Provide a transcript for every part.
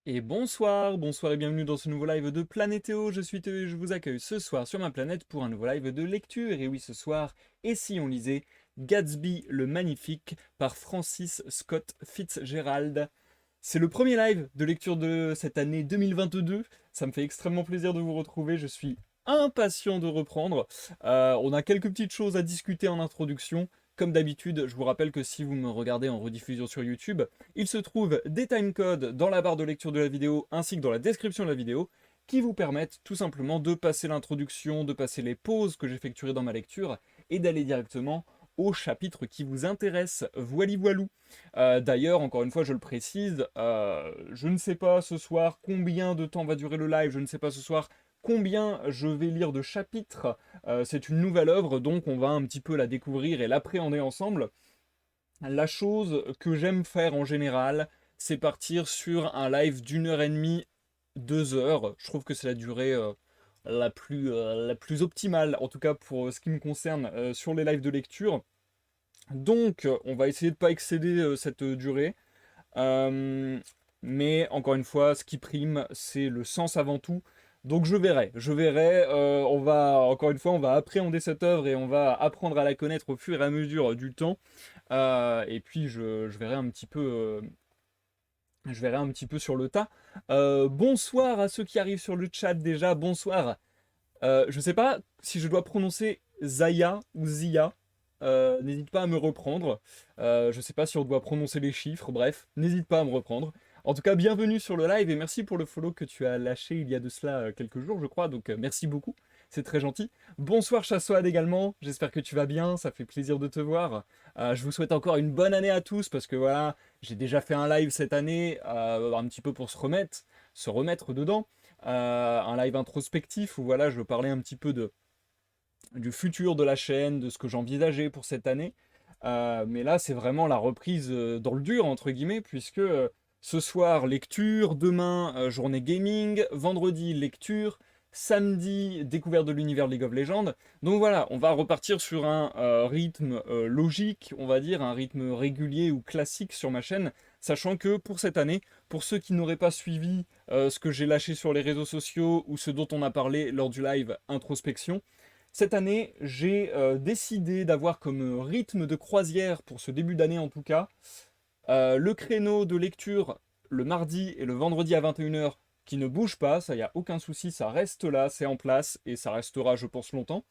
Et bonsoir, bonsoir et bienvenue dans ce nouveau live de Planétéo. Je suis Théo et je vous accueille ce soir sur ma planète pour un nouveau live de lecture. Et oui, ce soir, et si on lisait Gatsby le Magnifique par Francis Scott Fitzgerald. C'est le premier live de lecture de cette année 2022. Ça me fait extrêmement plaisir de vous retrouver. Je suis impatient de reprendre. On a quelques petites choses à discuter en introduction. Comme d'habitude, je vous rappelle que si vous me regardez en rediffusion sur YouTube, il se trouve des timecodes dans la barre de lecture de la vidéo ainsi que dans la description de la vidéo qui vous permettent tout simplement de passer l'introduction, de passer les pauses que j'effectuerai dans ma lecture et d'aller directement au chapitre qui vous intéresse. Voili voilou. D'ailleurs, encore une fois, je le précise, je ne sais pas ce soir combien de temps va durer le live, je ne sais pas ce soir combien je vais lire de chapitres. C'est une nouvelle œuvre, donc on va un petit peu la découvrir et l'appréhender ensemble. La chose que j'aime faire en général, c'est partir sur un live d'une heure et demie, 2 heures. Je trouve que c'est la durée la plus optimale, en tout cas pour ce qui me concerne sur les lives de lecture. Donc, on va essayer de ne pas excéder cette durée. Euh, mais encore une fois, ce qui prime, c'est le sens avant tout. Donc je verrai. Encore une fois, on va appréhender cette œuvre et on va apprendre à la connaître au fur et à mesure du temps. Et puis je verrai un petit peu, je verrai un petit peu sur le tas. Bonsoir à ceux qui arrivent sur le chat déjà. Bonsoir. Je sais pas si je dois prononcer Zaya ou Zia. N'hésite pas à me reprendre. Je sais pas si on doit prononcer les chiffres. Bref, n'hésite pas à me reprendre. En tout cas, bienvenue sur le live et merci pour le follow que tu as lâché il y a de cela quelques jours, je crois. Donc merci beaucoup. C'est très gentil. Bonsoir Chassoad également. J'espère que tu vas bien. Ça fait plaisir de te voir. Je vous souhaite encore une bonne année à tous parce que voilà, j'ai déjà fait un live cette année, un petit peu pour se remettre dedans. Un live introspectif où voilà, je parlais un petit peu du futur de la chaîne, de ce que j'envisageais pour cette année. Mais là, c'est vraiment la reprise dans le dur, entre guillemets, puisque ce soir, lecture, demain, journée gaming, vendredi, lecture, samedi, découverte de l'univers League of Legends. Donc voilà, on va repartir sur un rythme logique, on va dire, un rythme régulier ou classique sur ma chaîne, sachant que pour cette année, pour ceux qui n'auraient pas suivi ce que j'ai lâché sur les réseaux sociaux ou ce dont on a parlé lors du live introspection, cette année, j'ai décidé d'avoir comme rythme de croisière, pour ce début d'année en tout cas, le créneau de lecture le mardi et le vendredi à 21 h qui ne bouge pas, ça y a aucun souci, ça reste là, c'est en place et ça restera je pense longtemps.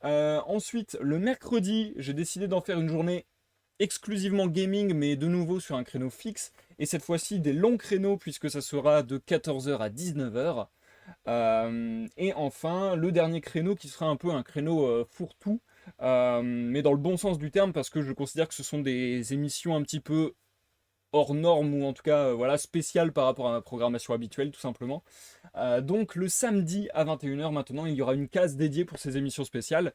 Ensuite, le mercredi, j'ai décidé d'en faire une journée exclusivement gaming, mais de nouveau sur un créneau fixe, et cette fois-ci des longs créneaux puisque ça sera de 14 h à 19 h. Et enfin, le dernier créneau qui sera un peu un créneau fourre-tout, mais dans le bon sens du terme, parce que je considère que ce sont des émissions un petit peu hors normes, ou en tout cas voilà, spéciales par rapport à ma programmation habituelle, tout simplement. Donc le samedi à 21 h maintenant, il y aura une case dédiée pour ces émissions spéciales.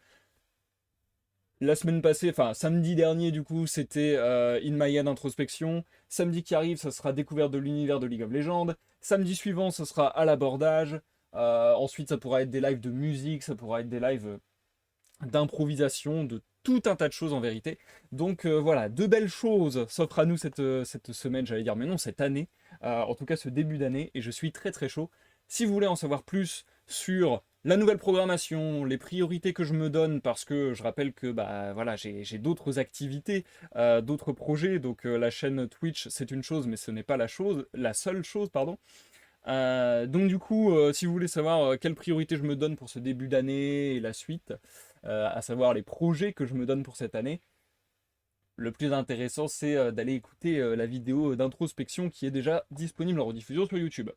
La semaine passée, enfin samedi dernier du coup, c'était In My Head Introspection. Samedi qui arrive, ça sera découverte de l'univers de League of Legends. Samedi suivant, ce sera à l'abordage. Ensuite, ça pourra être des lives de musique, ça pourra être des lives d'improvisation, de tout un tas de choses en vérité. Donc voilà, de belles choses s'offrent à nous cette semaine, j'allais dire, mais non, cette année. En tout cas, ce début d'année, et je suis très très chaud. Si vous voulez en savoir plus sur la nouvelle programmation, les priorités que je me donne, parce que je rappelle que bah voilà, j'ai d'autres activités, d'autres projets, donc la chaîne Twitch c'est une chose, mais ce n'est pas la seule chose, pardon. Donc du coup, si vous voulez savoir quelles priorités je me donne pour ce début d'année et la suite, à savoir les projets que je me donne pour cette année, le plus intéressant c'est d'aller écouter la vidéo d'introspection qui est déjà disponible en rediffusion sur YouTube.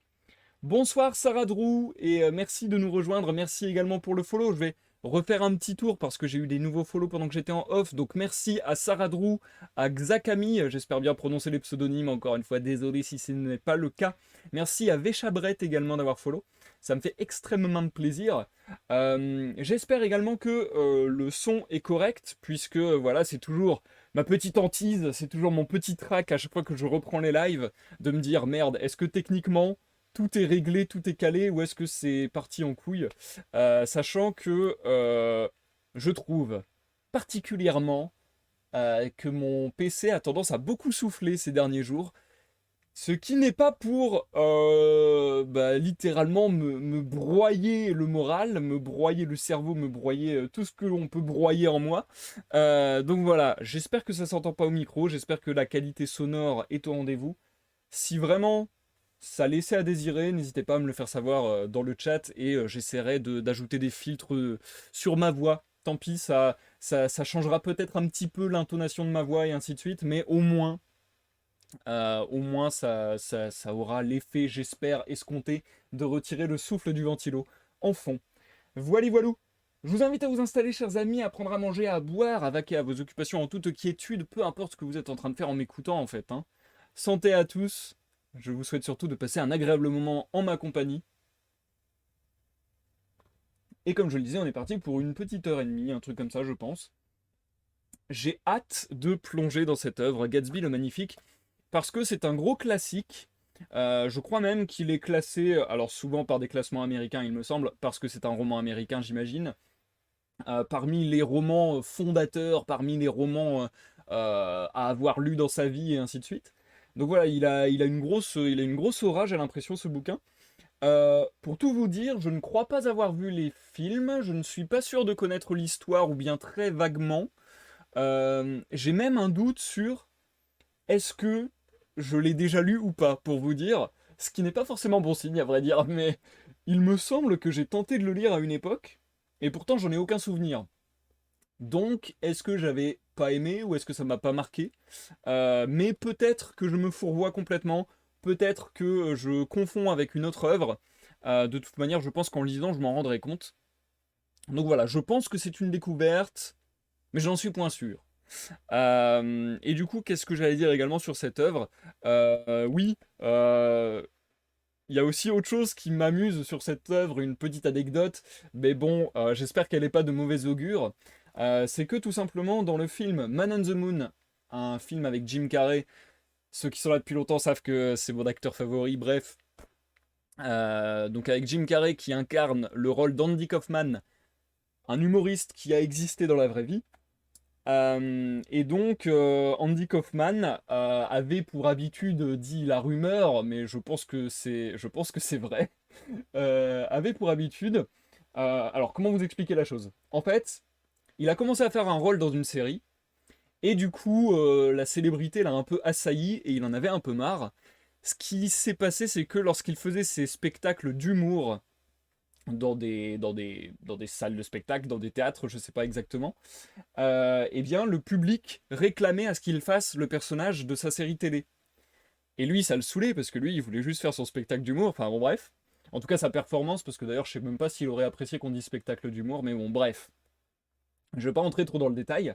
Bonsoir Sarah Drew et merci de nous rejoindre. Merci également pour le follow. Je vais refaire un petit tour parce que j'ai eu des nouveaux follow pendant que j'étais en off. Donc merci à Sarah Drew, à Xakami, j'espère bien prononcer les pseudonymes. Encore une fois, désolé si ce n'est pas le cas. Merci à Véchabret également d'avoir follow. Ça me fait extrêmement plaisir. J'espère également que le son est correct puisque voilà, c'est toujours ma petite hantise, c'est toujours mon petit trac à chaque fois que je reprends les lives de me dire merde, est-ce que techniquement tout est réglé, tout est calé, ou est-ce que c'est parti en couille. Sachant que je trouve particulièrement que mon PC a tendance à beaucoup souffler ces derniers jours. Ce qui n'est pas pour littéralement me broyer le moral, me broyer le cerveau, me broyer tout ce que l'on peut broyer en moi. Donc voilà, j'espère que ça s'entend pas au micro, j'espère que la qualité sonore est au rendez-vous. Si vraiment ça laissait à désirer, n'hésitez pas à me le faire savoir dans le chat et j'essaierai d'ajouter des filtres sur ma voix. Tant pis, ça changera peut-être un petit peu l'intonation de ma voix et ainsi de suite, mais au moins ça aura l'effet, j'espère, escompté de retirer le souffle du ventilo en fond. Voilà, voilou. Je vous invite à vous installer, chers amis, à prendre à manger, à boire, à vaquer à vos occupations en toute quiétude, peu importe ce que vous êtes en train de faire en m'écoutant, en fait. Hein. Santé à tous. Je vous souhaite surtout de passer un agréable moment en ma compagnie. Et comme je le disais, on est parti pour une petite heure et demie, un truc comme ça, je pense. J'ai hâte de plonger dans cette œuvre, Gatsby le Magnifique, parce que c'est un gros classique. Je crois même qu'il est classé, alors souvent par des classements américains, il me semble, parce que c'est un roman américain, j'imagine, parmi les romans fondateurs, parmi les romans à avoir lu dans sa vie et ainsi de suite. Donc voilà, il a une grosse aura, j'ai l'impression, ce bouquin. Pour tout vous dire, je ne crois pas avoir vu les films, je ne suis pas sûr de connaître l'histoire ou bien très vaguement. J'ai même un doute sur est-ce que je l'ai déjà lu ou pas, pour vous dire, ce qui n'est pas forcément bon signe à vrai dire, mais il me semble que j'ai tenté de le lire à une époque, et pourtant j'en ai aucun souvenir. Donc, est-ce que j'avais pas aimé ou est-ce que ça m'a pas marqué? Mais peut-être que je me fourvoie complètement, peut-être que je confonds avec une autre œuvre. De toute manière, je pense qu'en lisant, je m'en rendrai compte. Donc voilà, je pense que c'est une découverte, mais j'en suis point sûr. Et du coup, qu'est-ce que j'allais dire également sur cette œuvre? Oui, il y a aussi autre chose qui m'amuse sur cette œuvre, une petite anecdote, mais bon, j'espère qu'elle n'est pas de mauvais augure. C'est que tout simplement, dans le film Man on the Moon, un film avec Jim Carrey, ceux qui sont là depuis longtemps savent que c'est mon acteur favori, bref. Donc avec Jim Carrey qui incarne le rôle d'Andy Kaufman, un humoriste qui a existé dans la vraie vie. Et donc, Andy Kaufman avait pour habitude, dit la rumeur, mais je pense que c'est vrai, avait pour habitude, alors comment vous expliquer la chose? En fait, il a commencé à faire un rôle dans une série, et du coup, la célébrité l'a un peu assailli, et il en avait un peu marre. Ce qui s'est passé, c'est que lorsqu'il faisait ses spectacles d'humour dans des salles de spectacle, dans des théâtres, je sais pas exactement, eh bien, le public réclamait à ce qu'il fasse le personnage de sa série télé. Et lui, ça le saoulait, parce que lui, il voulait juste faire son spectacle d'humour, enfin bon, bref. En tout cas, sa performance, parce que d'ailleurs, je sais même pas s'il aurait apprécié qu'on dise spectacle d'humour, mais bon, bref. Je vais pas entrer trop dans le détail.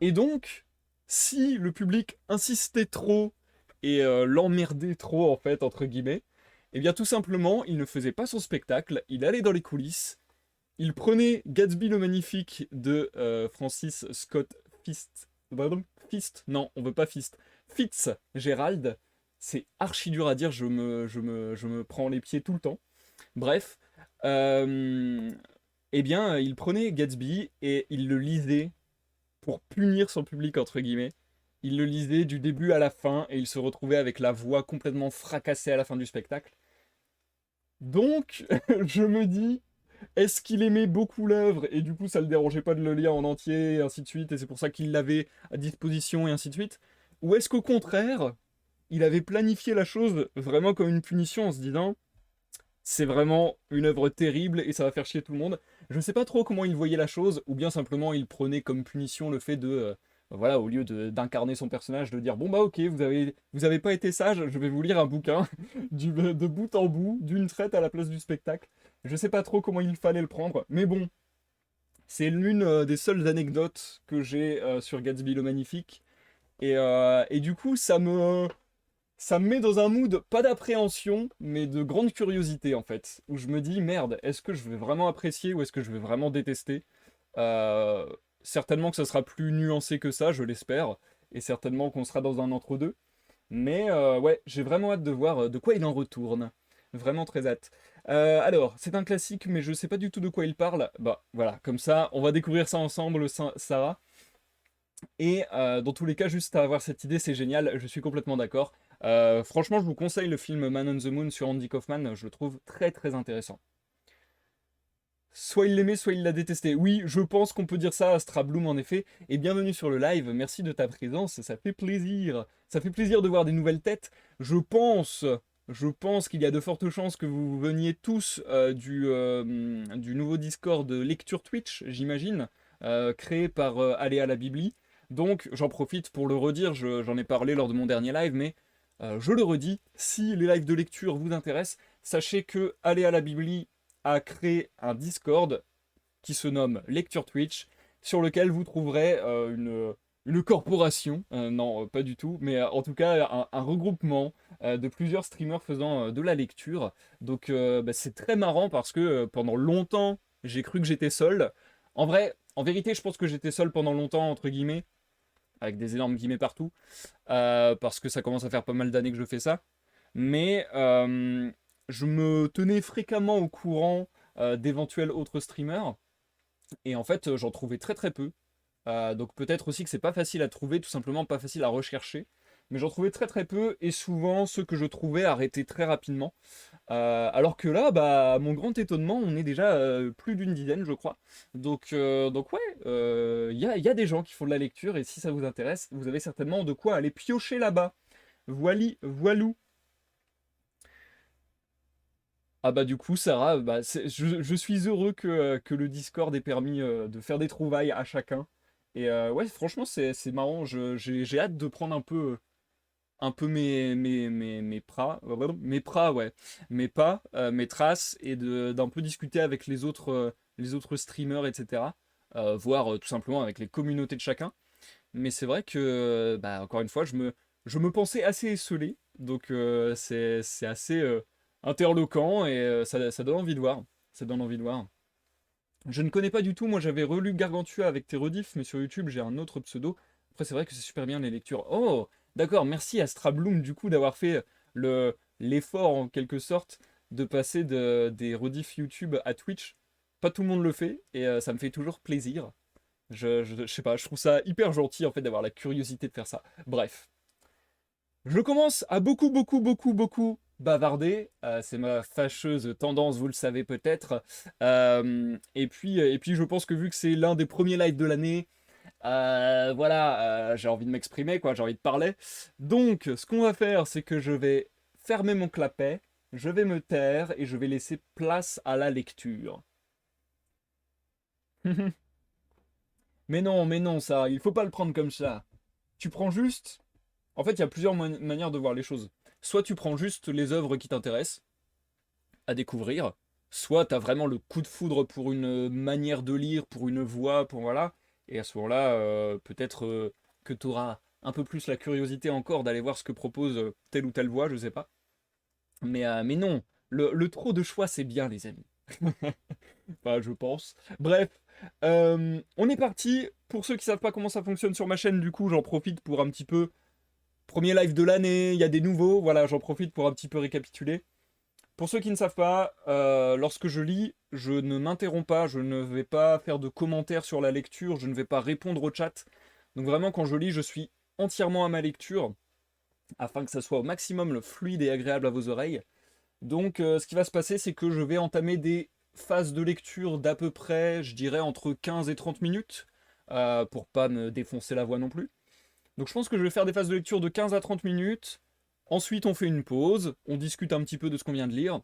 Et donc, si le public insistait trop et l'emmerdait trop, en fait, entre guillemets, eh bien, tout simplement, il ne faisait pas son spectacle, il allait dans les coulisses, il prenait Gatsby le Magnifique de Francis Scott Fist. Pardon, Fist? Non, on veut pas Fist. Fitzgerald. C'est archi dur à dire, je me prends les pieds tout le temps. Bref. Euh, eh bien, il prenait Gatsby et il le lisait pour punir son public, entre guillemets. Il le lisait du début à la fin et il se retrouvait avec la voix complètement fracassée à la fin du spectacle. Donc, je me dis, est-ce qu'il aimait beaucoup l'œuvre et du coup ça le dérangeait pas de le lire en entier et ainsi de suite et c'est pour ça qu'il l'avait à disposition et ainsi de suite? Ou est-ce qu'au contraire, il avait planifié la chose vraiment comme une punition en se disant c'est vraiment une œuvre terrible et ça va faire chier tout le monde? Je sais pas trop comment il voyait la chose ou bien simplement il prenait comme punition le fait de voilà, au lieu d'incarner son personnage, de dire bon bah ok, vous avez pas été sage, je vais vous lire un bouquin de bout en bout, d'une traite à la place du spectacle. Je sais pas trop comment il fallait le prendre, mais bon, c'est l'une des seules anecdotes que j'ai sur Gatsby le Magnifique. Et du coup, ça me met dans un mood, pas d'appréhension, mais de grande curiosité en fait. Où je me dis, merde, est-ce que je vais vraiment apprécier ou est-ce que je vais vraiment détester? Euh, Certainement que ça sera plus nuancé que ça, je l'espère. Et certainement qu'on sera dans un entre-deux. Mais ouais, j'ai vraiment hâte de voir de quoi il en retourne. Vraiment très hâte. Alors, c'est un classique, mais je sais pas du tout de quoi il parle. Bah voilà, comme ça, on va découvrir ça ensemble, Sarah. Et dans tous les cas, juste à avoir cette idée, c'est génial, je suis complètement d'accord. Franchement, je vous conseille le film Man on the Moon sur Andy Kaufman, je le trouve très très intéressant. Soit il l'aimait, soit il l'a détesté. Oui, je pense qu'on peut dire ça à Strabloom en effet. Et bienvenue sur le live, merci de ta présence, ça fait plaisir. Ça fait plaisir de voir des nouvelles têtes. Je pense qu'il y a de fortes chances que vous veniez tous du nouveau Discord lecture Twitch, j'imagine, créé par Aller à la Bibli. Donc j'en profite pour le redire, j'en ai parlé lors de mon dernier live, mais je le redis, si les lives de lecture vous intéressent, sachez que Aller à la Bibli a créé un Discord qui se nomme Lecture Twitch, sur lequel vous trouverez une corporation, non pas du tout, mais en tout cas un regroupement de plusieurs streamers faisant de la lecture. Donc bah, c'est très marrant parce que pendant longtemps j'ai cru que j'étais seul. En vrai, en vérité je pense que j'étais seul pendant longtemps entre guillemets, avec des énormes guillemets partout, parce que ça commence à faire pas mal d'années que je fais ça. Mais je me tenais fréquemment au courant d'éventuels autres streamers. Et en fait, j'en trouvais très très peu. Donc peut-être aussi que c'est pas facile à trouver, tout simplement pas facile à rechercher. Mais j'en trouvais très très peu et souvent ceux que je trouvais arrêtaient très rapidement. Alors que là, bah, à mon grand étonnement, on est déjà plus d'une dizaine, je crois. Donc ouais, il y a des gens qui font de la lecture et si ça vous intéresse, vous avez certainement de quoi aller piocher là-bas. Voilou. Ah bah du coup Sarah, bah, je suis heureux que le Discord ait permis de faire des trouvailles à chacun. Et ouais franchement c'est marrant, j'ai hâte de prendre un peu mes pras ouais, mes pas, mes traces et d'un peu discuter avec les autres streamers etc. Voir tout simplement avec les communautés de chacun. Mais c'est vrai que bah, encore une fois je me pensais assez esseulé, donc c'est assez interloquant et ça donne envie de voir. Ça donne envie de voir. Je ne connais pas du tout, moi j'avais relu Gargantua avec tes rediffs, mais sur YouTube j'ai un autre pseudo. Après c'est vrai que c'est super bien les lectures. Oh, d'accord, merci à Strabloom du coup d'avoir fait l'effort en quelque sorte de passer des rediffs YouTube à Twitch. Pas tout le monde le fait et ça me fait toujours plaisir. Je sais pas, je trouve ça hyper gentil en fait d'avoir la curiosité de faire ça. Bref. Je commence à beaucoup, beaucoup, beaucoup, beaucoup bavarder. C'est ma fâcheuse tendance, vous le savez peut-être. Et puis, je pense que vu que c'est l'un des premiers lives de l'année, voilà, j'ai envie de m'exprimer, quoi, j'ai envie de parler. Donc, ce qu'on va faire, c'est que je vais fermer mon clapet, je vais me taire et je vais laisser place à la lecture. Mais non, ça, il faut pas le prendre comme ça. Tu prends juste. En fait, il y a plusieurs manières de voir les choses. Soit tu prends juste les œuvres qui t'intéressent à découvrir, soit tu as vraiment le coup de foudre pour une manière de lire, pour une voix, pour voilà. Et à ce moment-là, peut-être que tu auras un peu plus la curiosité encore d'aller voir ce que propose telle ou telle voix, je sais pas. Mais non, le trop de choix, c'est bien, les amis. Enfin, je pense. Bref, on est parti. Pour ceux qui savent pas comment ça fonctionne sur ma chaîne, du coup, j'en profite pour un petit peu. Premier live de l'année, il y a des nouveaux, voilà, j'en profite pour un petit peu récapituler. Pour ceux qui ne savent pas, lorsque je lis, je ne m'interromps pas, je ne vais pas faire de commentaires sur la lecture, je ne vais pas répondre au chat. Donc vraiment, quand je lis, je suis entièrement à ma lecture, afin que ça soit au maximum le fluide et agréable à vos oreilles. Donc ce qui va se passer, c'est que je vais entamer des phases de lecture d'à peu près, je dirais, entre 15 et 30 minutes, pour pas me défoncer la voix non plus. Donc je pense que je vais faire des phases de lecture de 15 à 30 minutes. Ensuite, on fait une pause, on discute un petit peu de ce qu'on vient de lire.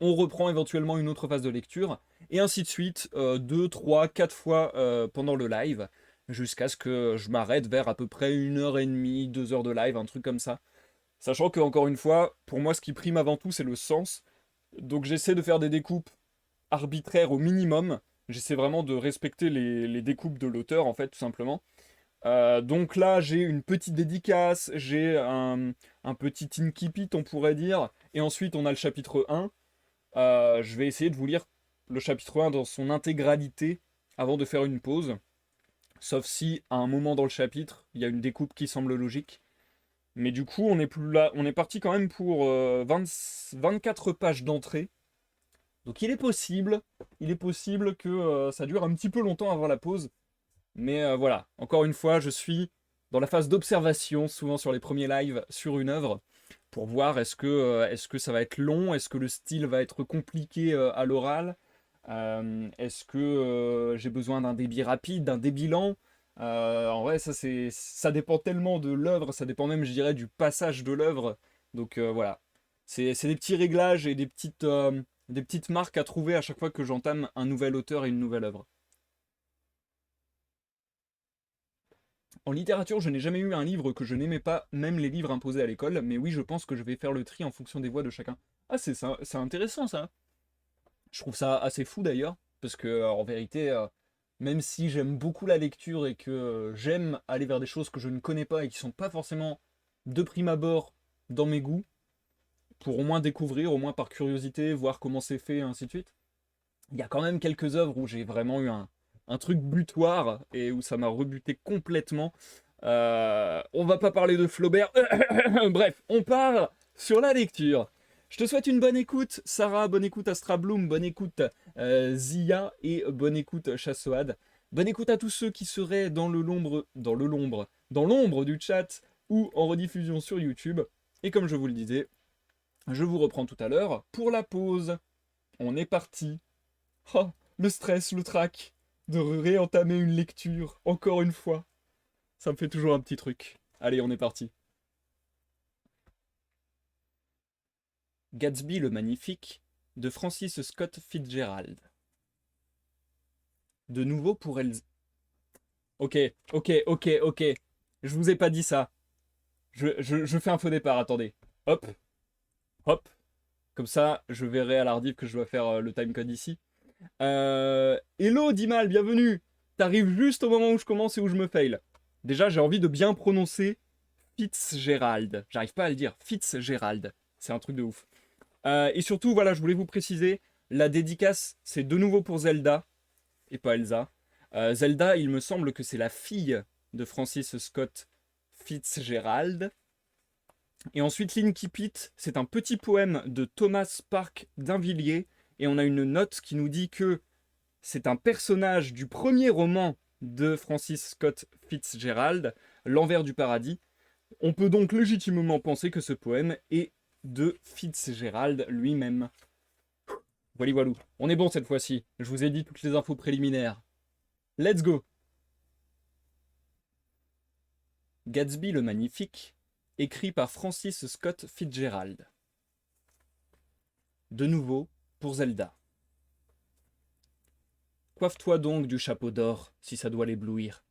On reprend éventuellement une autre phase de lecture. Et ainsi de suite, 2, 3, 4 fois pendant le live. Jusqu'à ce que je m'arrête vers à peu près 1h30, 2 heures de live, un truc comme ça. Sachant que, encore une fois, pour moi, ce qui prime avant tout, c'est le sens. Donc j'essaie de faire des découpes arbitraires au minimum. J'essaie vraiment de respecter les découpes de l'auteur, en fait, tout simplement. Donc là, j'ai une petite dédicace, j'ai un petit incipit, on pourrait dire, et ensuite on a le chapitre 1. Je vais essayer de vous lire le chapitre 1 dans son intégralité avant de faire une pause, sauf si à un moment dans le chapitre, il y a une découpe qui semble logique. Mais du coup, on est plus là, on est parti quand même pour 24 pages d'entrée. Donc il est possible que ça dure un petit peu longtemps avant la pause. Mais voilà, encore une fois, je suis dans la phase d'observation, souvent sur les premiers lives, sur une œuvre, pour voir est-ce que ça va être long, est-ce que le style va être compliqué à l'oral, est-ce que j'ai besoin d'un débit rapide, d'un débit lent. En vrai, ça dépend tellement de l'œuvre, ça dépend même, je dirais, du passage de l'œuvre. Donc voilà, c'est des petits réglages et des petites marques à trouver à chaque fois que j'entame un nouvel auteur et une nouvelle œuvre. En littérature, je n'ai jamais eu un livre que je n'aimais pas, même les livres imposés à l'école, mais oui, je pense que je vais faire le tri en fonction des voix de chacun. Ah, c'est ça, c'est intéressant ça. Je trouve ça assez fou d'ailleurs, parce que en vérité, même si j'aime beaucoup la lecture et que j'aime aller vers des choses que je ne connais pas et qui sont pas forcément de prime abord dans mes goûts, pour au moins découvrir, au moins par curiosité, voir comment c'est fait, et ainsi de suite. Il y a quand même quelques œuvres où j'ai vraiment eu un truc butoir et où ça m'a rebuté complètement. On va pas parler de Flaubert. Bref, on part sur la lecture. Je te souhaite une bonne écoute, Sarah, bonne écoute Astra Bloom, bonne écoute Zia et bonne écoute Chassoad. Bonne écoute à tous ceux qui seraient dans l'ombre du chat ou en rediffusion sur YouTube. Et comme je vous le disais, je vous reprends tout à l'heure pour la pause. On est parti. Oh, le stress, le trac de réentamer une lecture, encore une fois. Ça me fait toujours un petit truc. Allez, on est parti. Gatsby le Magnifique de Francis Scott Fitzgerald. De nouveau pour Elsa. Ok, ok. Je vous ai pas dit ça. Je fais un faux départ, attendez. Hop, hop. Comme ça, je verrai à l'ardive que je dois faire le timecode ici. Hello Dimal, bienvenue. T'arrives juste au moment où je commence et où je me fail. Déjà, j'ai envie de bien prononcer Fitzgerald. J'arrive pas à le dire. Fitzgerald. C'est un truc de ouf. Et surtout, voilà, je voulais vous préciser, la dédicace, c'est de nouveau pour Zelda, et pas Elsa. Zelda, il me semble que c'est la fille de Francis Scott Fitzgerald. Et ensuite, l'Inkipit, c'est un petit poème de Thomas Park d'Invilliers, et on a une note qui nous dit que c'est un personnage du premier roman de Francis Scott Fitzgerald, L'Envers du Paradis. On peut donc légitimement penser que ce poème est de Fitzgerald lui-même. Voilà. On est bon cette fois-ci. Je vous ai dit toutes les infos préliminaires. Let's go. Gatsby le Magnifique, écrit par Francis Scott Fitzgerald. De nouveau, pour Zelda. Coiffe-toi donc du chapeau d'or, si ça doit l'éblouir.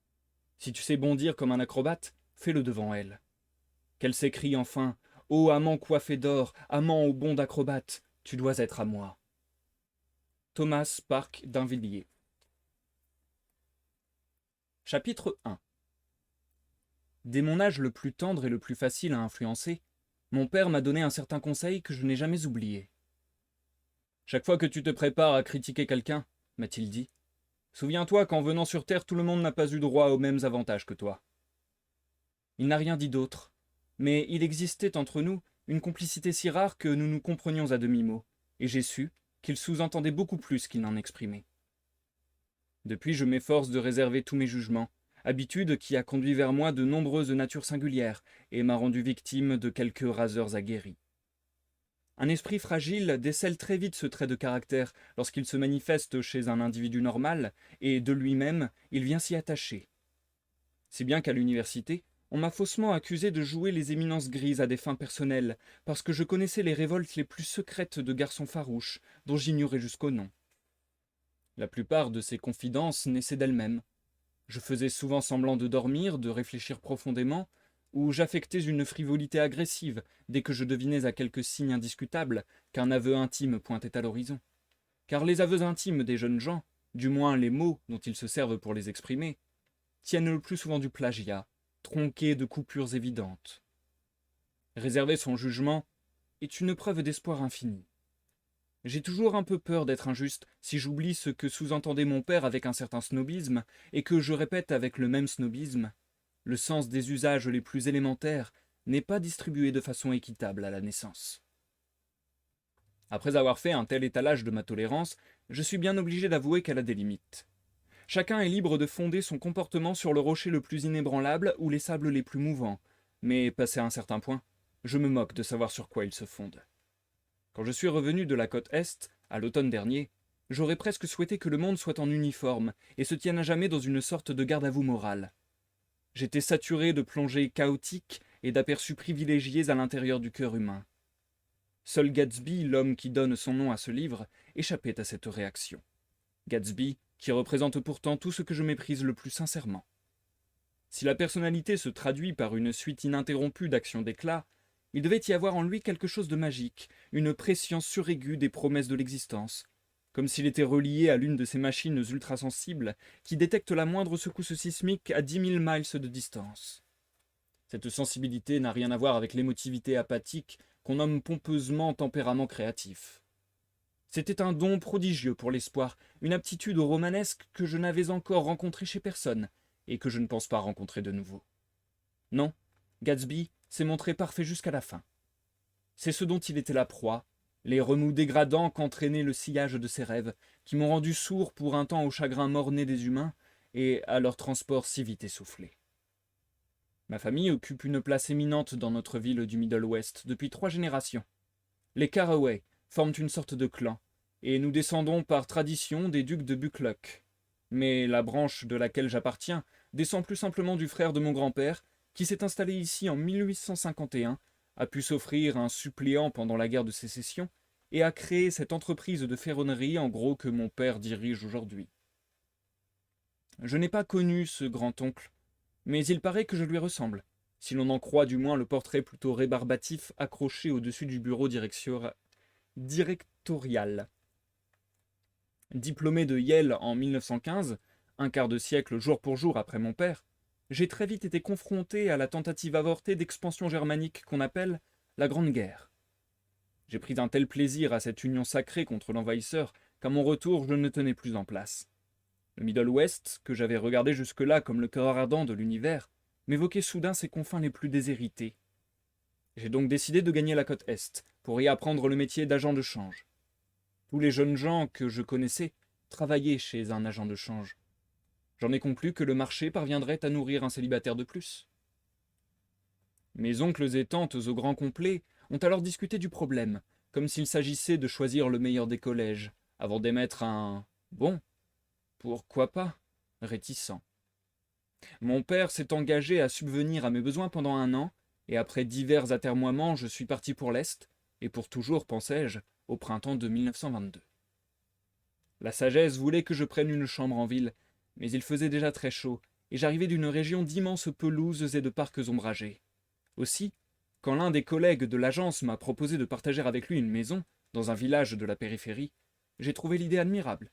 Si tu sais bondir comme un acrobate, fais-le devant elle. Qu'elle s'écrie enfin « Ô amant coiffé d'or, amant au bond d'acrobate, tu dois être à moi. » Thomas Park d'Invilliers. Chapitre 1. Dès mon âge le plus tendre et le plus facile à influencer, mon père m'a donné un certain conseil que je n'ai jamais oublié. Chaque fois que tu te prépares à critiquer quelqu'un, m'a-t-il dit, souviens-toi qu'en venant sur Terre, tout le monde n'a pas eu droit aux mêmes avantages que toi. Il n'a rien dit d'autre, mais il existait entre nous une complicité si rare que nous nous comprenions à demi-mot, et j'ai su qu'il sous-entendait beaucoup plus qu'il n'en exprimait. Depuis, je m'efforce de réserver tous mes jugements, habitude qui a conduit vers moi de nombreuses natures singulières et m'a rendu victime de quelques raseurs aguerris. Un esprit fragile décèle très vite ce trait de caractère lorsqu'il se manifeste chez un individu normal, et de lui-même, il vient s'y attacher. Si bien qu'à l'université, on m'a faussement accusé de jouer les éminences grises à des fins personnelles, parce que je connaissais les révoltes les plus secrètes de garçons farouches, dont j'ignorais jusqu'au nom. La plupart de ces confidences naissaient d'elles-mêmes. Je faisais souvent semblant de dormir, de réfléchir profondément, ou j'affectais une frivolité agressive dès que je devinais à quelque signe indiscutable qu'un aveu intime pointait à l'horizon. Car les aveux intimes des jeunes gens, du moins les mots dont ils se servent pour les exprimer, tiennent le plus souvent du plagiat, tronqués de coupures évidentes. Réserver son jugement est une preuve d'espoir infini. J'ai toujours un peu peur d'être injuste si j'oublie ce que sous-entendait mon père avec un certain snobisme, et que je répète avec le même snobisme. Le sens des usages les plus élémentaires n'est pas distribué de façon équitable à la naissance. Après avoir fait un tel étalage de ma tolérance, je suis bien obligé d'avouer qu'elle a des limites. Chacun est libre de fonder son comportement sur le rocher le plus inébranlable ou les sables les plus mouvants. Mais passé un certain point, je me moque de savoir sur quoi ils se fondent. Quand je suis revenu de la côte Est, à l'automne dernier, j'aurais presque souhaité que le monde soit en uniforme et se tienne à jamais dans une sorte de garde-à-vous morale. J'étais saturé de plongées chaotiques et d'aperçus privilégiés à l'intérieur du cœur humain. Seul Gatsby, l'homme qui donne son nom à ce livre, échappait à cette réaction. Gatsby, qui représente pourtant tout ce que je méprise le plus sincèrement. Si la personnalité se traduit par une suite ininterrompue d'actions d'éclat, il devait y avoir en lui quelque chose de magique, une prescience suraiguë des promesses de l'existence, comme s'il était relié à l'une de ces machines ultrasensibles qui détectent la moindre secousse sismique à 10 000 miles de distance. Cette sensibilité n'a rien à voir avec l'émotivité apathique qu'on nomme pompeusement tempérament créatif. C'était un don prodigieux pour l'espoir, une aptitude au romanesque que je n'avais encore rencontrée chez personne, et que je ne pense pas rencontrer de nouveau. Non, Gatsby s'est montré parfait jusqu'à la fin. C'est ce dont il était la proie, les remous dégradants qu'entraînait le sillage de ses rêves, qui m'ont rendu sourd pour un temps au chagrin mort-né des humains et à leur transport si vite essoufflé. Ma famille occupe une place éminente dans notre ville du Middle West depuis 3 générations. Les Carraway forment une sorte de clan, et nous descendons par tradition des ducs de Buccleuch. Mais la branche de laquelle j'appartiens descend plus simplement du frère de mon grand-père, qui s'est installé ici en 1851, a pu s'offrir un suppléant pendant la guerre de sécession, et a créé cette entreprise de ferronnerie en gros que mon père dirige aujourd'hui. Je n'ai pas connu ce grand-oncle, mais il paraît que je lui ressemble, si l'on en croit du moins le portrait plutôt rébarbatif accroché au-dessus du bureau directorial. Diplômé de Yale en 1915, un quart de siècle jour pour jour après mon père, j'ai très vite été confronté à la tentative avortée d'expansion germanique qu'on appelle la Grande Guerre. J'ai pris un tel plaisir à cette union sacrée contre l'envahisseur qu'à mon retour je ne tenais plus en place. Le Middle West, que j'avais regardé jusque-là comme le cœur ardent de l'univers, m'évoquait soudain ses confins les plus déshérités. J'ai donc décidé de gagner la côte Est, pour y apprendre le métier d'agent de change. Tous les jeunes gens que je connaissais travaillaient chez un agent de change. J'en ai conclu que le marché parviendrait à nourrir un célibataire de plus. Mes oncles et tantes au grand complet ont alors discuté du problème, comme s'il s'agissait de choisir le meilleur des collèges, avant d'émettre un « bon ». Pourquoi pas réticent. Mon père s'est engagé à subvenir à mes besoins pendant 1 an, et après divers atermoiements, je suis parti pour l'Est, et pour toujours, pensais-je, au printemps de 1922. La sagesse voulait que je prenne une chambre en ville, mais il faisait déjà très chaud, et j'arrivais d'une région d'immenses pelouses et de parcs ombragés. Aussi, quand l'un des collègues de l'agence m'a proposé de partager avec lui une maison, dans un village de la périphérie, j'ai trouvé l'idée admirable.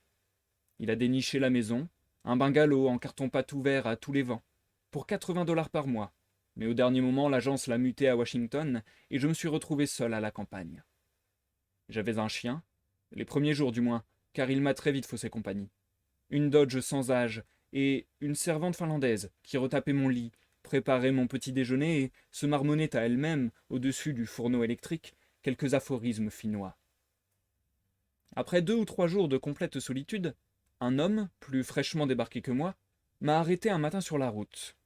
Il a déniché la maison, un bungalow en carton-pâte ouvert à tous les vents, pour 80 $ par mois. Mais au dernier moment, l'agence l'a muté à Washington et je me suis retrouvé seul à la campagne. J'avais un chien, les premiers jours du moins, car il m'a très vite faussé compagnie. Une Dodge sans âge et une servante finlandaise qui retapait mon lit, préparait mon petit déjeuner et se marmonnait à elle-même, au-dessus du fourneau électrique, quelques aphorismes finnois. Après 2 ou 3 jours de complète solitude, un homme, plus fraîchement débarqué que moi, m'a arrêté un matin sur la route.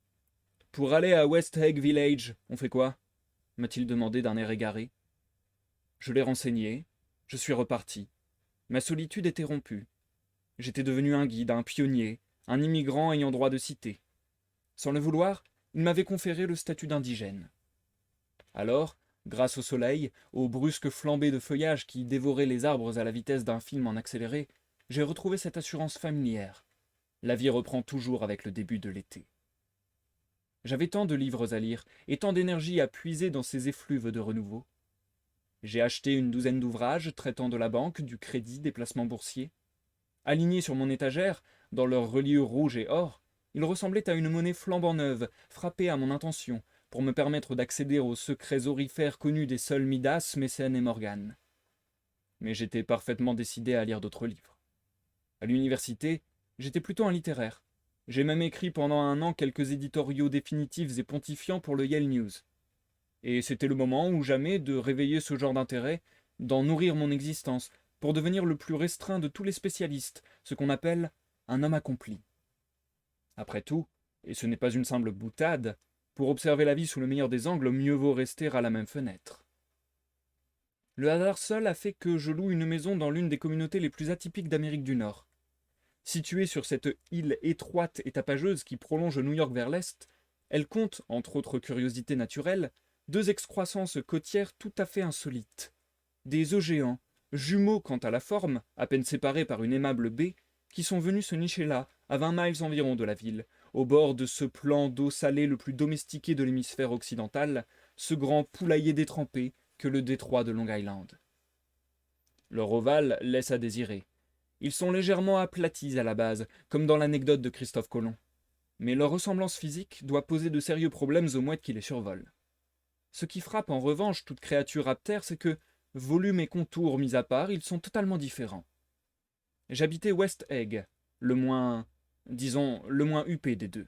« Pour aller à West Egg Village, on fait quoi » m'a-t-il demandé d'un air égaré. Je l'ai renseigné, je suis reparti. Ma solitude était rompue. J'étais devenu un guide, un pionnier, un immigrant ayant droit de cité. Sans le vouloir, il m'avait conféré le statut d'indigène. Alors, grâce au soleil, aux brusques flambées de feuillage qui dévoraient les arbres à la vitesse d'un film en accéléré, j'ai retrouvé cette assurance familière. La vie reprend toujours avec le début de l'été. J'avais tant de livres à lire et tant d'énergie à puiser dans ces effluves de renouveau. J'ai acheté une 12aine d'ouvrages traitant de la banque, du crédit, des placements boursiers. Alignés sur mon étagère, dans leur reliure rouge et or, ils ressemblaient à une monnaie flambant neuve, frappée à mon intention, pour me permettre d'accéder aux secrets aurifères connus des seuls Midas, Mécène et Morgan. Mais j'étais parfaitement décidé à lire d'autres livres. À l'université, j'étais plutôt un littéraire. J'ai même écrit pendant 1 an quelques éditoriaux définitifs et pontifiants pour le Yale News. Et c'était le moment ou jamais de réveiller ce genre d'intérêt, d'en nourrir mon existence, pour devenir le plus restreint de tous les spécialistes, ce qu'on appelle un homme accompli. Après tout, et ce n'est pas une simple boutade, pour observer la vie sous le meilleur des angles, mieux vaut rester à la même fenêtre. Le hasard seul a fait que je loue une maison dans l'une des communautés les plus atypiques d'Amérique du Nord. Située sur cette île étroite et tapageuse qui prolonge New York vers l'est, elle compte, entre autres curiosités naturelles, deux excroissances côtières tout à fait insolites. Des œufs géants, jumeaux quant à la forme, à peine séparés par une aimable baie, qui sont venus se nicher là, à 20 miles environ de la ville, au bord de ce plan d'eau salée le plus domestiqué de l'hémisphère occidental, ce grand poulailler détrempé que le détroit de Long Island. Leur ovale laisse à désirer. Ils sont légèrement aplatis à la base, comme dans l'anecdote de Christophe Colomb. Mais leur ressemblance physique doit poser de sérieux problèmes aux mouettes qui les survolent. Ce qui frappe en revanche toute créature aptère, c'est que, volume et contour mis à part, ils sont totalement différents. J'habitais West Egg, le moins huppé des deux.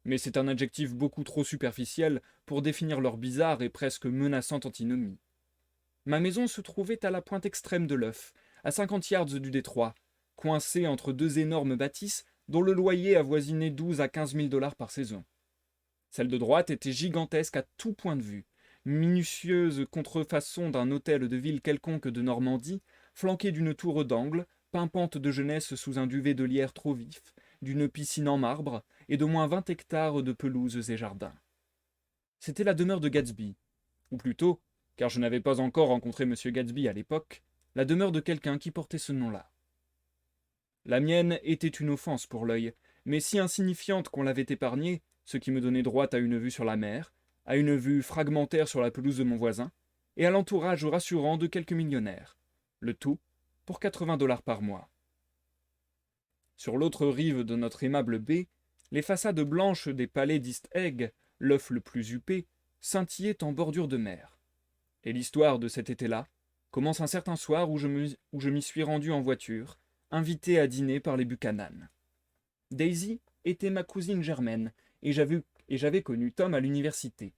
Mais c'est un adjectif beaucoup trop superficiel pour définir leur bizarre et presque menaçante antinomie. Ma maison se trouvait à la pointe extrême de l'œuf, à 50 yards du détroit, coincée entre deux énormes bâtisses dont le loyer avoisinait 12 à 15 000 dollars par saison. Celle de droite était gigantesque à tout point de vue, minutieuse contrefaçon d'un hôtel de ville quelconque de Normandie, flanquée d'une tour d'angle, pimpante de jeunesse sous un duvet de lierre trop vif, d'une piscine en marbre et d'au moins 20 hectares de pelouses et jardins. C'était la demeure de Gatsby, ou plutôt, car je n'avais pas encore rencontré M. Gatsby à l'époque, la demeure de quelqu'un qui portait ce nom-là. La mienne était une offense pour l'œil, mais si insignifiante qu'on l'avait épargnée, ce qui me donnait droit à une vue sur la mer, à une vue fragmentaire sur la pelouse de mon voisin, et à l'entourage rassurant de quelques millionnaires. Le tout pour 80 dollars par mois. Sur l'autre rive de notre aimable baie, les façades blanches des palais d'East Egg, l'œuf le plus huppé, scintillaient en bordure de mer. Et l'histoire de cet été-là commence un certain soir où je m'y suis rendu en voiture, invité à dîner par les Buchanan. Daisy était ma cousine germaine, et j'avais connu Tom à l'université.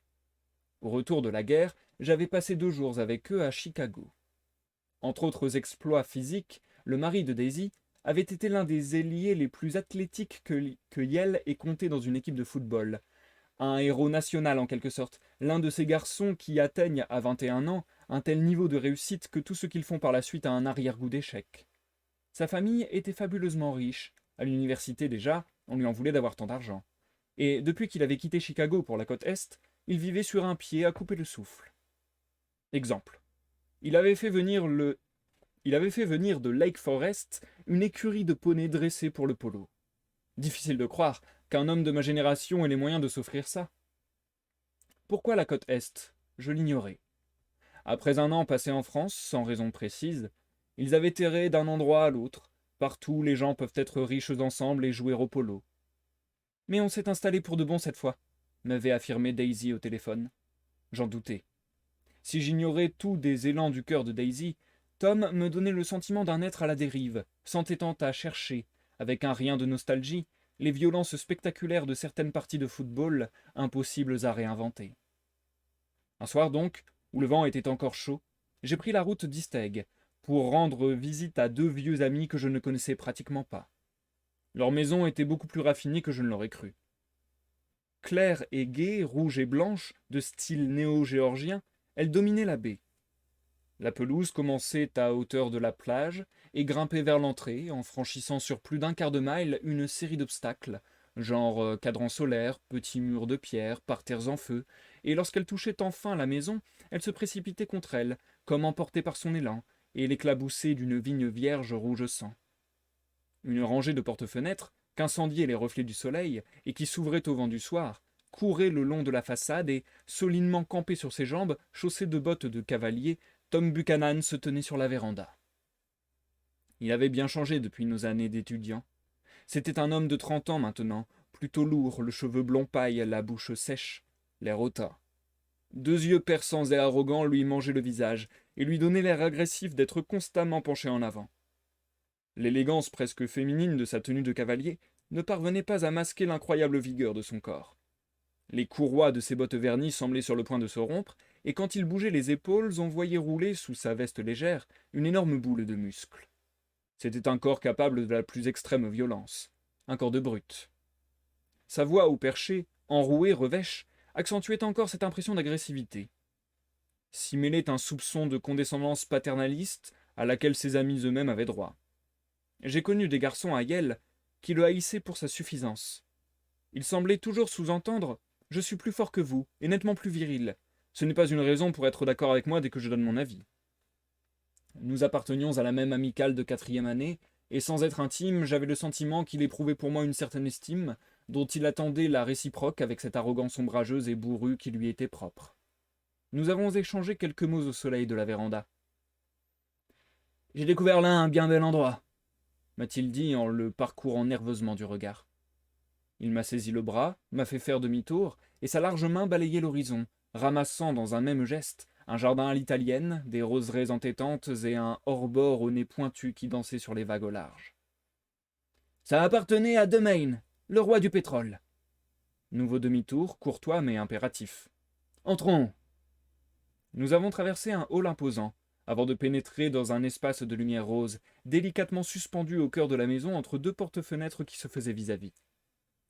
Au retour de la guerre, j'avais passé 2 jours avec eux à Chicago. Entre autres exploits physiques, le mari de Daisy avait été l'un des ailiers les plus athlétiques que Yale ait compté dans une équipe de football. Un héros national en quelque sorte, l'un de ces garçons qui atteignent à 21 ans un tel niveau de réussite que tout ce qu'ils font par la suite a un arrière-goût d'échec. Sa famille était fabuleusement riche. À l'université déjà, on lui en voulait d'avoir tant d'argent. Et depuis qu'il avait quitté Chicago pour la côte Est, il vivait sur un pied à couper le souffle. Exemple. Il avait fait venir de Lake Forest une écurie de poneys dressés pour le polo. Difficile de croire qu'un homme de ma génération ait les moyens de s'offrir ça. Pourquoi la côte Est? Je l'ignorais. Après un an passé en France, sans raison précise, ils avaient erré d'un endroit à l'autre. Partout, les gens peuvent être riches ensemble et jouer au polo. Mais on s'est installé pour de bon cette fois, m'avait affirmé Daisy au téléphone. J'en doutais. Si j'ignorais tout des élans du cœur de Daisy, Tom me donnait le sentiment d'un être à la dérive, s'entêtant à chercher, avec un rien de nostalgie, les violences spectaculaires de certaines parties de football impossibles à réinventer. Un soir donc, où le vent était encore chaud, j'ai pris la route d'East Egg pour rendre visite à 2 vieux amis que je ne connaissais pratiquement pas. Leur maison était beaucoup plus raffinée que je ne l'aurais cru. Claire et gaie, rouge et blanche, de style néo-géorgien, elle dominait la baie. La pelouse commençait à hauteur de la plage et grimpait vers l'entrée en franchissant sur plus d'un quart de mille une série d'obstacles, genre cadran solaire, petits murs de pierre, parterres en feu, et lorsqu'elle touchait enfin la maison, elle se précipitait contre elle, comme emportée par son élan, et l'éclaboussait d'une vigne vierge rouge sang. Une rangée de porte-fenêtres, qu'incendiaient les reflets du soleil et qui s'ouvraient au vent du soir, courait le long de la façade et, solidement campé sur ses jambes, chaussé de bottes de cavalier, Tom Buchanan se tenait sur la véranda. Il avait bien changé depuis nos années d'étudiant. C'était un homme de 30 ans maintenant, plutôt lourd, le cheveu blond paille, la bouche sèche, l'air hautain. 2 yeux perçants et arrogants lui mangeaient le visage et lui donnaient l'air agressif d'être constamment penché en avant. L'élégance presque féminine de sa tenue de cavalier ne parvenait pas à masquer l'incroyable vigueur de son corps. Les courroies de ses bottes vernies semblaient sur le point de se rompre, et quand il bougeait les épaules, on voyait rouler sous sa veste légère une énorme boule de muscles. C'était un corps capable de la plus extrême violence, un corps de brute. Sa voix au perché, enrouée, revêche, accentuait encore cette impression d'agressivité. S'y mêlait un soupçon de condescendance paternaliste à laquelle ses amis eux-mêmes avaient droit. J'ai connu des garçons à Yale qui le haïssaient pour sa suffisance. Il semblait toujours sous-entendre « Je suis plus fort que vous, et nettement plus viril. Ce n'est pas une raison pour être d'accord avec moi dès que je donne mon avis. » Nous appartenions à la même amicale de 4e année, et sans être intime, j'avais le sentiment qu'il éprouvait pour moi une certaine estime, dont il attendait la réciproque avec cette arrogance ombrageuse et bourrue qui lui était propre. Nous avons échangé quelques mots au soleil de la véranda. « J'ai découvert là un bien bel endroit, » m'a-t-il dit en le parcourant nerveusement du regard. Il m'a saisi le bras, m'a fait faire demi-tour, et sa large main balayait l'horizon, ramassant dans un même geste un jardin à l'italienne, des roseraies entêtantes et un hors-bord au nez pointu qui dansait sur les vagues au large. Ça appartenait à Demain, le roi du pétrole. Nouveau demi-tour, courtois mais impératif. Entrons. Nous avons traversé un hall imposant, avant de pénétrer dans un espace de lumière rose, délicatement suspendu au cœur de la maison entre deux porte-fenêtres qui se faisaient vis-à-vis.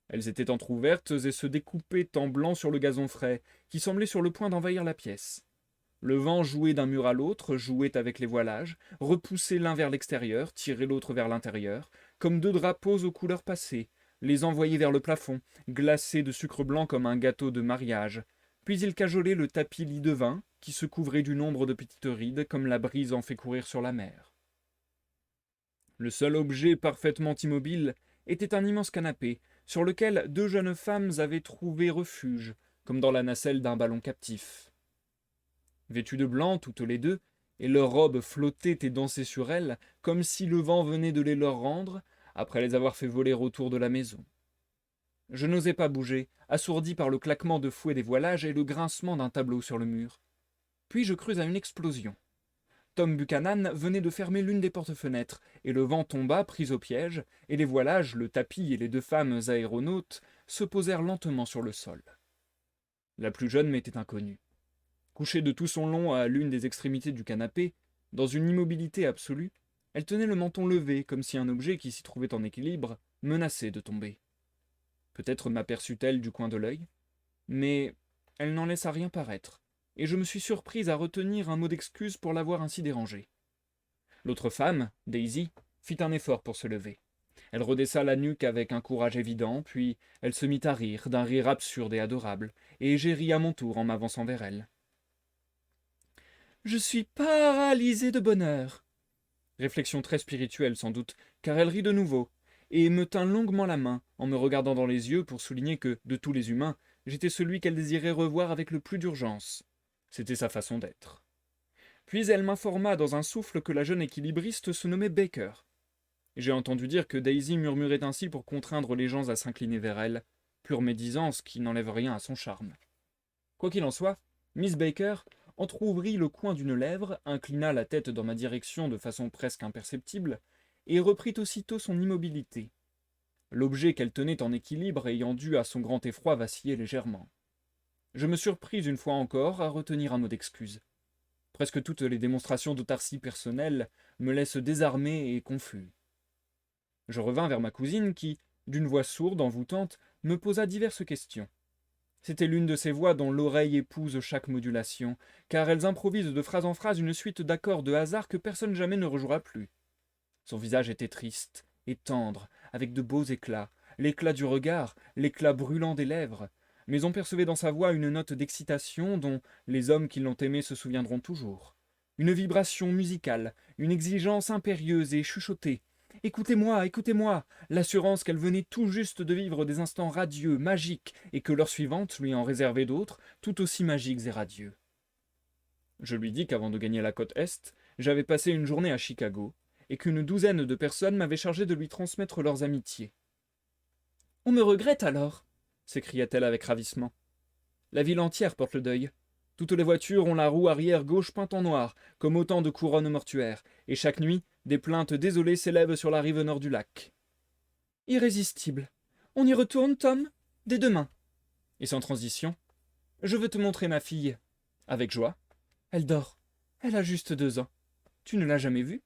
Elles étaient entr'ouvertes et se découpaient en blanc sur le gazon frais, qui semblait sur le point d'envahir la pièce. Le vent jouait d'un mur à l'autre, jouait avec les voilages, repoussait l'un vers l'extérieur, tirait l'autre vers l'intérieur, comme deux drapeaux aux couleurs passées, les envoyait vers le plafond, glacés de sucre blanc comme un gâteau de mariage. Puis il cajolait le tapis lit de vin, qui se couvrait du nombre de petites rides, comme la brise en fait courir sur la mer. Le seul objet parfaitement immobile était un immense canapé, sur lequel deux jeunes femmes avaient trouvé refuge, comme dans la nacelle d'un ballon captif. Vêtues de blanc, toutes les deux, et leurs robes flottaient et dansaient sur elles, comme si le vent venait de les leur rendre, après les avoir fait voler autour de la maison. Je n'osais pas bouger, assourdi par le claquement de fouet des voilages et le grincement d'un tableau sur le mur. Puis je crus à une explosion. Tom Buchanan venait de fermer l'une des porte-fenêtres, et le vent tomba, pris au piège, et les voilages, le tapis et les deux femmes aéronautes se posèrent lentement sur le sol. La plus jeune m'était inconnue. Couchée de tout son long à l'une des extrémités du canapé, dans une immobilité absolue, elle tenait le menton levé comme si un objet qui s'y trouvait en équilibre menaçait de tomber. Peut-être m'aperçut-elle du coin de l'œil, mais elle n'en laissa rien paraître, et je me suis surprise à retenir un mot d'excuse pour l'avoir ainsi dérangée. L'autre femme, Daisy, fit un effort pour se lever. Elle redessa la nuque avec un courage évident, puis elle se mit à rire, d'un rire absurde et adorable, et j'ai ri à mon tour en m'avançant vers elle. « Je suis paralysée de bonheur !» Réflexion très spirituelle sans doute, car elle rit de nouveau, et me tint longuement la main, en me regardant dans les yeux pour souligner que, de tous les humains, j'étais celui qu'elle désirait revoir avec le plus d'urgence. C'était sa façon d'être. Puis elle m'informa dans un souffle que la jeune équilibriste se nommait Baker. J'ai entendu dire que Daisy murmurait ainsi pour contraindre les gens à s'incliner vers elle, pure médisance qui n'enlève rien à son charme. Quoi qu'il en soit, Miss Baker entr'ouvrit le coin d'une lèvre, inclina la tête dans ma direction de façon presque imperceptible, et reprit aussitôt son immobilité. L'objet qu'elle tenait en équilibre ayant dû à son grand effroi vaciller légèrement. Je me surpris une fois encore à retenir un mot d'excuse. Presque toutes les démonstrations d'autarcie personnelle me laissent désarmé et confus. Je revins vers ma cousine qui, d'une voix sourde, envoûtante, me posa diverses questions. C'était l'une de ces voix dont l'oreille épouse chaque modulation, car elles improvisent de phrase en phrase une suite d'accords de hasard que personne jamais ne rejouera plus. Son visage était triste et tendre, avec de beaux éclats, l'éclat du regard, l'éclat brûlant des lèvres, mais on percevait dans sa voix une note d'excitation dont les hommes qui l'ont aimée se souviendront toujours. Une vibration musicale, une exigence impérieuse et chuchotée. Écoutez-moi, écoutez-moi, l'assurance qu'elle venait tout juste de vivre des instants radieux, magiques, et que l'heure suivante lui en réservait d'autres, tout aussi magiques et radieux. Je lui dis qu'avant de gagner la côte Est, j'avais passé une journée à Chicago, et qu'une douzaine de personnes m'avaient chargé de lui transmettre leurs amitiés. « On me regrette alors !» s'écria-t-elle avec ravissement. « La ville entière porte le deuil. Toutes les voitures ont la roue arrière gauche peinte en noir, comme autant de couronnes mortuaires, et chaque nuit, des plaintes désolées s'élèvent sur la rive nord du lac. »« Irrésistible. On y retourne, Tom ? Dès demain. » Et sans transition, « Je veux te montrer ma fille. » Avec joie. « Elle dort. Elle a juste 2 ans. Tu ne l'as jamais vue ? »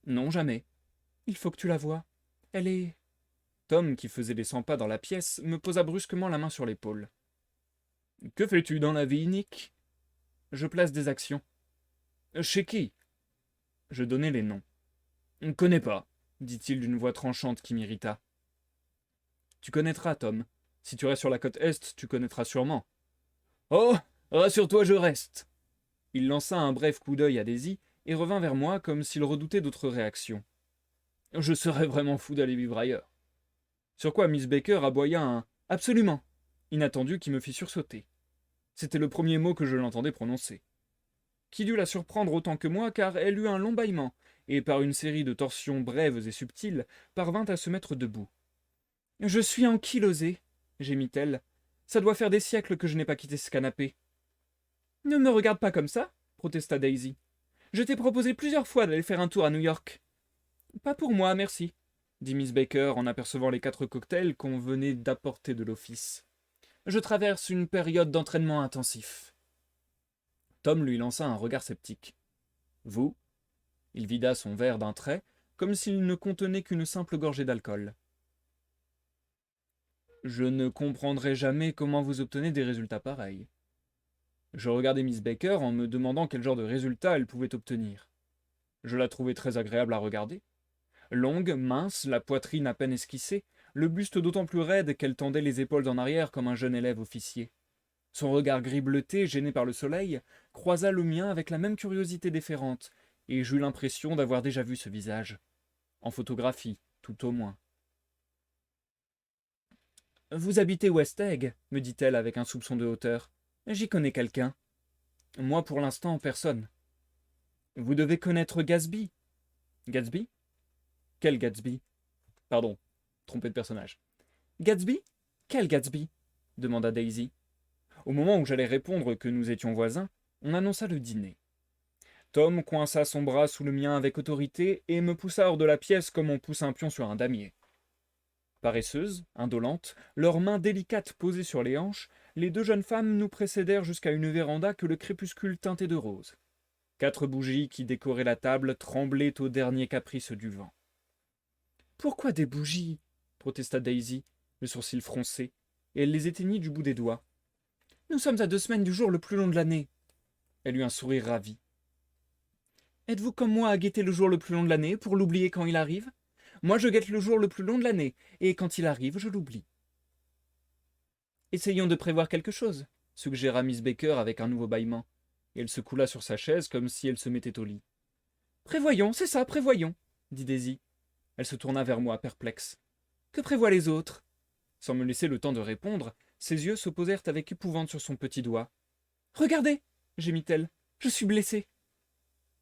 Non, jamais. Il faut que tu la voies. Elle est... Tom, qui faisait les 100 pas dans la pièce, me posa brusquement la main sur l'épaule. Que fais-tu dans la vie, Nick? Je place des actions. Chez qui? Je donnai les noms. On connaît pas, dit-il d'une voix tranchante qui m'irrita. Tu connaîtras, Tom. Si tu restes sur la côte Est, tu connaîtras sûrement. Oh, rassure-toi, je reste. Il lança un bref coup d'œil à Daisy et revint vers moi comme s'il redoutait d'autres réactions. Je serais vraiment fou d'aller vivre ailleurs. Sur quoi Miss Baker aboya un absolument inattendu qui me fit sursauter. C'était le premier mot que je l'entendais prononcer. Qui dut la surprendre autant que moi, car elle eut un long bâillement, et par une série de torsions brèves et subtiles, parvint à se mettre debout. Je suis ankylosée, gémit-elle. Ça doit faire des siècles que je n'ai pas quitté ce canapé. Ne me regarde pas comme ça, protesta Daisy. Je t'ai proposé plusieurs fois d'aller faire un tour à New York. Pas pour moi, merci, dit Miss Baker en apercevant les 4 cocktails qu'on venait d'apporter de l'office. Je traverse une période d'entraînement intensif. Tom lui lança un regard sceptique. Vous? Il vida son verre d'un trait, comme s'il ne contenait qu'une simple gorgée d'alcool. Je ne comprendrai jamais comment vous obtenez des résultats pareils. Je regardai Miss Baker en me demandant quel genre de résultats elle pouvait obtenir. Je la trouvai très agréable à regarder. Longue, mince, la poitrine à peine esquissée, le buste d'autant plus raide qu'elle tendait les épaules en arrière comme un jeune élève officier. Son regard gris bleuté, gêné par le soleil, croisa le mien avec la même curiosité déférente, et j'eus l'impression d'avoir déjà vu ce visage. En photographie, tout au moins. « Vous habitez West Egg, me dit-elle avec un soupçon de hauteur. J'y connais quelqu'un. Moi, pour l'instant, personne. Vous devez connaître Gatsby. Gatsby? Quel Gatsby? Pardon, trompé de personnage. Gatsby? Quel Gatsby? Demanda Daisy. Au moment où j'allais répondre que nous étions voisins, on annonça le dîner. Tom coinça son bras sous le mien avec autorité et me poussa hors de la pièce comme on pousse un pion sur un damier. Paresseuses, indolentes, leurs mains délicates posées sur les hanches, les 2 jeunes femmes nous précédèrent jusqu'à une véranda que le crépuscule teintait de rose. 4 bougies qui décoraient la table tremblaient au dernier caprice du vent. « Pourquoi des bougies ?» protesta Daisy, le sourcil froncé, et elle les éteignit du bout des doigts. « Nous sommes à 2 semaines du jour le plus long de l'année. » Elle eut un sourire ravi. « Êtes-vous comme moi à guetter le jour le plus long de l'année pour l'oublier quand il arrive ? Moi, je guette le jour le plus long de l'année, et quand il arrive, je l'oublie. » « Essayons de prévoir quelque chose, » suggéra Miss Baker avec un nouveau bâillement, et elle se coula sur sa chaise comme si elle se mettait au lit. « Prévoyons, c'est ça, prévoyons, » dit Daisy. Elle se tourna vers moi, perplexe. « Que prévoient les autres ?» Sans me laisser le temps de répondre, ses yeux se posèrent avec épouvante sur son petit doigt. « Regardez » gémit-elle. « Je suis blessée. »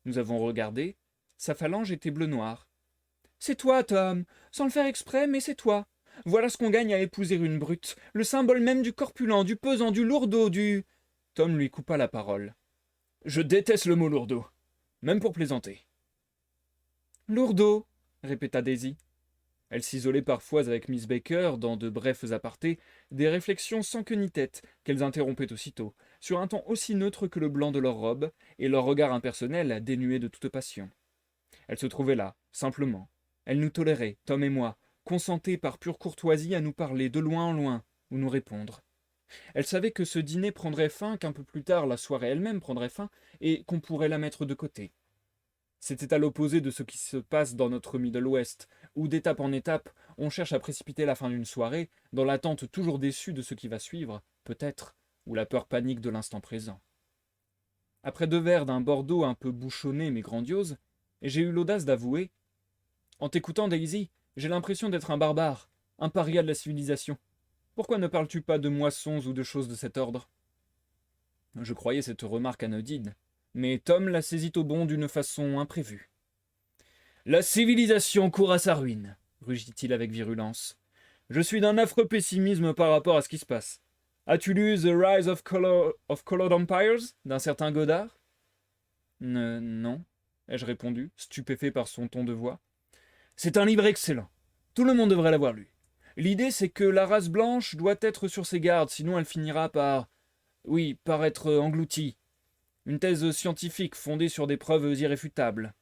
Nous avons regardé. Sa phalange était bleu-noir. « C'est toi, Tom, sans le faire exprès, mais c'est toi. Voilà ce qu'on gagne à épouser une brute, le symbole même du corpulent, du pesant, du lourdeau, du... » Tom lui coupa la parole. « Je déteste le mot lourdeau, même pour plaisanter. »« Lourdeau » répéta Daisy. Elle s'isolait parfois avec Miss Baker, dans de brefs apartés, des réflexions sans queue ni tête, qu'elles interrompaient aussitôt, sur un ton aussi neutre que le blanc de leur robe, et leur regard impersonnel dénué de toute passion. Elle se trouvait là, simplement. Elle nous tolérait, Tom et moi, consentait par pure courtoisie à nous parler de loin en loin, ou nous répondre. Elle savait que ce dîner prendrait fin, qu'un peu plus tard la soirée elle-même prendrait fin, et qu'on pourrait la mettre de côté. C'était à l'opposé de ce qui se passe dans notre Middle West, où d'étape en étape, on cherche à précipiter la fin d'une soirée, dans l'attente toujours déçue de ce qui va suivre, peut-être, ou la peur panique de l'instant présent. Après 2 verres d'un Bordeaux un peu bouchonné mais grandiose, j'ai eu l'audace d'avouer « En t'écoutant, Daisy, j'ai l'impression d'être un barbare, un paria de la civilisation. Pourquoi ne parles-tu pas de moissons ou de choses de cet ordre ?» Je croyais cette remarque anodine, mais Tom la saisit au bond d'une façon imprévue. « La civilisation court à sa ruine, » rugit-il avec virulence. « Je suis d'un affreux pessimisme par rapport à ce qui se passe. As-tu lu The Rise of Colored Empires d'un certain Godard ?»« Non, » ai-je répondu, stupéfait par son ton de voix. « C'est un livre excellent. Tout le monde devrait l'avoir lu. L'idée, c'est que la race blanche doit être sur ses gardes, sinon elle finira par... oui, par être engloutie. Une thèse scientifique fondée sur des preuves irréfutables. »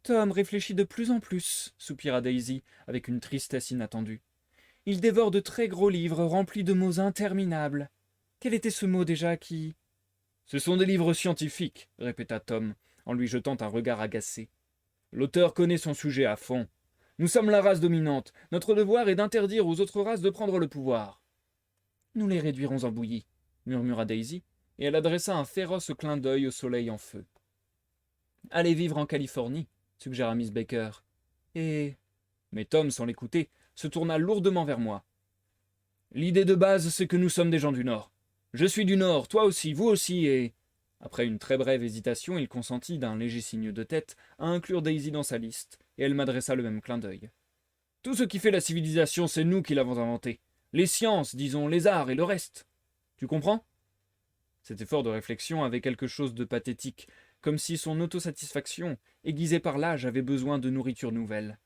Tom réfléchit de plus en plus, soupira Daisy, avec une tristesse inattendue. Il dévore de très gros livres remplis de mots interminables. Quel était ce mot déjà qui... Ce sont des livres scientifiques, répéta Tom, en lui jetant un regard agacé. L'auteur connaît son sujet à fond. Nous sommes la race dominante. Notre devoir est d'interdire aux autres races de prendre le pouvoir. Nous les réduirons en bouillie, murmura Daisy, et elle adressa un féroce clin d'œil au soleil en feu. Allez vivre en Californie, suggéra Miss Baker. Et... Mais Tom, sans l'écouter, se tourna lourdement vers moi. L'idée de base, c'est que nous sommes des gens du Nord. Je suis du Nord, toi aussi, vous aussi, et... Après une très brève hésitation, il consentit d'un léger signe de tête à inclure Daisy dans sa liste, et elle m'adressa le même clin d'œil. Tout ce qui fait la civilisation, c'est nous qui l'avons inventé. Les sciences, disons, les arts et le reste. Tu comprends? Cet effort de réflexion avait quelque chose de pathétique, comme si son autosatisfaction, aiguisée par l'âge, avait besoin de nourriture nouvelle.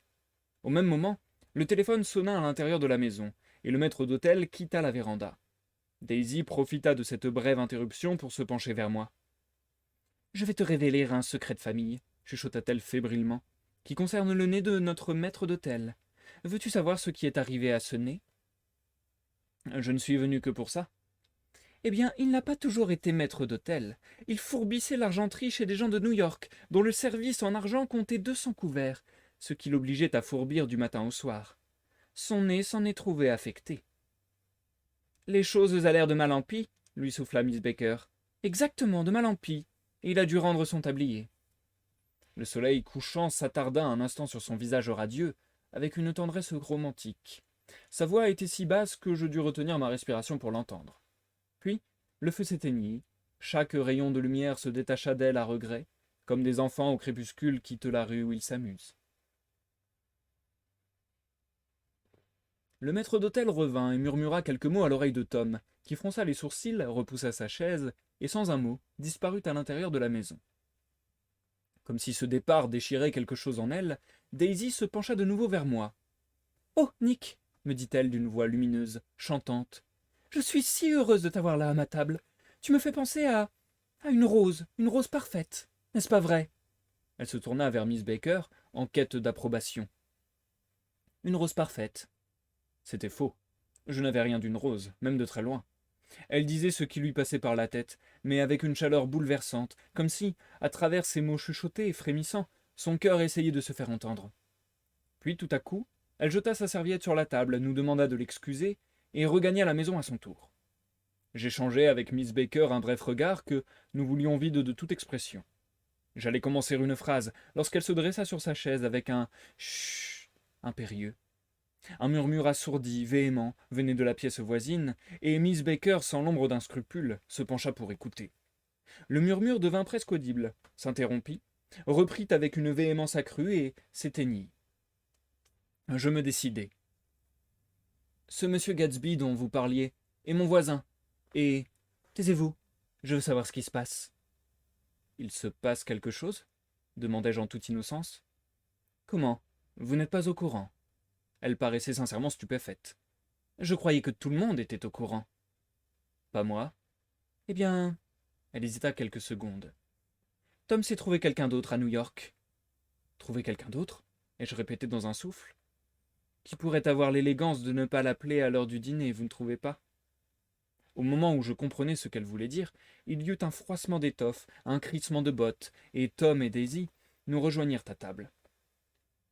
Au même moment, le téléphone sonna à l'intérieur de la maison, et le maître d'hôtel quitta la véranda. Daisy profita de cette brève interruption pour se pencher vers moi. « Je vais te révéler un secret de famille, chuchota-t-elle fébrilement, qui concerne le nez de notre maître d'hôtel. Veux-tu savoir ce qui est arrivé à ce nez ? Je ne suis venu que pour ça. Eh bien, il n'a pas toujours été maître d'hôtel. Il fourbissait l'argenterie chez des gens de New York, dont le service en argent comptait 200 couverts, ce qui l'obligeait à fourbir du matin au soir. Son nez s'en est trouvé affecté. Les choses allèrent de mal en pis, lui souffla Miss Baker. Exactement, de mal en pis. Et il a dû rendre son tablier. Le soleil couchant s'attarda un instant sur son visage radieux, avec une tendresse romantique. Sa voix était si basse que je dus retenir ma respiration pour l'entendre. Puis, le feu s'éteignit, chaque rayon de lumière se détacha d'elle à regret, comme des enfants au crépuscule quittent la rue où ils s'amusent. Le maître d'hôtel revint et murmura quelques mots à l'oreille de Tom, qui fronça les sourcils, repoussa sa chaise, et sans un mot, disparut à l'intérieur de la maison. Comme si ce départ déchirait quelque chose en elle, Daisy se pencha de nouveau vers moi. « Oh, Nick !» me dit-elle d'une voix lumineuse, chantante. « Je suis si heureuse de t'avoir là à ma table. Tu me fais penser à une rose parfaite. N'est-ce pas vrai ?» Elle se tourna vers Miss Baker, en quête d'approbation. « Une rose parfaite. » C'était faux. Je n'avais rien d'une rose, même de très loin. Elle disait ce qui lui passait par la tête, mais avec une chaleur bouleversante, comme si, à travers ses mots chuchotés et frémissants, son cœur essayait de se faire entendre. Puis, tout à coup, elle jeta sa serviette sur la table, nous demanda de l'excuser, et regagna la maison à son tour. J'échangeai avec Miss Baker un bref regard que nous voulions vide de toute expression. J'allais commencer une phrase, lorsqu'elle se dressa sur sa chaise avec un « chut » impérieux. Un murmure assourdi, véhément, venait de la pièce voisine, et Miss Baker, sans l'ombre d'un scrupule, se pencha pour écouter. Le murmure devint presque audible, s'interrompit, reprit avec une véhémence accrue et s'éteignit. Je me décidai. Ce monsieur Gatsby dont vous parliez est mon voisin, et... Taisez-vous, je veux savoir ce qui se passe. Il se passe quelque chose ? Demandai-je en toute innocence. Comment ? Vous n'êtes pas au courant ? Elle paraissait sincèrement stupéfaite. Je croyais que tout le monde était au courant. Pas moi. Eh bien... Elle hésita quelques secondes. Tom s'est trouvé quelqu'un d'autre à New York. Trouvé quelqu'un d'autre ? Ai-je répété dans un souffle. Qui pourrait avoir l'élégance de ne pas l'appeler à l'heure du dîner, vous ne trouvez pas ? Au moment où je comprenais ce qu'elle voulait dire, il y eut un froissement d'étoffe, un crissement de bottes, et Tom et Daisy nous rejoignirent à table.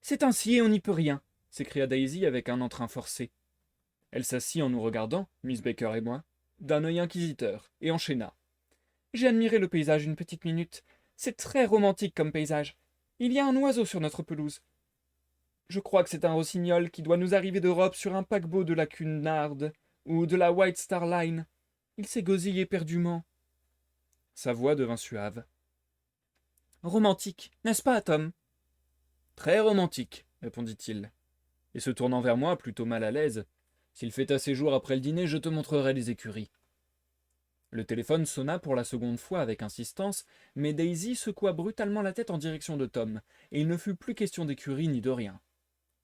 C'est ainsi et on n'y peut rien, s'écria Daisy avec un entrain forcé. Elle s'assit en nous regardant, Miss Baker et moi, d'un œil inquisiteur, et enchaîna. J'ai admiré le paysage une petite minute. C'est très romantique comme paysage. Il y a un oiseau sur notre pelouse. Je crois que c'est un rossignol qui doit nous arriver d'Europe sur un paquebot de la Cunard ou de la White Star Line. Il s'égosille éperdument. Sa voix devint suave. Romantique, n'est-ce pas, Tom ? Très romantique, répondit-il. Et se tournant vers moi, plutôt mal à l'aise, s'il fait assez jour après le dîner, je te montrerai les écuries. Le téléphone sonna pour la seconde fois avec insistance, mais Daisy secoua brutalement la tête en direction de Tom, et il ne fut plus question d'écurie ni de rien.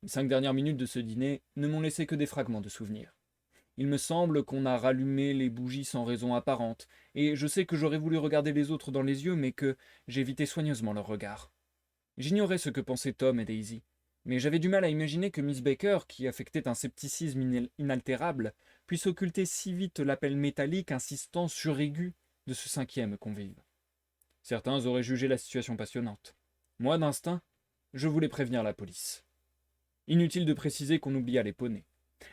Les 5 dernières minutes de ce dîner ne m'ont laissé que des fragments de souvenirs. Il me semble qu'on a rallumé les bougies sans raison apparente, et je sais que j'aurais voulu regarder les autres dans les yeux, mais que j'évitais soigneusement leur regard. J'ignorais ce que pensaient Tom et Daisy, mais j'avais du mal à imaginer que Miss Baker, qui affectait un scepticisme inaltérable, puisse occulter si vite l'appel métallique insistant suraigu de ce cinquième convive. Certains auraient jugé la situation passionnante. Moi, d'instinct, je voulais prévenir la police. Inutile de préciser qu'on oublia les poneys.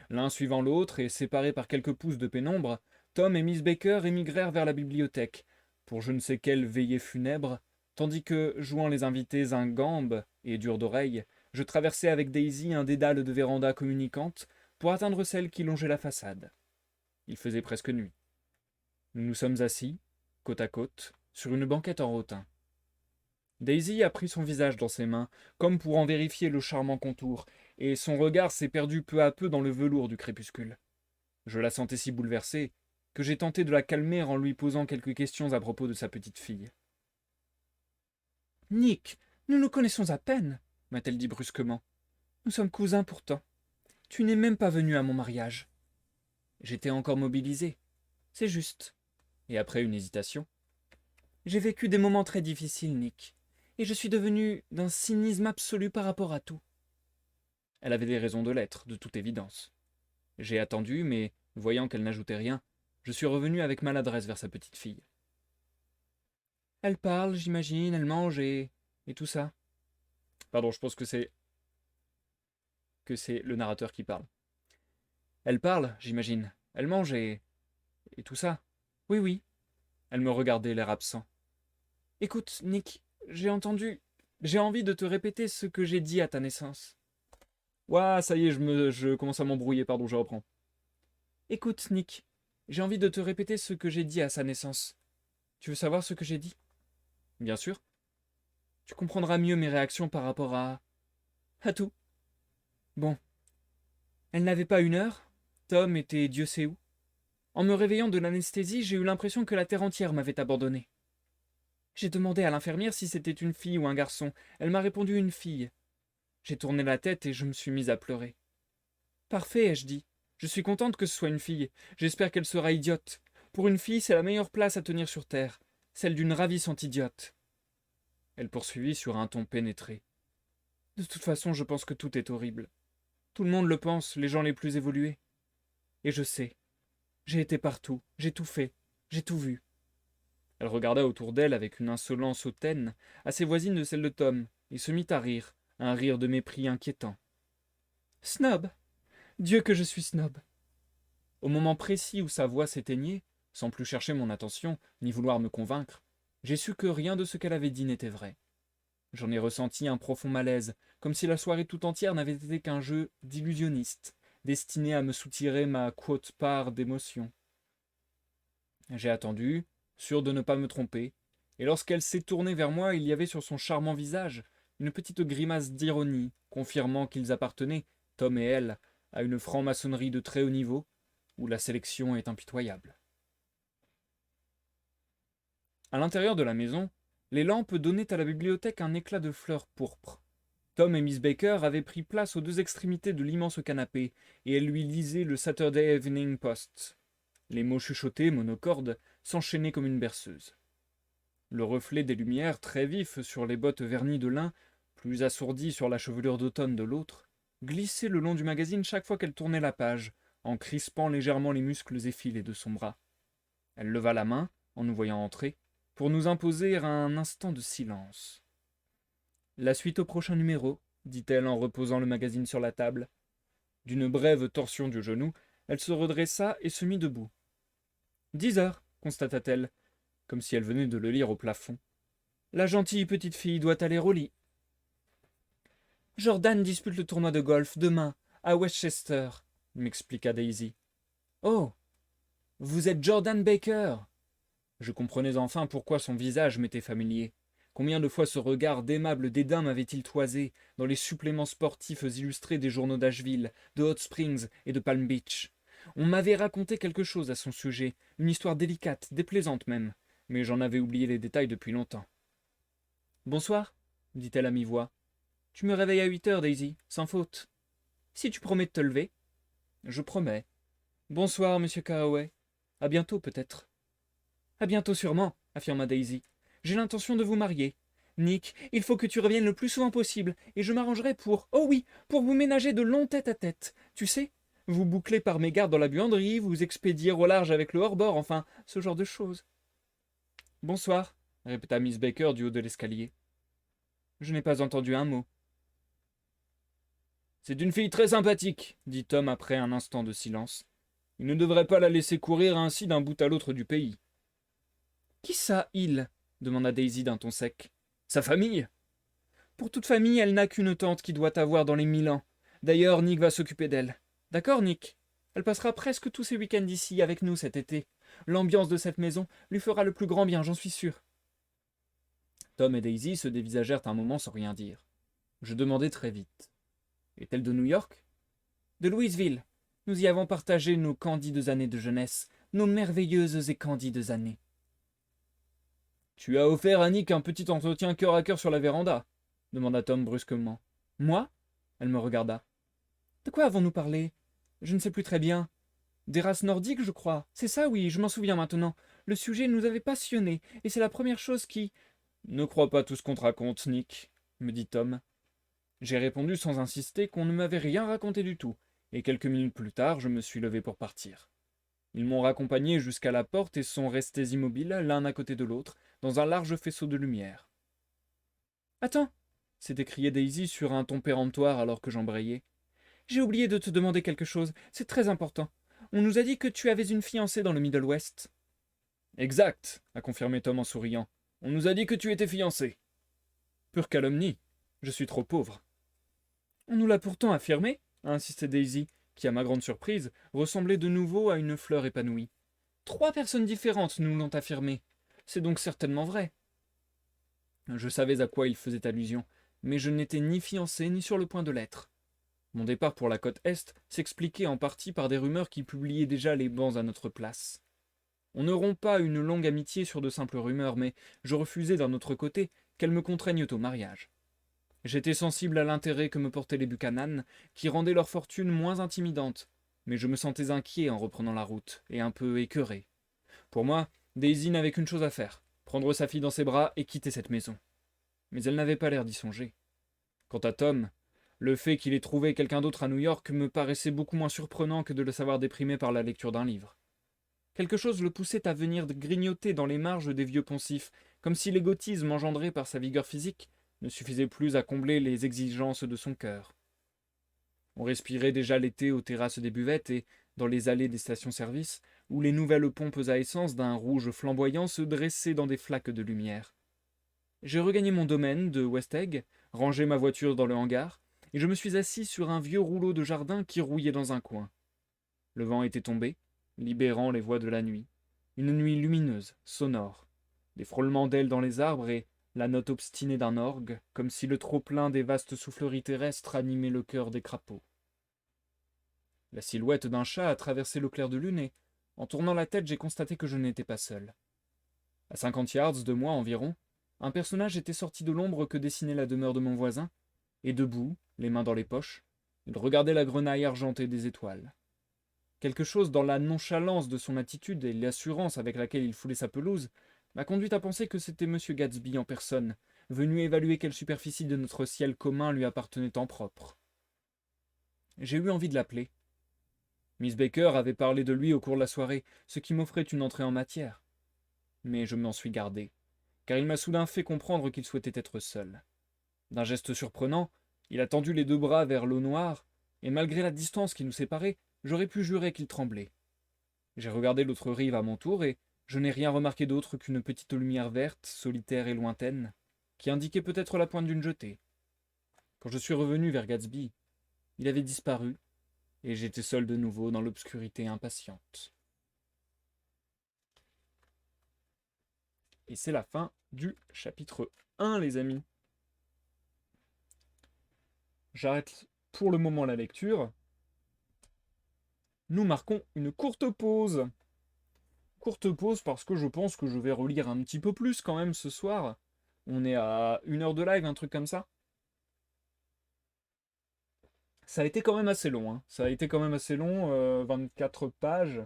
L'un suivant l'autre et séparés par quelques pouces de pénombre, Tom et Miss Baker émigrèrent vers la bibliothèque, pour je ne sais quelle veillée funèbre, tandis que, jouant les invités ingambes et durs d'oreille, je traversais avec Daisy un dédale de vérandas communicantes pour atteindre celle qui longeait la façade. Il faisait presque nuit. Nous nous sommes assis, côte à côte, sur une banquette en rotin. Daisy a pris son visage dans ses mains, comme pour en vérifier le charmant contour, et son regard s'est perdu peu à peu dans le velours du crépuscule. Je la sentais si bouleversée que j'ai tenté de la calmer en lui posant quelques questions à propos de sa petite fille. Nick, nous nous connaissons à peine, m'a-t-elle dit brusquement. Nous sommes cousins pourtant. Tu n'es même pas venu à mon mariage. J'étais encore mobilisé. C'est juste. Et après une hésitation. J'ai vécu des moments très difficiles, Nick, et je suis devenu d'un cynisme absolu par rapport à tout. Elle avait des raisons de l'être, de toute évidence. J'ai attendu, mais, voyant qu'elle n'ajoutait rien, je suis revenu avec maladresse vers sa petite fille. Elle parle, j'imagine, elle mange et tout ça. Pardon, je pense que c'est le narrateur qui parle. Elle parle, j'imagine. Elle mange et tout ça. Oui, oui. Elle me regardait, l'air absent. Écoute, Nick, j'ai envie de te répéter ce que j'ai dit à ta naissance. Ouah, ça y est, je commence à m'embrouiller, pardon, je reprends. Écoute, Nick, j'ai envie de te répéter ce que j'ai dit à sa naissance. Tu veux savoir ce que j'ai dit? Bien sûr. Tu comprendras mieux mes réactions par rapport à tout. Bon. Elle n'avait pas une heure. Tom était Dieu sait où. En me réveillant de l'anesthésie, j'ai eu l'impression que la terre entière m'avait abandonné. J'ai demandé à l'infirmière si c'était une fille ou un garçon. Elle m'a répondu une fille. J'ai tourné la tête et je me suis mise à pleurer. Parfait, ai-je dit. Je suis contente que ce soit une fille. J'espère qu'elle sera idiote. Pour une fille, c'est la meilleure place à tenir sur terre, celle d'une ravissante idiote. Elle poursuivit sur un ton pénétré. De toute façon, je pense que tout est horrible. Tout le monde le pense, les gens les plus évolués. Et je sais. J'ai été partout, j'ai tout fait, j'ai tout vu. Elle regarda autour d'elle avec une insolence hautaine, assez voisine de celle de Tom, et se mit à rire, un rire de mépris inquiétant. Snob! Dieu que je suis snob! Au moment précis où sa voix s'éteignait, sans plus chercher mon attention, ni vouloir me convaincre, j'ai su que rien de ce qu'elle avait dit n'était vrai. J'en ai ressenti un profond malaise, comme si la soirée tout entière n'avait été qu'un jeu d'illusionniste, destiné à me soutirer ma quote-part d'émotion. J'ai attendu, sûr de ne pas me tromper, et lorsqu'elle s'est tournée vers moi, il y avait sur son charmant visage une petite grimace d'ironie, confirmant qu'ils appartenaient, Tom et elle, à une franc-maçonnerie de très haut niveau, où la sélection est impitoyable. À l'intérieur de la maison, les lampes donnaient à la bibliothèque un éclat de fleurs pourpres. Tom et Miss Baker avaient pris place aux deux extrémités de l'immense canapé, et elle lui lisait le Saturday Evening Post. Les mots chuchotés, monocordes, s'enchaînaient comme une berceuse. Le reflet des lumières, très vif sur les bottes vernies de l'un, plus assourdi sur la chevelure d'automne de l'autre, glissait le long du magazine chaque fois qu'elle tournait la page, en crispant légèrement les muscles effilés de son bras. Elle leva la main, en nous voyant entrer, pour nous imposer un instant de silence. La suite au prochain numéro, dit-elle en reposant le magazine sur la table. D'une brève torsion du genou, elle se redressa et se mit debout. 10 heures, constata-t-elle, comme si elle venait de le lire au plafond. La gentille petite fille doit aller au lit. Jordan dispute le tournoi de golf demain, à Westchester, m'expliqua Daisy. Oh, vous êtes Jordan Baker. Je comprenais enfin pourquoi son visage m'était familier. Combien de fois ce regard d'aimable dédain m'avait-il toisé dans les suppléments sportifs illustrés des journaux d'Asheville, de Hot Springs et de Palm Beach. On m'avait raconté quelque chose à son sujet, une histoire délicate, déplaisante même, mais j'en avais oublié les détails depuis longtemps. Bonsoir, dit-elle à mi-voix. Tu me réveilles à 8 heures, Daisy, sans faute. Si tu promets de te lever. Je promets. Bonsoir, monsieur Carraway. À bientôt, peut-être. À bientôt sûrement, affirma Daisy. J'ai l'intention de vous marier. Nick, il faut que tu reviennes le plus souvent possible, et je m'arrangerai pour... Oh oui, pour vous ménager de longs tête-à-tête. Tu sais, vous bouclez par mégarde dans la buanderie, vous expédiez au large avec le hors-bord, enfin, ce genre de choses. Bonsoir, répéta Miss Baker du haut de l'escalier. Je n'ai pas entendu un mot. C'est une fille très sympathique, dit Tom après un instant de silence. Il ne devrait pas la laisser courir ainsi d'un bout à l'autre du pays. Qui ça, il demanda Daisy d'un ton sec. Sa famille. Pour toute famille, elle n'a qu'une tante qui doit avoir dans les 1000 ans. D'ailleurs, Nick va s'occuper d'elle. D'accord, Nick? Elle passera presque tous ses week-ends ici avec nous cet été. L'ambiance de cette maison lui fera le plus grand bien, j'en suis sûr. Tom et Daisy se dévisagèrent un moment sans rien dire. Je demandai très vite. Est-elle de New York? De Louisville. Nous y avons partagé nos candides années de jeunesse, nos merveilleuses et candides années. Tu as offert à Nick un petit entretien cœur à cœur sur la véranda, demanda Tom brusquement. Moi? Elle me regarda. De quoi avons-nous parlé? Je ne sais plus très bien. Des races nordiques, je crois. C'est ça, oui, je m'en souviens maintenant. Le sujet nous avait passionnés, et c'est la première chose qui... Ne crois pas tout ce qu'on te raconte, Nick, me dit Tom. J'ai répondu sans insister qu'on ne m'avait rien raconté du tout, et quelques minutes plus tard, je me suis levé pour partir. Ils m'ont raccompagné jusqu'à la porte et sont restés immobiles, l'un à côté de l'autre, dans un large faisceau de lumière. Attends, s'est écriée Daisy sur un ton péremptoire alors que j'embrayais. J'ai oublié de te demander quelque chose, c'est très important. On nous a dit que tu avais une fiancée dans le Middle West. Exact, a confirmé Tom en souriant. On nous a dit que tu étais fiancé. Pure calomnie. Je suis trop pauvre. On nous l'a pourtant affirmé, a insisté Daisy, qui, à ma grande surprise, ressemblait de nouveau à une fleur épanouie. 3 personnes différentes nous l'ont affirmé. C'est donc certainement vrai. Je savais à quoi il faisait allusion, mais je n'étais ni fiancé ni sur le point de l'être. Mon départ pour la côte Est s'expliquait en partie par des rumeurs qui publiaient déjà les bans à notre place. On ne rompt pas une longue amitié sur de simples rumeurs, mais je refusais d'un autre côté qu'elles me contraignent au mariage. J'étais sensible à l'intérêt que me portaient les Buchanan, qui rendaient leur fortune moins intimidante, mais je me sentais inquiet en reprenant la route, et un peu écœuré. Pour moi, Daisy n'avait qu'une chose à faire, prendre sa fille dans ses bras et quitter cette maison. Mais elle n'avait pas l'air d'y songer. Quant à Tom, le fait qu'il ait trouvé quelqu'un d'autre à New York me paraissait beaucoup moins surprenant que de le savoir déprimé par la lecture d'un livre. Quelque chose le poussait à venir grignoter dans les marges des vieux poncifs, comme si l'égotisme engendré par sa vigueur physique ne suffisait plus à combler les exigences de son cœur. On respirait déjà l'été aux terrasses des buvettes et dans les allées des stations-service, où les nouvelles pompes à essence d'un rouge flamboyant se dressaient dans des flaques de lumière. J'ai regagné mon domaine de West Egg, rangé ma voiture dans le hangar, et je me suis assis sur un vieux rouleau de jardin qui rouillait dans un coin. Le vent était tombé, libérant les voix de la nuit. Une nuit lumineuse, sonore. Des frôlements d'ailes dans les arbres et la note obstinée d'un orgue, comme si le trop-plein des vastes souffleries terrestres animait le cœur des crapauds. La silhouette d'un chat a traversé le clair de lune et, en tournant la tête, j'ai constaté que je n'étais pas seul. À 50 yards de moi environ, un personnage était sorti de l'ombre que dessinait la demeure de mon voisin, et debout, les mains dans les poches, il regardait la grenaille argentée des étoiles. Quelque chose dans la nonchalance de son attitude et l'assurance avec laquelle il foulait sa pelouse m'a conduit à penser que c'était M. Gatsby en personne, venu évaluer quelle superficie de notre ciel commun lui appartenait en propre. J'ai eu envie de l'appeler. Miss Baker avait parlé de lui au cours de la soirée, ce qui m'offrait une entrée en matière. Mais je m'en suis gardé, car il m'a soudain fait comprendre qu'il souhaitait être seul. D'un geste surprenant, il a tendu les 2 bras vers l'eau noire, et malgré la distance qui nous séparait, j'aurais pu jurer qu'il tremblait. J'ai regardé l'autre rive à mon tour, et je n'ai rien remarqué d'autre qu'une petite lumière verte, solitaire et lointaine, qui indiquait peut-être la pointe d'une jetée. Quand je suis revenu vers Gatsby, il avait disparu, et j'étais seul de nouveau dans l'obscurité impatiente. Et c'est la fin du chapitre 1, les amis. J'arrête pour le moment la lecture. Nous marquons une courte pause. Courte pause parce que je pense que je vais relire un petit peu plus quand même ce soir. On est à 1 heure de live, un truc comme ça. Ça a été quand même assez long, hein. Ça a été quand même assez long, 24 pages.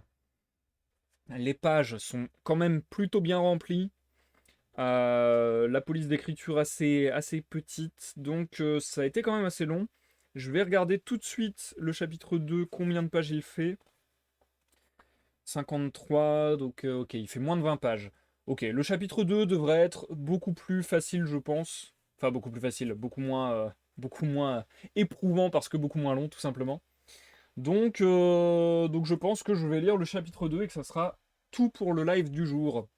Les pages sont quand même plutôt bien remplies. La police d'écriture assez petite, donc ça a été quand même assez long. Je vais regarder tout de suite le chapitre 2, combien de pages il fait. 53, donc ok, il fait moins de 20 pages. Ok, le chapitre 2 devrait être beaucoup plus facile, je pense. Enfin, beaucoup plus facile, beaucoup moins éprouvant parce que beaucoup moins long, tout simplement. Donc je pense que je vais lire le chapitre 2 et que ça sera tout pour le live du jour.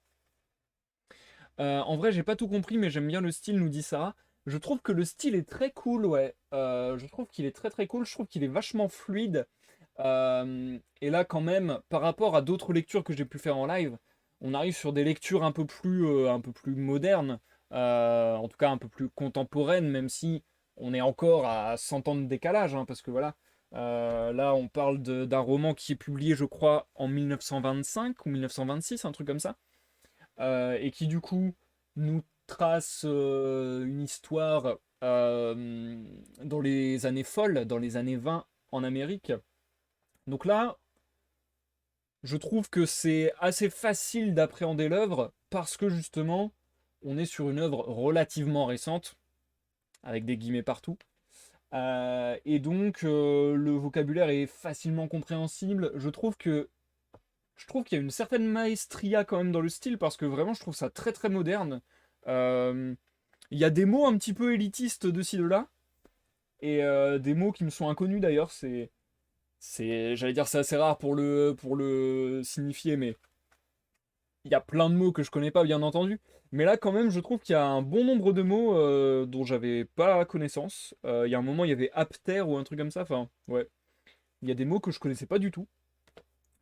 En vrai, j'ai pas tout compris, mais j'aime bien le style, nous dit Sarah. Je trouve que le style est très cool, ouais. Je trouve qu'il est très très cool. Je trouve qu'il est vachement fluide. Et là, quand même, par rapport à d'autres lectures que j'ai pu faire en live, on arrive sur des lectures un peu plus modernes, en tout cas un peu plus contemporaines, même si on est encore à 100 ans de décalage, hein, parce que voilà, là, on parle d'un roman qui est publié, je crois, en 1925 ou 1926, un truc comme ça, et qui du coup nous trace une histoire dans les années folles, dans les années 20 en Amérique. Donc là, je trouve que c'est assez facile d'appréhender l'œuvre parce que justement, on est sur une œuvre relativement récente, avec des guillemets partout. Et donc, le vocabulaire est facilement compréhensible. Je trouve qu'il y a une certaine maestria quand même dans le style parce que vraiment, je trouve ça très très moderne. Euh, Il y a des mots un petit peu élitistes de ci de là et des mots qui me sont inconnus d'ailleurs. J'allais dire, c'est assez rare pour le signifier, mais il y a plein de mots que je connais pas, bien entendu. Mais là, quand même, je trouve qu'il y a un bon nombre de mots dont j'avais pas connaissance. Il y a un moment, il y avait apter ou un truc comme ça. Enfin, ouais. Il y a des mots que je connaissais pas du tout.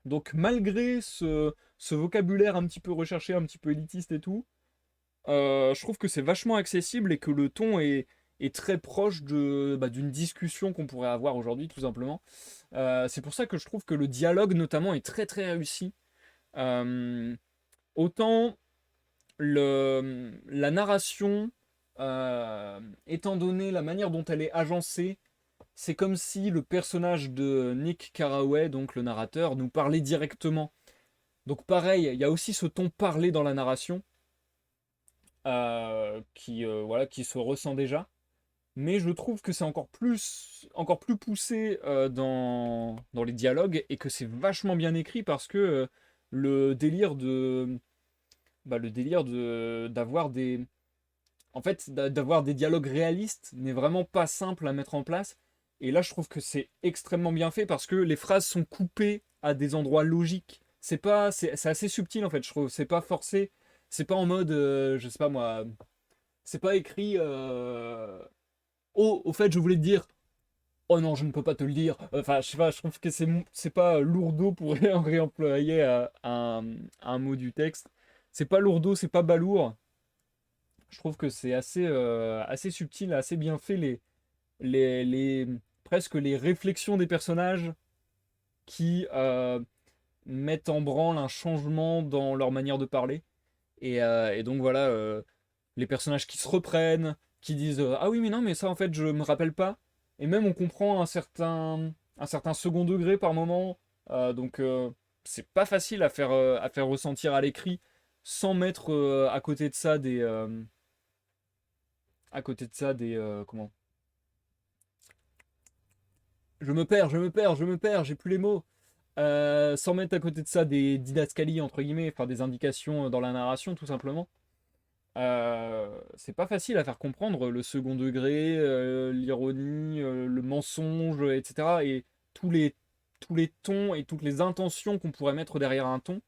Donc, malgré ce vocabulaire un petit peu recherché, un petit peu élitiste et tout, je trouve que c'est vachement accessible et que le ton est très proche d'une discussion qu'on pourrait avoir aujourd'hui, tout simplement. C'est pour ça que je trouve que le dialogue, notamment, est très très réussi. Euh, Autant la narration, étant donné la manière dont elle est agencée, c'est comme si le personnage de Nick Carraway, donc le narrateur, nous parlait directement. Donc pareil, il y a aussi ce ton parlé dans la narration, voilà, qui se ressent déjà. Mais je trouve que c'est encore plus poussé dans les dialogues et que c'est vachement bien écrit parce que le délire de, le délire de d'avoir des, en fait, d'avoir des dialogues réalistes n'est vraiment pas simple à mettre en place. Et là, je trouve que c'est extrêmement bien fait parce que les phrases sont coupées à des endroits logiques. C'est assez subtil en fait. Je trouve, c'est pas forcé. C'est pas en mode, je sais pas moi. C'est pas écrit. Oh, au fait, je voulais te dire. Oh non, je ne peux pas te le dire. Enfin, je sais pas, je trouve que c'est pas lourdeau pour réemployer un mot du texte. C'est pas lourdeau, c'est pas balourd. Je trouve que c'est assez subtil, assez bien fait les, presque les réflexions des personnages qui mettent en branle un changement dans leur manière de parler. Et donc voilà, les personnages qui se reprennent, qui disent ah oui mais non mais ça en fait je me rappelle pas. Et même on comprend un certain second degré par moment. Donc c'est pas facile à faire ressentir à l'écrit sans mettre à côté de ça comment? Je me perds, j'ai plus les mots. Sans mettre à côté de ça des didascalies entre guillemets, enfin des indications dans la narration tout simplement. C'est pas facile à faire comprendre le second degré, l'ironie, le mensonge, etc. Et tous les, tous les tons et toutes les intentions qu'on pourrait mettre derrière un ton.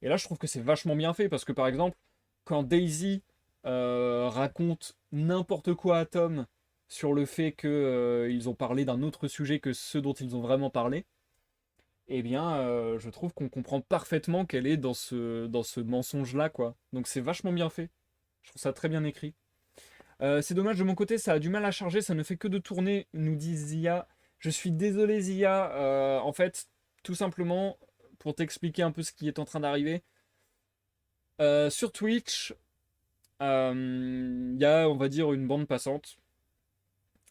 Et là, je trouve que c'est vachement bien fait parce que par exemple, quand Daisy raconte n'importe quoi à Tom sur le fait qu'ils ont parlé d'un autre sujet que ce dont ils ont vraiment parlé, eh bien, je trouve qu'on comprend parfaitement qu'elle est dans ce mensonge-là, quoi. Donc c'est vachement bien fait. Je trouve ça très bien écrit. C'est dommage de mon côté, ça a du mal à charger, ça ne fait que de tourner, nous dit Zia. Je suis désolé Zia, en fait, tout simplement, pour t'expliquer un peu ce qui est en train d'arriver, sur Twitch, il y a, on va dire, une bande passante.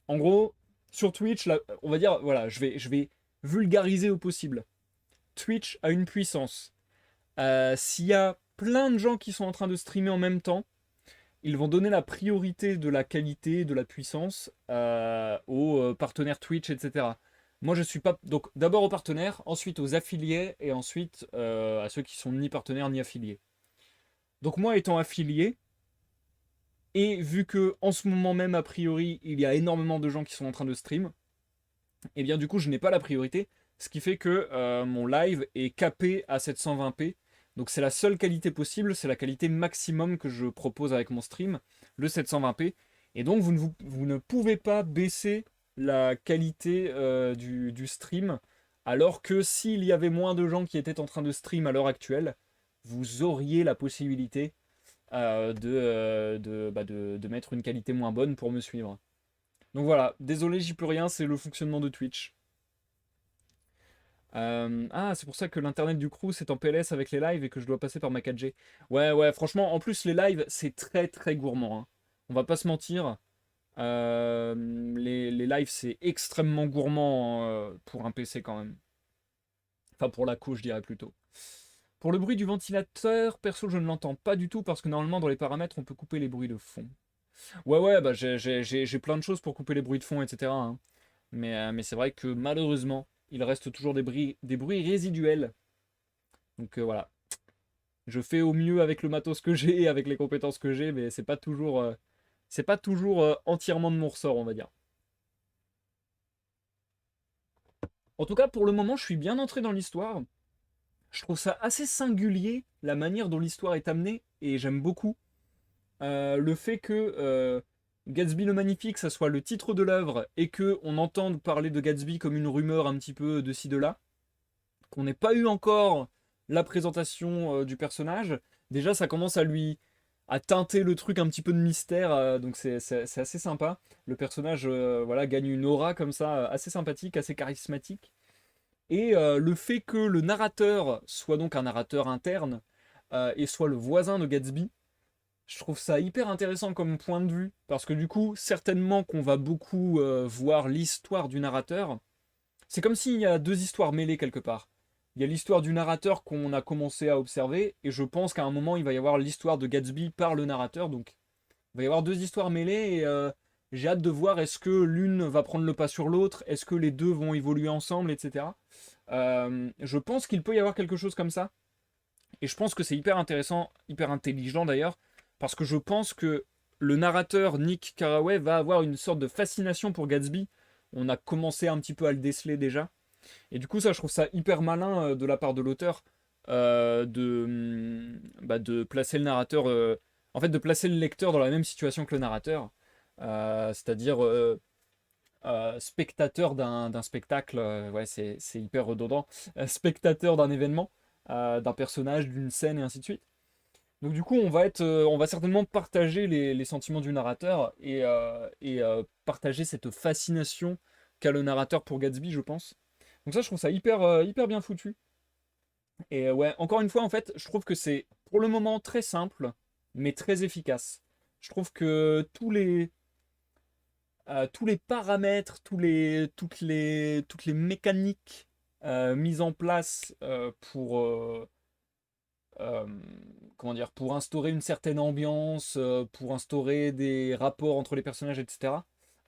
En gros, sur Twitch, là, on va dire, voilà, je vais vulgariser au possible. Twitch a une puissance. S'il y a plein de gens qui sont en train de streamer en même temps, ils vont donner la priorité de la qualité, de la puissance aux partenaires Twitch, etc. Moi, je suis pas. Donc, d'abord aux partenaires, ensuite aux affiliés, et ensuite à ceux qui sont ni partenaires ni affiliés. Donc, moi, étant affilié, et vu que en ce moment même, a priori, il y a énormément de gens qui sont en train de stream, et bien du coup, je n'ai pas la priorité, ce qui fait que mon live est capé à 720p. Donc c'est la seule qualité possible, c'est la qualité maximum que je propose avec mon stream, le 720p. Et donc vous ne pouvez pas baisser la qualité du stream, alors que s'il y avait moins de gens qui étaient en train de stream à l'heure actuelle, vous auriez la possibilité de mettre une qualité moins bonne pour me suivre. Donc voilà, désolé, j'y peux rien, c'est le fonctionnement de Twitch. Ah, c'est pour ça que l'internet du crew c'est en PLS avec les lives et que je dois passer par ma 4G. Ouais, ouais, franchement, en plus les lives c'est très très gourmand, hein. On va pas se mentir. Les lives c'est extrêmement gourmand pour un PC quand même. Enfin, pour la co, je dirais plutôt. Pour le bruit du ventilateur, perso, je ne l'entends pas du tout parce que normalement dans les paramètres on peut couper les bruits de fond. Ouais, ouais, bah j'ai plein de choses pour couper les bruits de fond, etc., hein. Mais c'est vrai que malheureusement, il reste toujours des bruits résiduels. Donc voilà. Je fais au mieux avec le matos que j'ai et avec les compétences que j'ai, mais c'est pas toujours entièrement de mon ressort, on va dire. En tout cas, pour le moment, je suis bien entré dans l'histoire. Je trouve ça assez singulier, la manière dont l'histoire est amenée, et j'aime beaucoup. Le fait que Gatsby le Magnifique, ça soit le titre de l'œuvre et que on entende parler de Gatsby comme une rumeur un petit peu de ci de là, qu'on n'ait pas eu encore la présentation du personnage, déjà ça commence à teinter le truc un petit peu de mystère, donc c'est assez sympa. Le personnage voilà, gagne une aura comme ça, assez sympathique, assez charismatique. Et le fait que le narrateur soit donc un narrateur interne et soit le voisin de Gatsby, je trouve ça hyper intéressant comme point de vue, parce que du coup, certainement qu'on va beaucoup voir l'histoire du narrateur. C'est comme s'il y a deux histoires mêlées quelque part. Il y a l'histoire du narrateur qu'on a commencé à observer, et je pense qu'à un moment, il va y avoir l'histoire de Gatsby par le narrateur, donc il va y avoir deux histoires mêlées, et j'ai hâte de voir est-ce que l'une va prendre le pas sur l'autre, est-ce que les deux vont évoluer ensemble, etc. Je pense qu'il peut y avoir quelque chose comme ça, et je pense que c'est hyper intéressant, hyper intelligent d'ailleurs, parce que je pense que le narrateur Nick Carraway va avoir une sorte de fascination pour Gatsby. On a commencé un petit peu à le déceler déjà. Et du coup, ça, je trouve ça hyper malin de la part de l'auteur de placer le narrateur, en fait, de placer le lecteur dans la même situation que le narrateur, c'est-à-dire spectateur d'un spectacle, ouais, c'est hyper redondant, spectateur d'un événement, d'un personnage, d'une scène et ainsi de suite. Donc du coup, on va certainement partager les sentiments du narrateur et partager cette fascination qu'a le narrateur pour Gatsby, je pense. Donc ça, je trouve ça hyper bien foutu. Et ouais, encore une fois, en fait, je trouve que c'est pour le moment très simple, mais très efficace. Je trouve que tous les paramètres, toutes les mécaniques mises en place euh, comment dire, pour instaurer une certaine ambiance, pour instaurer des rapports entre les personnages, etc.,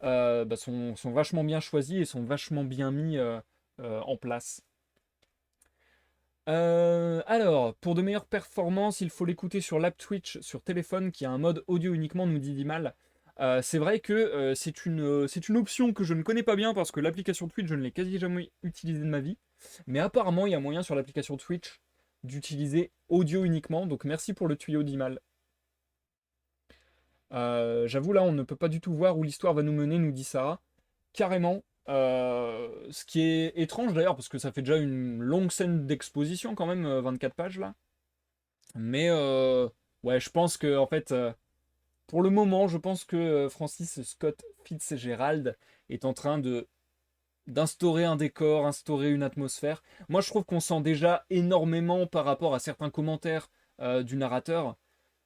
sont vachement bien choisis et sont vachement bien mis en place. Alors, pour de meilleures performances, il faut l'écouter sur l'app Twitch sur téléphone qui a un mode audio uniquement, nous dit Dimal. C'est vrai que c'est une option que je ne connais pas bien parce que l'application Twitch, je ne l'ai quasi jamais utilisée de ma vie. Mais apparemment, il y a moyen sur l'application Twitch d'utiliser audio uniquement. Donc merci pour le tuyau d'Imal. J'avoue, là, on ne peut pas du tout voir où l'histoire va nous mener, nous dit Sarah. Carrément. Ce qui est étrange d'ailleurs, parce que ça fait déjà une longue scène d'exposition quand même, 24 pages là. Mais ouais, je pense que en fait, pour le moment, je pense que Francis Scott Fitzgerald est en train de d'instaurer un décor, instaurer une atmosphère. Moi, je trouve qu'on sent déjà énormément par rapport à certains commentaires du narrateur.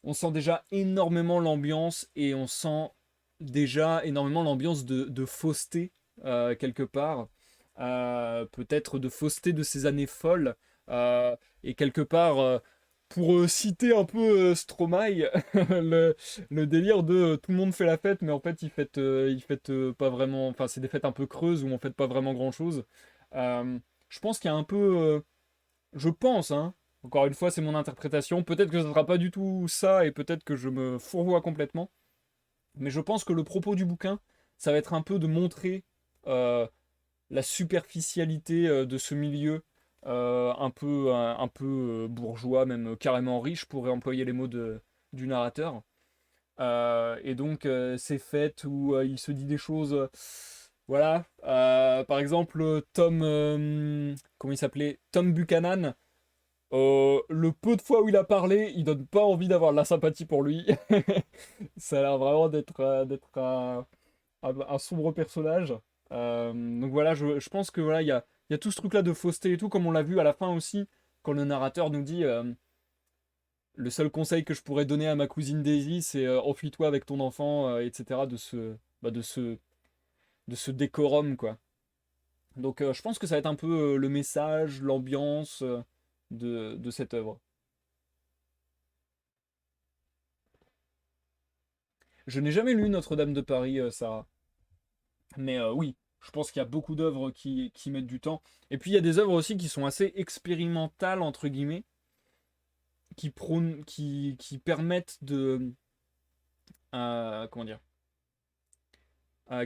On sent déjà énormément l'ambiance et on sent déjà énormément l'ambiance de fausseté quelque part. Peut-être de fausseté de ces années folles. Et quelque part, pour citer un peu Stromae, le délire de tout le monde fait la fête, mais en fait, ils fêtent pas vraiment. Enfin, c'est des fêtes un peu creuses où on fête pas vraiment grand-chose. Euh, je pense qu'il y a un peu. Je pense, hein. Encore une fois, c'est mon interprétation. Peut-être que ce sera pas du tout ça, et peut-être que je me fourvoie complètement. Mais je pense que le propos du bouquin, ça va être un peu de montrer euh, la superficialité de ce milieu, un peu bourgeois, même carrément riche, pourrait employer les mots du narrateur. Et donc, ces fêtes où il se dit des choses. Voilà. Par exemple, comment il s'appelait? Tom Buchanan. Le peu de fois où il a parlé, il donne pas envie d'avoir de la sympathie pour lui. Ça a l'air vraiment d'être un sombre personnage. Donc voilà, je pense que voilà, il y a tout ce truc-là de fausseté et tout, comme on l'a vu à la fin aussi, quand le narrateur nous dit le seul conseil que je pourrais donner à ma cousine Daisy, c'est enfuis-toi avec ton enfant, etc. de ce décorum, quoi. Donc je pense que ça va être un peu le message, l'ambiance de cette œuvre. Je n'ai jamais lu Notre-Dame de Paris, Sarah. Mais oui, je pense qu'il y a beaucoup d'œuvres qui mettent du temps. Et puis il y a des œuvres aussi qui sont assez expérimentales, entre guillemets, qui permettent comment dire,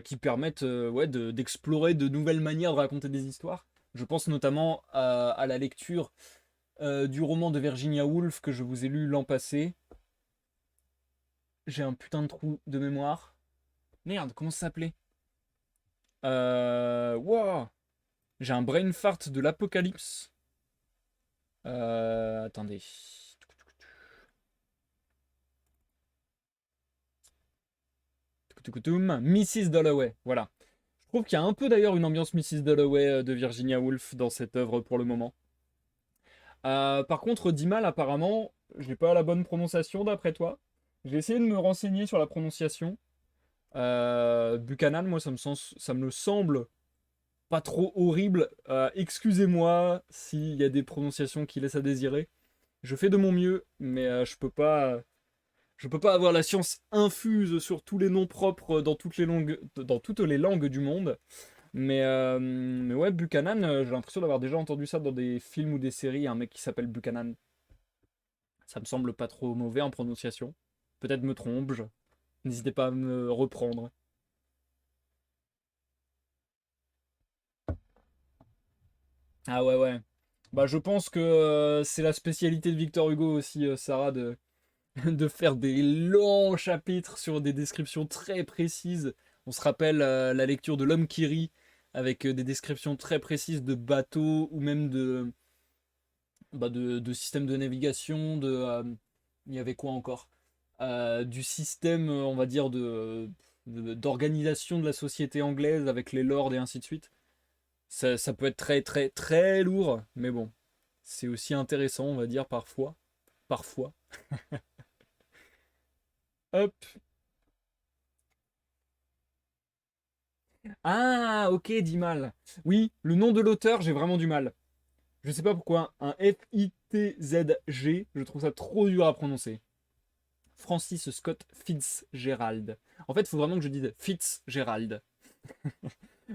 qui permettent ouais, d'explorer de nouvelles manières de raconter des histoires. Je pense notamment à la lecture du roman de Virginia Woolf que je vous ai lu l'an passé. J'ai un putain de trou de mémoire. Merde, comment ça s'appelait? Wow, j'ai un brain fart de l'apocalypse. Attendez. Tukutukutum, Mrs. Dalloway, voilà. Je trouve qu'il y a un peu d'ailleurs une ambiance Mrs. Dalloway de Virginia Woolf dans cette œuvre pour le moment. Par contre, Dimal, apparemment, j'ai pas la bonne prononciation d'après toi. J'ai essayé de me renseigner sur la prononciation. Buchanan, moi, ça me semble pas trop horrible. Excusez-moi s'il y a des prononciations qui laissent à désirer. Je fais de mon mieux, mais je peux pas avoir la science infuse sur tous les noms propres dans toutes les langues du monde. Mais ouais, Buchanan, j'ai l'impression d'avoir déjà entendu ça dans des films ou des séries, un mec qui s'appelle Buchanan. Ça me semble pas trop mauvais en prononciation. Peut-être me trompe-je. N'hésitez pas à me reprendre. Ah ouais, ouais. Bah, je pense que c'est la spécialité de Victor Hugo aussi, Sarah, de faire des longs chapitres sur des descriptions très précises. On se rappelle la lecture de L'Homme qui rit, avec des descriptions très précises de bateaux ou même de systèmes de navigation, il y avait quoi encore? Du système, on va dire, d'organisation de la société anglaise avec les lords et ainsi de suite. Ça peut être très très très lourd, mais bon, c'est aussi intéressant, on va dire, parfois. Parfois. Hop. Ah, ok, dit mal. Oui, le nom de l'auteur, j'ai vraiment du mal. Je sais pas pourquoi. Un Fitzg, je trouve ça trop dur à prononcer. Francis Scott Fitzgerald. En fait, il faut vraiment que je dise Fitzgerald.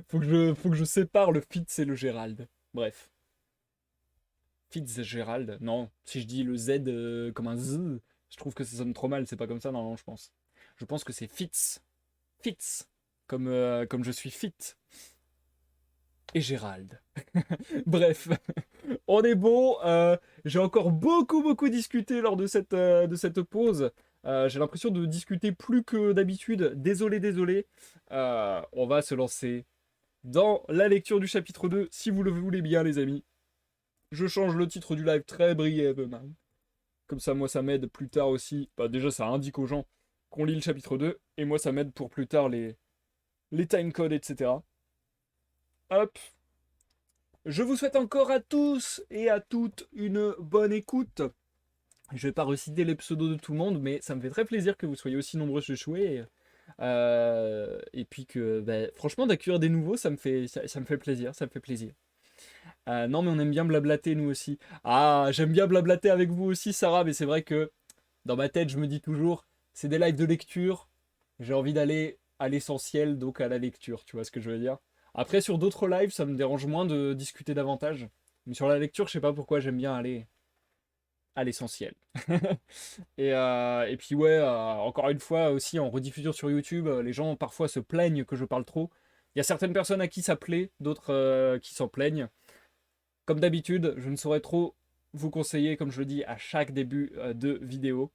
Faut que je sépare le Fitz et le Gérald. Bref. Fitzgerald. Non, si je dis le Z comme un Z, je trouve que ça sonne trop mal. C'est pas comme ça, normalement, je pense. Je pense que c'est Fitz. Fitz. Comme je suis fit. Et Gérald. Bref, on est bon. J'ai encore beaucoup, beaucoup discuté lors de cette pause. J'ai l'impression de discuter plus que d'habitude. Désolé, désolé. On va se lancer dans la lecture du chapitre 2, si vous le voulez bien, les amis. Je change le titre du live très brièvement. Comme ça, moi, ça m'aide plus tard aussi. Bah, déjà, ça indique aux gens qu'on lit le chapitre 2. Et moi, ça m'aide pour plus tard les timecodes, etc. Hop. Je vous souhaite encore à tous et à toutes une bonne écoute. Je vais pas reciter les pseudos de tout le monde, mais ça me fait très plaisir que vous soyez aussi nombreux à jouer. Et puis que, bah, franchement, d'accueillir des nouveaux, ça me fait plaisir, ça me fait plaisir. Non, mais on aime bien blablater, nous aussi. Ah, j'aime bien blablater avec vous aussi, Sarah, mais c'est vrai que dans ma tête, je me dis toujours, c'est des lives de lecture. J'ai envie d'aller à l'essentiel, donc à la lecture, tu vois ce que je veux dire. Après, sur d'autres lives, ça me dérange moins de discuter davantage. Mais sur la lecture, je sais pas pourquoi j'aime bien aller à l'essentiel. Et puis ouais, encore une fois aussi en rediffusion sur YouTube, les gens parfois se plaignent que je parle trop. Il y a certaines personnes à qui ça plaît, d'autres qui s'en plaignent. Comme d'habitude, je ne saurais trop vous conseiller, comme je le dis à chaque début de vidéo,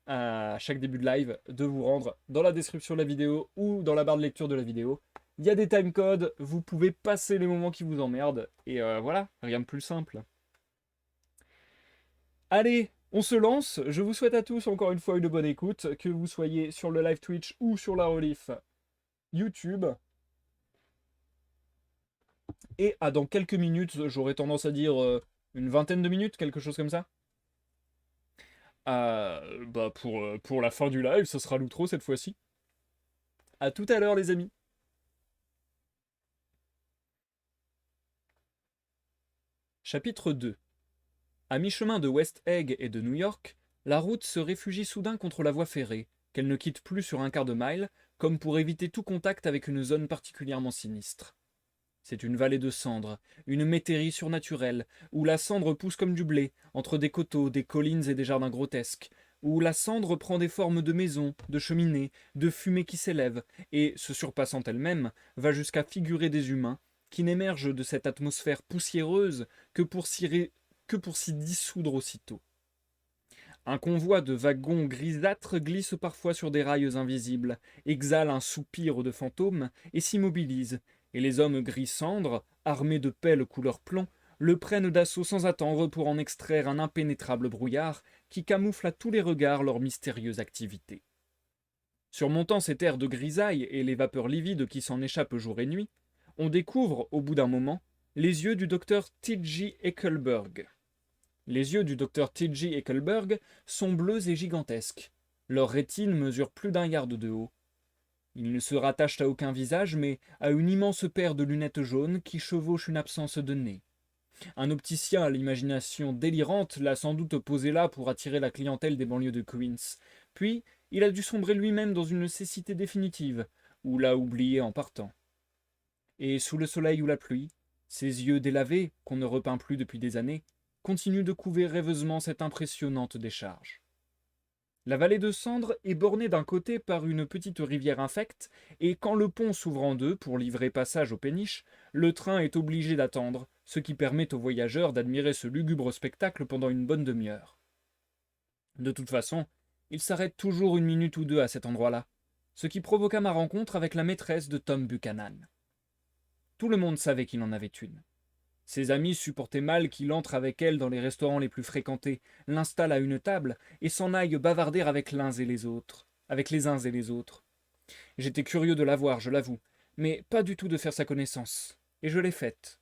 à chaque début de live, de vous rendre dans la description de la vidéo ou dans la barre de lecture de la vidéo. Il y a des timecodes, vous pouvez passer les moments qui vous emmerdent, et voilà, rien de plus simple. Allez, on se lance. Je vous souhaite à tous encore une fois une bonne écoute, que vous soyez sur le live Twitch ou sur la relief YouTube. Et à dans quelques minutes, j'aurais tendance à dire une vingtaine de minutes, quelque chose comme ça. Pour la fin du live, ce sera l'outro cette fois-ci. À tout à l'heure les amis. Chapitre 2. À mi-chemin de West Egg et de New York, la route se réfugie soudain contre la voie ferrée, qu'elle ne quitte plus sur un quart de mile, comme pour éviter tout contact avec une zone particulièrement sinistre. C'est une vallée de cendres, une métairie surnaturelle, où la cendre pousse comme du blé, entre des coteaux, des collines et des jardins grotesques, où la cendre prend des formes de maisons, de cheminées, de fumées qui s'élèvent, et, se surpassant elle-même, va jusqu'à figurer des humains, qui n'émergent de cette atmosphère poussiéreuse que pour s'y dissoudre aussitôt. Un convoi de wagons grisâtres glisse parfois sur des rails invisibles, exhale un soupir de fantôme et s'immobilise, et les hommes gris cendres, armés de pelles couleur plomb, le prennent d'assaut sans attendre pour en extraire un impénétrable brouillard qui camoufle à tous les regards leur mystérieuse activité. Surmontant cet air de grisaille et les vapeurs livides qui s'en échappent jour et nuit, on découvre, au bout d'un moment, les yeux du docteur T.J. Eckelberg. Les yeux du docteur T.J. Eckelberg sont bleus et gigantesques. Leur rétine mesure plus d'1 yard de haut. Ils ne se rattachent à aucun visage, mais à une immense paire de lunettes jaunes qui chevauchent une absence de nez. Un opticien à l'imagination délirante l'a sans doute posé là pour attirer la clientèle des banlieues de Queens. Puis, il a dû sombrer lui-même dans une cécité définitive, ou l'a oublié en partant. Et sous le soleil ou la pluie, ses yeux délavés, qu'on ne repeint plus depuis des années, continuent de couver rêveusement cette impressionnante décharge. La vallée de Cendre est bornée d'un côté par une petite rivière infecte, et quand le pont s'ouvre en deux pour livrer passage aux péniches, le train est obligé d'attendre, ce qui permet aux voyageurs d'admirer ce lugubre spectacle pendant une bonne demi-heure. De toute façon, il s'arrête toujours 1 minute ou 2 à cet endroit-là, ce qui provoqua ma rencontre avec la maîtresse de Tom Buchanan. Tout le monde savait qu'il en avait une. Ses amis supportaient mal qu'il entre avec elle dans les restaurants les plus fréquentés, l'installe à une table et s'en aille bavarder avec les uns et les autres. J'étais curieux de la voir, je l'avoue, mais pas du tout de faire sa connaissance, et je l'ai faite.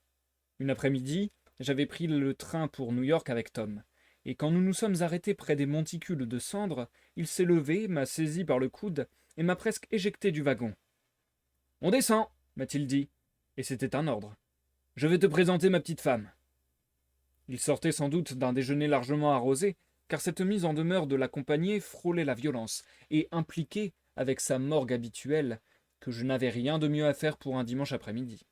Une après-midi, j'avais pris le train pour New York avec Tom, et quand nous nous sommes arrêtés près des monticules de cendres, il s'est levé, m'a saisi par le coude et m'a presque éjecté du wagon. « On descend » m'a-t-il dit, et c'était un ordre. « Je vais te présenter ma petite femme. » Il sortait sans doute d'un déjeuner largement arrosé, car cette mise en demeure de l'accompagner frôlait la violence, et impliquait, avec sa morgue habituelle, que je n'avais rien de mieux à faire pour un dimanche après-midi.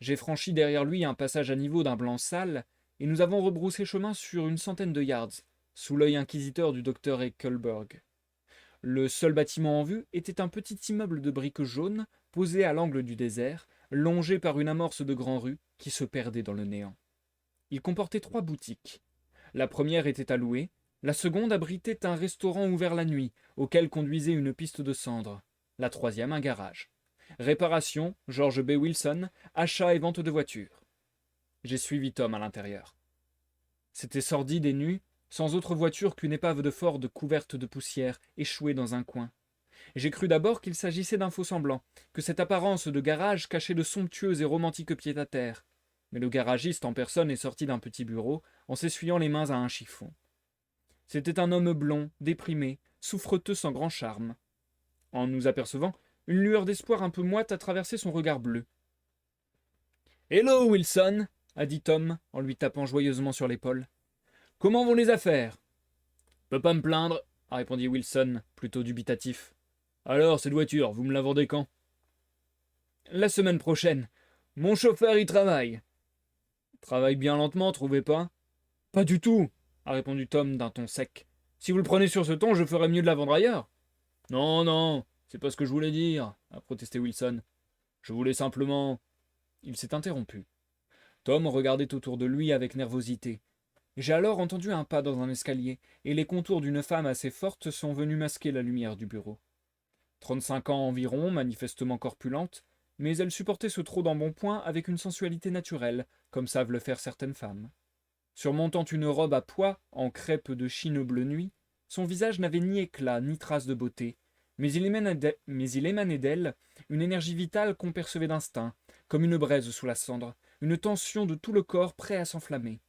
J'ai franchi derrière lui un passage à niveau d'un blanc sale, et nous avons rebroussé chemin sur une centaine de yards, sous l'œil inquisiteur du docteur Eckelberg. Le seul bâtiment en vue était un petit immeuble de briques jaunes, posé à l'angle du désert, longé par une amorce de grands rues qui se perdait dans le néant. Il comportait 3 boutiques. La première était à louer, la seconde abritait un restaurant ouvert la nuit, auquel conduisait une piste de cendres, la troisième un garage. Réparation, George B. Wilson, achat et vente de voitures. J'ai suivi Tom à l'intérieur. C'était sordide et nu, sans autre voiture qu'une épave de Ford couverte de poussière, échouée dans un coin. J'ai cru d'abord qu'il s'agissait d'un faux-semblant, que cette apparence de garage cachait de somptueux et romantiques pieds-à-terre. Mais le garagiste en personne est sorti d'un petit bureau, en s'essuyant les mains à un chiffon. C'était un homme blond, déprimé, souffreteux sans grand charme. En nous apercevant, une lueur d'espoir un peu moite a traversé son regard bleu. « Hello, Wilson !» a dit Tom en lui tapant joyeusement sur l'épaule. Comment vont les affaires? Peux pas me plaindre, répondit Wilson, plutôt dubitatif. Alors, cette voiture, vous me la vendez quand? La semaine prochaine. Mon chauffeur y travaille. Travaille bien lentement, trouvez pas? Pas du tout, a répondu Tom d'un ton sec. Si vous le prenez sur ce ton, je ferais mieux de la vendre ailleurs. Non, non, c'est pas ce que je voulais dire, a protesté Wilson. Je voulais simplement. Il s'est interrompu. Tom regardait autour de lui avec nervosité. J'ai alors entendu un pas dans un escalier, et les contours d'une femme assez forte sont venus masquer la lumière du bureau. 35 ans environ, manifestement corpulente, mais elle supportait ce trot d'embonpoint avec une sensualité naturelle, comme savent le faire certaines femmes. Surmontant une robe à pois en crêpe de chine bleu nuit, son visage n'avait ni éclat ni trace de beauté, mais il émanait d'elle une énergie vitale qu'on percevait d'instinct, comme une braise sous la cendre, une tension de tout le corps prêt à s'enflammer.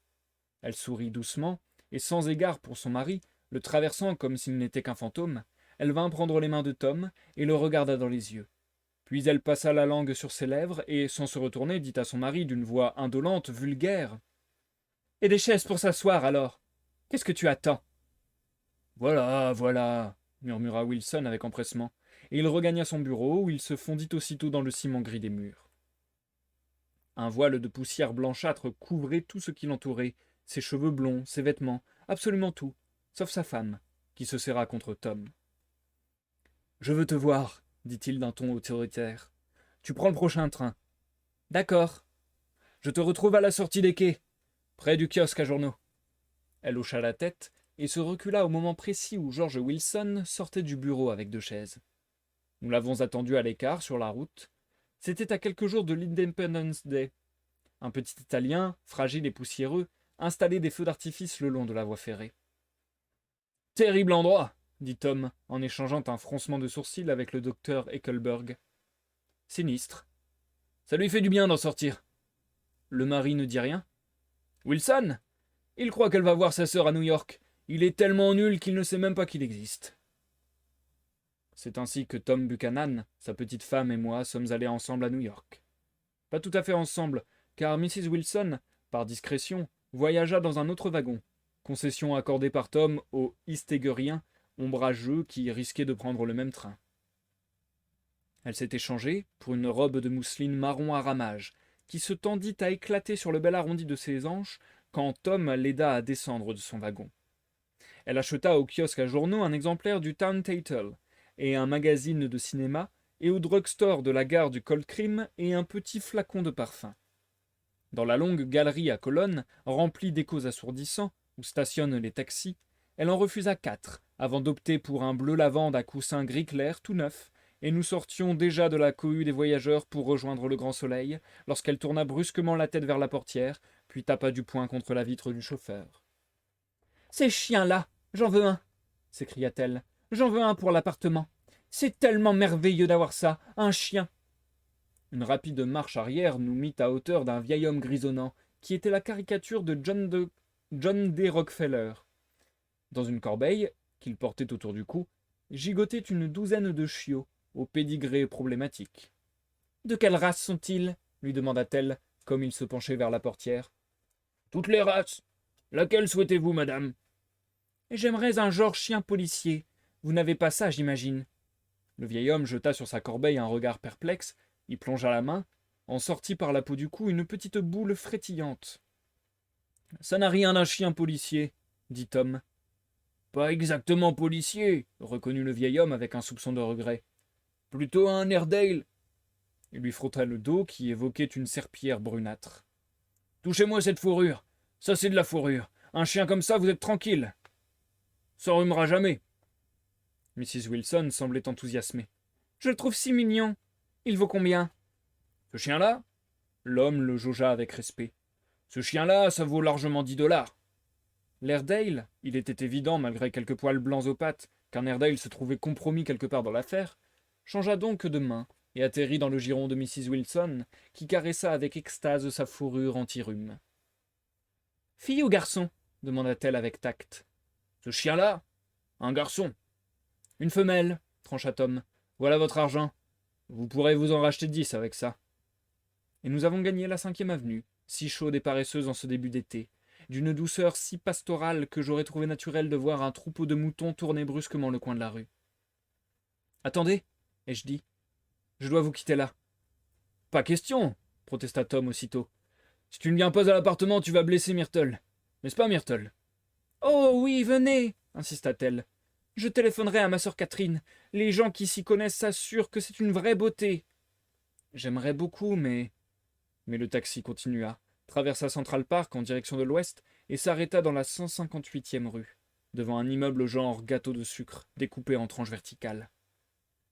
Elle sourit doucement, et sans égard pour son mari, le traversant comme s'il n'était qu'un fantôme, elle vint prendre les mains de Tom et le regarda dans les yeux. Puis elle passa la langue sur ses lèvres et, sans se retourner, dit à son mari d'une voix indolente, vulgaire. « Et des chaises pour s'asseoir, alors? Qu'est-ce que tu attends ?»« Voilà, voilà, » murmura Wilson avec empressement, et il regagna son bureau où il se fondit aussitôt dans le ciment gris des murs. Un voile de poussière blanchâtre couvrait tout ce qui l'entourait, ses cheveux blonds, ses vêtements, absolument tout, sauf sa femme, qui se serra contre Tom. « Je veux te voir, » dit-il d'un ton autoritaire. « Tu prends le prochain train. »« D'accord. Je te retrouve à la sortie des quais, près du kiosque à journaux. » Elle hocha la tête et se recula au moment précis où George Wilson sortait du bureau avec 2 chaises. Nous l'avons attendu à l'écart sur la route. C'était à quelques jours de l'Independence Day. Un petit Italien, fragile et poussiéreux, installait des feux d'artifice le long de la voie ferrée. « Terrible endroit !» dit Tom, en échangeant un froncement de sourcils avec le docteur Eckelberg. « Sinistre. Ça lui fait du bien d'en sortir. » Le mari ne dit rien. « Wilson ? Il croit qu'elle va voir sa sœur à New York. Il est tellement nul qu'il ne sait même pas qu'il existe. » C'est ainsi que Tom Buchanan, sa petite femme et moi sommes allés ensemble à New York. Pas tout à fait ensemble, car Mrs. Wilson, par discrétion, voyagea dans un autre wagon, concession accordée par Tom aux Eastegeriens, ombrageux qui risquaient de prendre le même train. Elle s'était changée pour une robe de mousseline marron à ramages, qui se tendit à éclater sur le bel arrondi de ses hanches quand Tom l'aida à descendre de son wagon. Elle acheta au kiosque à journaux un exemplaire du Town Title et un magazine de cinéma, et au drugstore de la gare du Cold Cream et un petit flacon de parfum. Dans la longue galerie à colonnes, remplie d'échos assourdissants, où stationnent les taxis, elle en refusa 4, avant d'opter pour un bleu lavande à coussin gris clair tout neuf, et nous sortions déjà de la cohue des voyageurs pour rejoindre le grand soleil, lorsqu'elle tourna brusquement la tête vers la portière, puis tapa du poing contre la vitre du chauffeur. « Ces chiens-là, j'en veux un !» s'écria-t-elle. « J'en veux un pour l'appartement. C'est tellement merveilleux d'avoir ça, un chien !» Une rapide marche arrière nous mit à hauteur d'un vieil homme grisonnant, qui était la caricature de John D. Rockefeller. Dans une corbeille, qu'il portait autour du cou, gigotait une douzaine de chiots, au pédigré problématique. « De quelle race sont-ils » lui demanda-t-elle, comme il se penchait vers la portière. « Toutes les races. Laquelle souhaitez-vous, madame ?»« J'aimerais un genre chien policier. Vous n'avez pas ça, j'imagine. » Le vieil homme jeta sur sa corbeille un regard perplexe, y plongea la main, en sortit par la peau du cou une petite boule frétillante. « Ça n'a rien d'un chien policier, » dit Tom. « Pas exactement policier, » reconnut le vieil homme avec un soupçon de regret. « Plutôt un Airedale. » Il lui frotta le dos qui évoquait une serpillière brunâtre. « Touchez-moi cette fourrure. Ça, c'est de la fourrure. Un chien comme ça, vous êtes tranquille. Ça rumera jamais. » Mrs. Wilson semblait enthousiasmée. « Je le trouve si mignon. Il vaut combien ?»« Ce chien-là » L'homme le jaugea avec respect. « Ce chien-là, ça vaut largement $10. » L'Airedale, il était évident, malgré quelques poils blancs aux pattes, qu'un Airedale se trouvait compromis quelque part dans l'affaire, changea donc de main et atterrit dans le giron de Mrs. Wilson, qui caressa avec extase sa fourrure anti-rhume. « Fille ou garçon ?» demanda-t-elle avec tact. « Ce chien-là ? Un garçon. »« Une femelle, » trancha Tom. « Voilà votre argent. Vous pourrez vous en racheter 10 avec ça. » Et nous avons gagné la 5e avenue, si chaude et paresseuse en ce début d'été, d'une douceur si pastorale que j'aurais trouvé naturel de voir un troupeau de moutons tourner brusquement le coin de la rue. Attendez, ai-je dit. Je dois vous quitter là. Pas question, protesta Tom aussitôt. Si tu ne viens pas à l'appartement, tu vas blesser Myrtle. N'est-ce pas, Myrtle? Oh oui, venez, insista-t-elle. Je téléphonerai à ma sœur Catherine. Les gens qui s'y connaissent s'assurent que c'est une vraie beauté. J'aimerais beaucoup, mais... Mais le taxi continua, traversa Central Park en direction de l'ouest et s'arrêta dans la 158e rue, devant un immeuble genre gâteau de sucre, découpé en tranches verticales.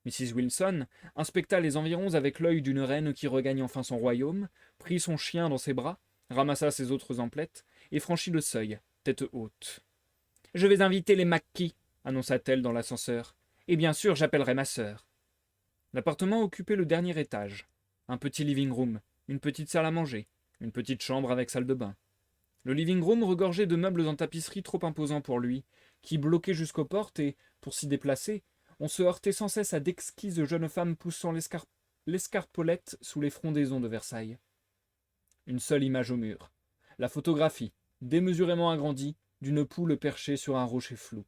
Mrs. Wilson inspecta les environs avec l'œil d'une reine qui regagne enfin son royaume, prit son chien dans ses bras, ramassa ses autres emplettes et franchit le seuil, tête haute. « Je vais inviter les McKee, annonça-t-elle dans l'ascenseur, et bien sûr j'appellerai ma sœur. » L'appartement occupait le dernier étage, un petit living room, une petite salle à manger, une petite chambre avec salle de bain. Le living room regorgeait de meubles en tapisserie trop imposants pour lui, qui bloquaient jusqu'aux portes et, pour s'y déplacer, on se heurtait sans cesse à d'exquises jeunes femmes poussant l'escarpolette sous les frondaisons de Versailles. Une seule image au mur, la photographie, démesurément agrandie, d'une poule perchée sur un rocher flou.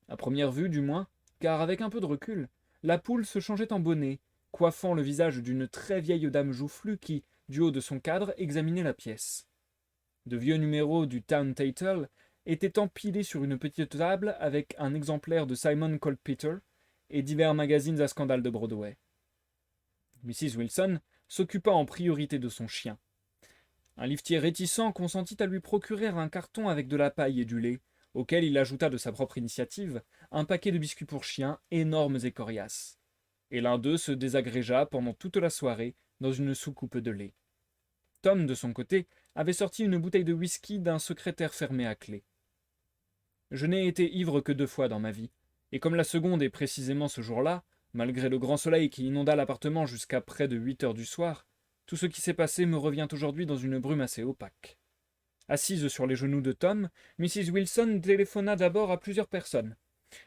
À première vue, du moins, car avec un peu de recul, la poule se changeait en bonnet, coiffant le visage d'une très vieille dame joufflue qui, du haut de son cadre, examinait la pièce. De vieux numéros du Town Title étaient empilés sur une petite table avec un exemplaire de Simon Coldpeter et divers magazines à scandale de Broadway. Mrs. Wilson s'occupa en priorité de son chien. Un liftier réticent consentit à lui procurer un carton avec de la paille et du lait, auquel il ajouta de sa propre initiative un paquet de biscuits pour chiens énormes et coriaces. Et l'un d'eux se désagrégea pendant toute la soirée dans une soucoupe de lait. Tom, de son côté, avait sorti une bouteille de whisky d'un secrétaire fermé à clé. Je n'ai été ivre que 2 fois dans ma vie, et comme la seconde est précisément ce jour-là, malgré le grand soleil qui inonda l'appartement jusqu'à près de 8 heures du soir, tout ce qui s'est passé me revient aujourd'hui dans une brume assez opaque. Assise sur les genoux de Tom, Mrs. Wilson téléphona d'abord à plusieurs personnes.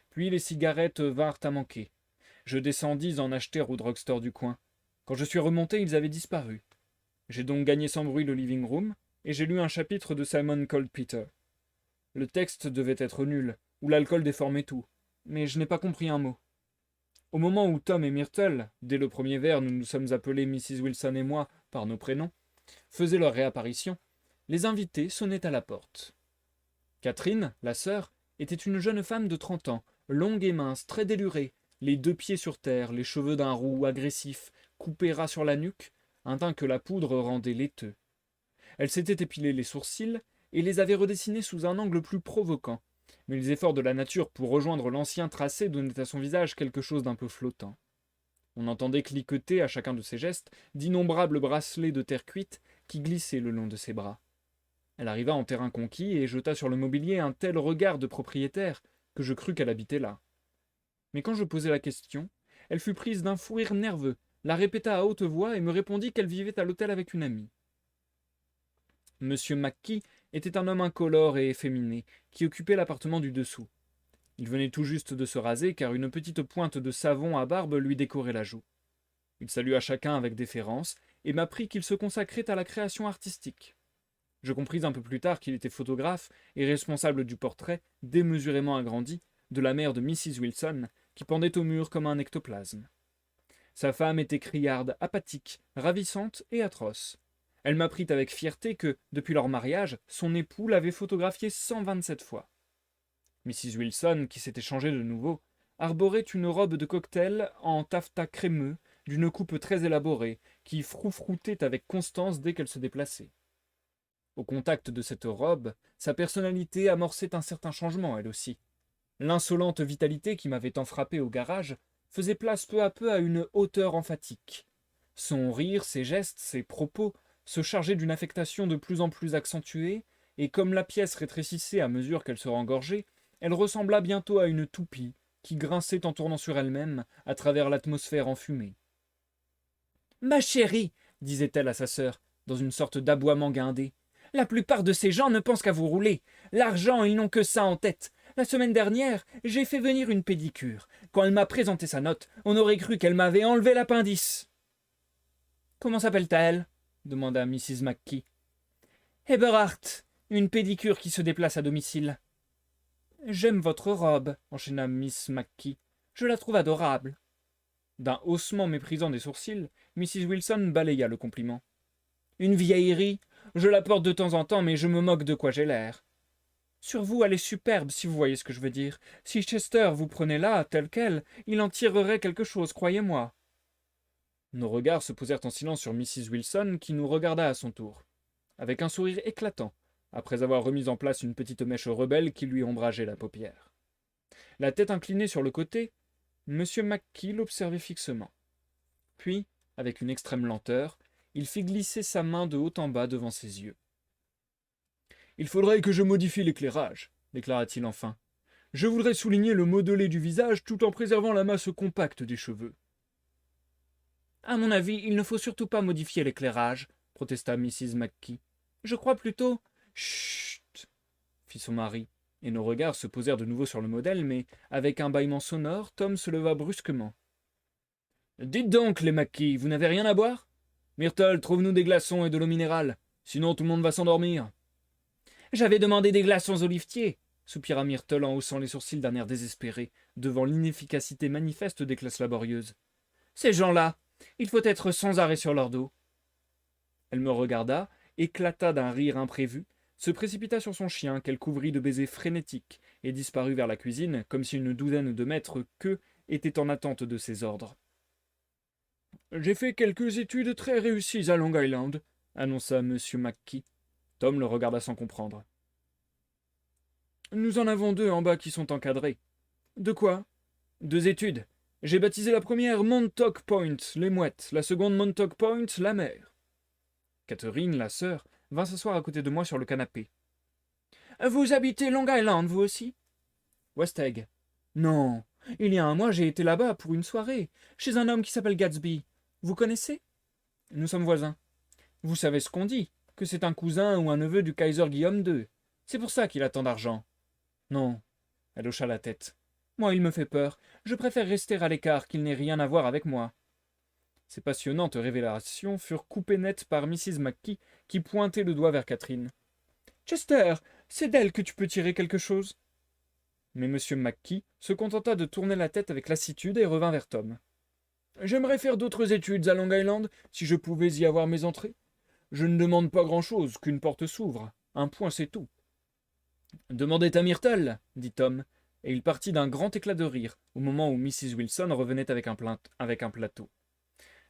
Puis les cigarettes vinrent à manquer. Je descendis en acheter au drugstore du coin. Quand je suis remonté, ils avaient disparu. J'ai donc gagné sans bruit le living room, et j'ai lu un chapitre de Simon Coldpeter. Le texte devait être nul, ou l'alcool déformait tout, mais je n'ai pas compris un mot. Au moment où Tom et Myrtle, dès le premier vers nous nous sommes appelés Mrs. Wilson et moi par nos prénoms, faisaient leur réapparition, les invités sonnaient à la porte. Catherine, la sœur, était une jeune femme de 30 ans, longue et mince, très délurée, les 2 pieds sur terre, les cheveux d'un roux agressif, coupés ras sur la nuque, un teint que la poudre rendait laiteux. Elle s'était épilé les sourcils et les avait redessinés sous un angle plus provoquant, mais les efforts de la nature pour rejoindre l'ancien tracé donnaient à son visage quelque chose d'un peu flottant. On entendait cliqueter à chacun de ses gestes d'innombrables bracelets de terre cuite qui glissaient le long de ses bras. Elle arriva en terrain conquis et jeta sur le mobilier un tel regard de propriétaire que je crus qu'elle habitait là. Mais quand je posai la question, elle fut prise d'un fou rire nerveux, la répéta à haute voix et me répondit qu'elle vivait à l'hôtel avec une amie. Monsieur McKee était un homme incolore et efféminé, qui occupait l'appartement du dessous. Il venait tout juste de se raser, car une petite pointe de savon à barbe lui décorait la joue. Il salua chacun avec déférence, et m'apprit qu'il se consacrait à la création artistique. Je compris un peu plus tard qu'il était photographe et responsable du portrait, démesurément agrandi, de la mère de Mrs. Wilson, qui pendait au mur comme un ectoplasme. Sa femme était criarde, apathique, ravissante et atroce. Elle m'apprit avec fierté que, depuis leur mariage, son époux l'avait photographiée 127 fois. Mrs. Wilson, qui s'était changée de nouveau, arborait une robe de cocktail en taffetas crémeux, d'une coupe très élaborée, qui froufroutait avec constance dès qu'elle se déplaçait. Au contact de cette robe, sa personnalité amorçait un certain changement, elle aussi. L'insolente vitalité qui m'avait tant frappé au garage faisait place peu à peu à une hauteur emphatique. Son rire, ses gestes, ses propos se chargeaient d'une affectation de plus en plus accentuée, et comme la pièce rétrécissait à mesure qu'elle se rengorgeait, elle ressembla bientôt à une toupie qui grinçait en tournant sur elle-même à travers l'atmosphère enfumée. « Ma chérie, disait-elle à sa sœur, dans une sorte d'aboiement guindé, la plupart de ces gens ne pensent qu'à vous rouler. L'argent, ils n'ont que ça en tête. La semaine dernière, j'ai fait venir une pédicure. Quand elle m'a présenté sa note, on aurait cru qu'elle m'avait enlevé l'appendice. »« Comment s'appelle-t-elle » demanda Mrs. McKee. Eberhard, une pédicure qui se déplace à domicile. J'aime votre robe, enchaîna Miss McKee. Je la trouve adorable. D'un haussement méprisant des sourcils, Mrs. Wilson balaya le compliment. Une vieillerie, je la porte de temps en temps, mais je me moque de quoi j'ai l'air. Sur vous, elle est superbe, si vous voyez ce que je veux dire. Si Chester vous prenait là, tel quel, il en tirerait quelque chose, croyez-moi. Nos regards se posèrent en silence sur Mrs. Wilson, qui nous regarda à son tour, avec un sourire éclatant, après avoir remis en place une petite mèche rebelle qui lui ombrageait la paupière. La tête inclinée sur le côté, M. McKee l'observait fixement. Puis, avec une extrême lenteur, il fit glisser sa main de haut en bas devant ses yeux. « Il faudrait que je modifie l'éclairage, déclara-t-il enfin. Je voudrais souligner le modelé du visage tout en préservant la masse compacte des cheveux. À mon avis, il ne faut surtout pas modifier l'éclairage, protesta Mrs. McKee. Je crois plutôt. Chut, fit son mari, et nos regards se posèrent de nouveau sur le modèle, mais avec un bâillement sonore, Tom se leva brusquement. Dites donc, les McKee, vous n'avez rien à boire? Myrtle, trouve-nous des glaçons et de l'eau minérale, sinon tout le monde va s'endormir. J'avais demandé des glaçons au liftier, soupira Myrtle en haussant les sourcils d'un air désespéré, devant l'inefficacité manifeste des classes laborieuses. Ces gens-là, il faut être sans arrêt sur leur dos. Elle me regarda, éclata d'un rire imprévu, se précipita sur son chien qu'elle couvrit de baisers frénétiques et disparut vers la cuisine comme si une douzaine de maîtres queux étaient en attente de ses ordres. J'ai fait quelques études très réussies à Long Island, annonça M. McKee. Tom le regarda sans comprendre. Nous en avons 2 en bas qui sont encadrés. De quoi? 2 études. J'ai baptisé la première Montauk Point, les mouettes, la seconde Montauk Point, la mer. Catherine, la sœur, vint s'asseoir à côté de moi sur le canapé. Vous habitez Long Island, vous aussi? West Egg. Non, il y a un mois, j'ai été là-bas pour une soirée, chez un homme qui s'appelle Gatsby. Vous connaissez? Nous sommes voisins. Vous savez ce qu'on dit, que c'est un cousin ou un neveu du Kaiser Guillaume II. C'est pour ça qu'il a tant d'argent. Non, elle hocha la tête. Moi, il me fait peur. Je préfère rester à l'écart qu'il n'ait rien à voir avec moi. Ces passionnantes révélations furent coupées nettes par Mrs. McKee, qui pointait le doigt vers Catherine. Chester, c'est d'elle que tu peux tirer quelque chose. Mais M. McKee se contenta de tourner la tête avec lassitude et revint vers Tom. J'aimerais faire d'autres études à Long Island, si je pouvais y avoir mes entrées. Je ne demande pas grand-chose, qu'une porte s'ouvre. Un point, c'est tout. Demandez à Myrtle, dit Tom, et il partit d'un grand éclat de rire, au moment où Mrs. Wilson revenait avec un plateau.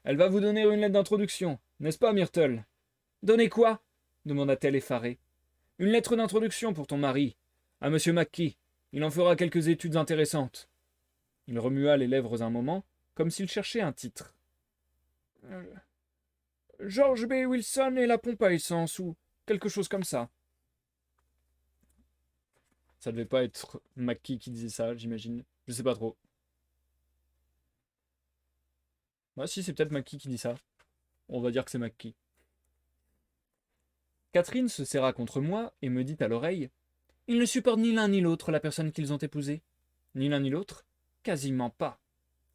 Elle va vous donner une lettre d'introduction, n'est-ce pas, Myrtle? Donnez quoi? demanda-t-elle effarée. Une lettre d'introduction pour ton mari, à M. McKee. Il en fera quelques études intéressantes. Il remua les lèvres un moment, comme s'il cherchait un titre. George B. Wilson et la pompe à essence, ou quelque chose comme ça. Ça devait pas être McKee qui disait ça, j'imagine. Je sais pas trop. Bah si, c'est peut-être McKee qui dit ça. On va dire que c'est McKee. Catherine se serra contre moi et me dit à l'oreille « Ils ne supportent ni l'un ni l'autre la personne qu'ils ont épousée. » Ni l'un ni l'autre? Quasiment pas.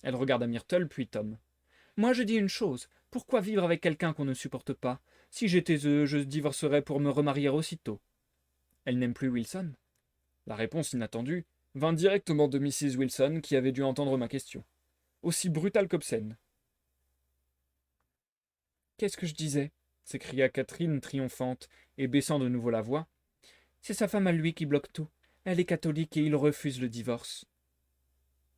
Elle regarda Myrtle, puis Tom. « Moi, je dis une chose. Pourquoi vivre avec quelqu'un qu'on ne supporte pas? Si j'étais eux, je divorcerais pour me remarier aussitôt. » Elle n'aime plus Wilson? La réponse inattendue vint directement de Mrs. Wilson, qui avait dû entendre ma question. Aussi brutale qu'obscène. « Qu'est-ce que je disais » s'écria Catherine triomphante, et baissant de nouveau la voix. « C'est sa femme à lui qui bloque tout. Elle est catholique et il refuse le divorce. »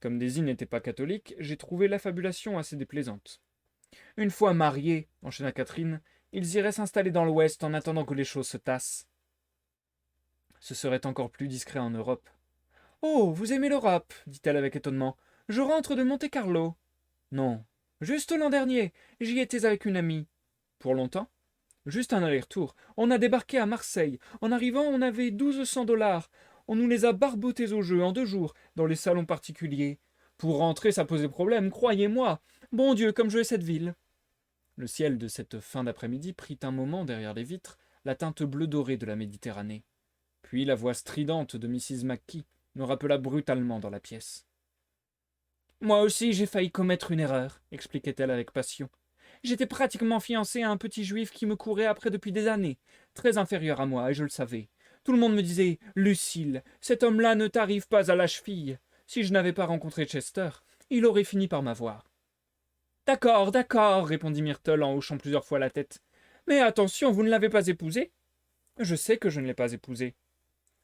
Comme Daisy n'était pas catholique, j'ai trouvé l'affabulation assez déplaisante. « Une fois mariés, enchaîna Catherine, ils iraient s'installer dans l'Ouest en attendant que les choses se tassent. Ce serait encore plus discret en Europe. « Oh, vous aimez l'Europe » dit-elle avec étonnement. « Je rentre de Monte-Carlo. »« Non, juste l'an dernier, j'y étais avec une amie. »« Pour longtemps ?»« Juste un aller-retour. On a débarqué à Marseille. En arrivant, on avait 1200 $. On nous les a barbotés au jeu en 2 jours, dans les salons particuliers. Pour rentrer, ça posait problème, croyez-moi. Bon Dieu, comme je hais cette ville. » Le ciel de cette fin d'après-midi prit un moment derrière les vitres la teinte bleu dorée de la Méditerranée. Puis la voix stridente de Mrs. McKee me rappela brutalement dans la pièce. « Moi aussi, j'ai failli commettre une erreur, expliquait-elle avec passion. J'étais pratiquement fiancé à un petit juif qui me courait après depuis des années, très inférieur à moi, et je le savais. Tout le monde me disait « Lucille, cet homme-là ne t'arrive pas à la cheville. » Si je n'avais pas rencontré Chester, il aurait fini par m'avoir. D'accord, d'accord, répondit Myrtle en hochant plusieurs fois la tête. Mais attention, vous ne l'avez pas épousé? Je sais que je ne l'ai pas épousé.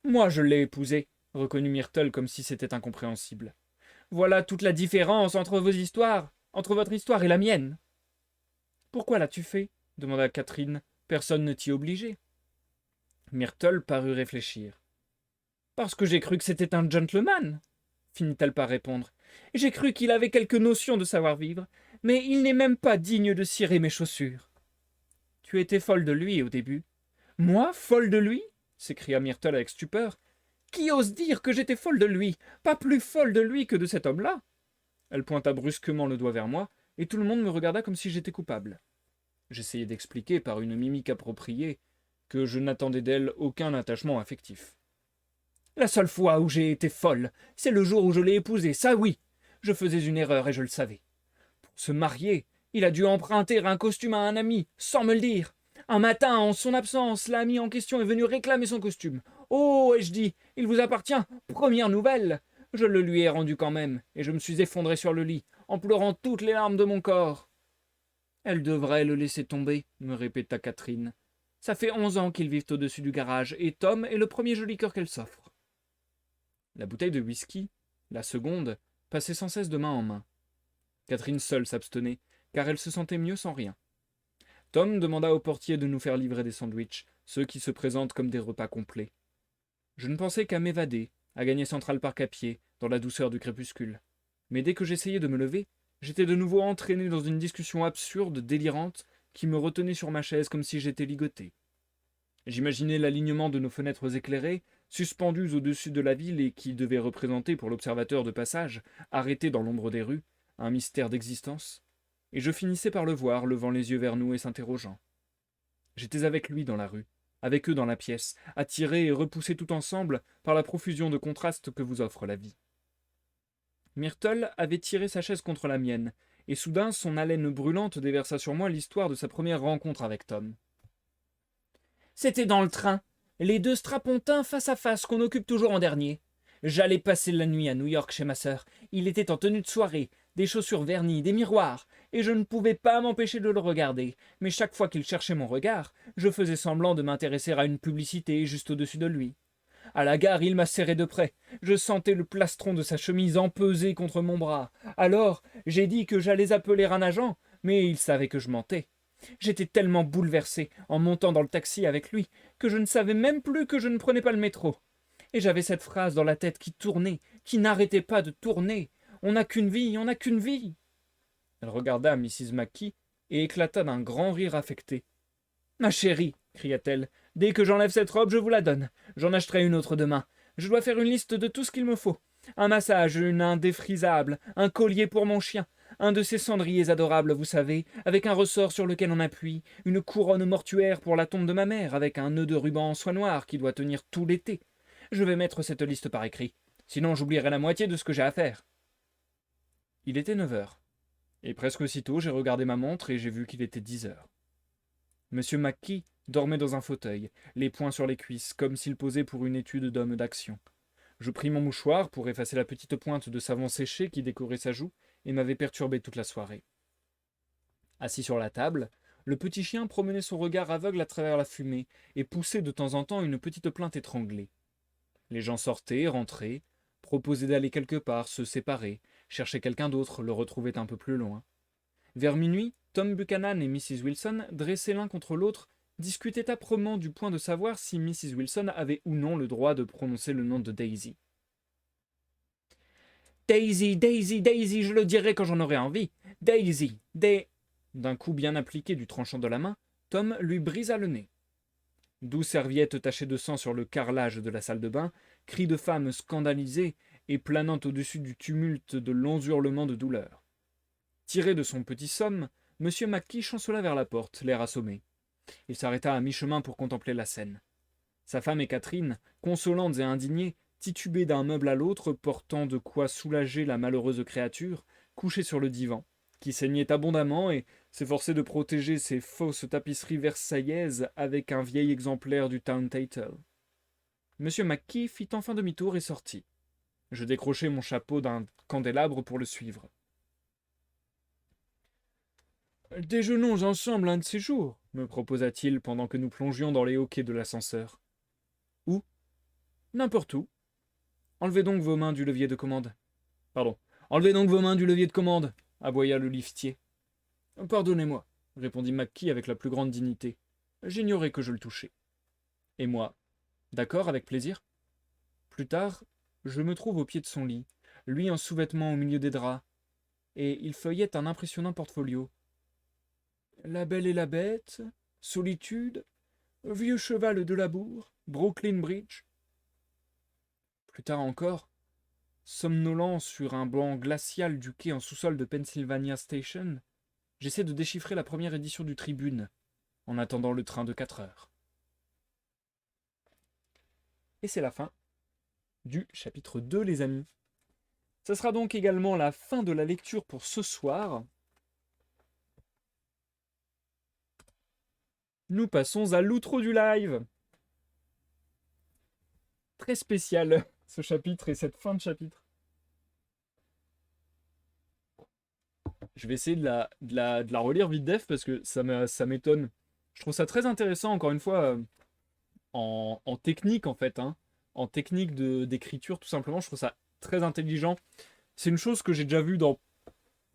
Moi, je l'ai épousé, reconnut Myrtle comme si c'était incompréhensible. Voilà toute la différence entre vos histoires, entre votre histoire et la mienne. Pourquoi l'as-tu fait? Demanda Catherine. Personne ne t'y obligeait. Myrtle parut réfléchir. Parce que j'ai cru que c'était un gentleman, finit-elle par répondre. J'ai cru qu'il avait quelques notions de savoir-vivre, mais il n'est même pas digne de cirer mes chaussures. Tu étais folle de lui au début. Moi, folle de lui? S'écria Myrtle avec stupeur. Qui ose dire que j'étais folle de lui? Pas plus folle de lui que de cet homme-là? Elle pointa brusquement le doigt vers moi, et tout le monde me regarda comme si j'étais coupable. J'essayai d'expliquer par une mimique appropriée que je n'attendais d'elle aucun attachement affectif. La seule fois où j'ai été folle, c'est le jour où je l'ai épousée, ça oui. Je faisais une erreur et je le savais. Pour se marier, il a dû emprunter un costume à un ami, sans me le dire. Un matin, en son absence, l'ami en question est venu réclamer son costume. Oh, ai-je dit, il vous appartient, première nouvelle. Je le lui ai rendu quand même, et je me suis effondré sur le lit, en pleurant toutes les larmes de mon corps. Elle devrait le laisser tomber, me répéta Catherine. Ça fait 11 ans qu'ils vivent au-dessus du garage, et Tom est le premier joli cœur qu'elle s'offre. La bouteille de whisky, la seconde, passait sans cesse de main en main. Catherine seule s'abstenait, car elle se sentait mieux sans rien. Tom demanda au portier de nous faire livrer des sandwichs, ceux qui se présentent comme des repas complets. Je ne pensais qu'à m'évader, à gagner Central Park à pied, dans la douceur du crépuscule. Mais dès que j'essayais de me lever, j'étais de nouveau entraîné dans une discussion absurde, délirante, qui me retenait sur ma chaise comme si j'étais ligoté. J'imaginais l'alignement de nos fenêtres éclairées, suspendues au-dessus de la ville et qui devaient représenter pour l'observateur de passage, arrêté dans l'ombre des rues, un mystère d'existence, et je finissais par le voir, levant les yeux vers nous et s'interrogeant. J'étais avec lui dans la rue, avec eux dans la pièce, attirés et repoussés tout ensemble par la profusion de contrastes que vous offre la vie. Myrtle avait tiré sa chaise contre la mienne, et soudain son haleine brûlante déversa sur moi l'histoire de sa première rencontre avec Tom. C'était dans le train, les deux strapontins face à face qu'on occupe toujours en dernier. J'allais passer la nuit à New York chez ma sœur. Il était en tenue de soirée, des chaussures vernies, des miroirs, et je ne pouvais pas m'empêcher de le regarder. Mais chaque fois qu'il cherchait mon regard, je faisais semblant de m'intéresser à une publicité juste au-dessus de lui. À la gare, il m'a serré de près. Je sentais le plastron de sa chemise empesé contre mon bras. Alors, j'ai dit que j'allais appeler un agent, mais il savait que je mentais. J'étais tellement bouleversé en montant dans le taxi avec lui que je ne savais même plus que je ne prenais pas le métro. Et j'avais cette phrase dans la tête qui tournait, qui n'arrêtait pas de tourner. On n'a qu'une vie, on n'a qu'une vie. Elle regarda Mrs. Mackie et éclata d'un grand rire affecté. Ma chérie, cria-t-elle, dès que j'enlève cette robe, je vous la donne. J'en achèterai une autre demain. Je dois faire une liste de tout ce qu'il me faut. Un massage, une nain défrisable, un collier pour mon chien, un de ces cendriers adorables, vous savez, avec un ressort sur lequel on appuie, une couronne mortuaire pour la tombe de ma mère, avec un nœud de ruban en soie noire qui doit tenir tout l'été. Je vais mettre cette liste par écrit, sinon j'oublierai la moitié de ce que j'ai à faire. Il était 9 heures, et presque aussitôt j'ai regardé ma montre et j'ai vu qu'il était 10 heures. Monsieur Mackie dormait dans un fauteuil, les poings sur les cuisses, comme s'il posait pour une étude d'homme d'action. Je pris mon mouchoir pour effacer la petite pointe de savon séché qui décorait sa joue et m'avait perturbé toute la soirée. Assis sur la table, le petit chien promenait son regard aveugle à travers la fumée et poussait de temps en temps une petite plainte étranglée. Les gens sortaient, rentraient, proposaient d'aller quelque part, se séparaient, cherchaient quelqu'un d'autre, le retrouvaient un peu plus loin. Vers minuit, Tom Buchanan et Mrs. Wilson, dressés l'un contre l'autre, discutaient âprement du point de savoir si Mrs. Wilson avait ou non le droit de prononcer le nom de Daisy. « Daisy, Daisy, Daisy, je le dirai quand j'en aurai envie. Daisy, D'un coup bien appliqué du tranchant de la main, Tom lui brisa le nez. 12 serviettes tachées de sang sur le carrelage de la salle de bain, cris de femmes scandalisées et planant au-dessus du tumulte de longs hurlements de douleur. Tiré de son petit somme, M. Mackie chancela vers la porte, l'air assommé. Il s'arrêta à mi-chemin pour contempler la scène. Sa femme et Catherine, consolantes et indignées, titubaient d'un meuble à l'autre, portant de quoi soulager la malheureuse créature, couchée sur le divan, qui saignait abondamment et s'efforçait de protéger ses fausses tapisseries versaillaises avec un vieil exemplaire du Town Title. Monsieur McKee fit enfin demi-tour et sortit. Je décrochai mon chapeau d'un candélabre pour le suivre. Déjeunons ensemble un de ces jours, me proposa-t-il pendant que nous plongions dans les hoquets de l'ascenseur. Où? N'importe où. Enlevez donc vos mains du levier de commande. Pardon. Enlevez donc vos mains du levier de commande, aboya le liftier. Pardonnez-moi, répondit McKee avec la plus grande dignité. J'ignorais que je le touchais. Et moi? D'accord, avec plaisir. Plus tard, je me trouve au pied de son lit, lui en sous-vêtements au milieu des draps, et il feuillette un impressionnant portfolio. La Belle et la Bête, Solitude, Vieux cheval de Labour, Brooklyn Bridge. Plus tard encore, somnolent sur un banc glacial du quai en sous-sol de Pennsylvania Station, j'essaie de déchiffrer la première édition du Tribune, en attendant le train de 4 heures. Et c'est la fin du chapitre 2, les amis. Ce sera donc également la fin de la lecture pour ce soir. Nous passons à l'outro du live. Très spécial ce chapitre et cette fin de chapitre. Je vais essayer de la relire vite def parce que ça m'étonne. Je trouve ça très intéressant, encore une fois, en technique en fait. Hein. En technique d'écriture, tout simplement, je trouve ça très intelligent. C'est une chose que j'ai déjà vue dans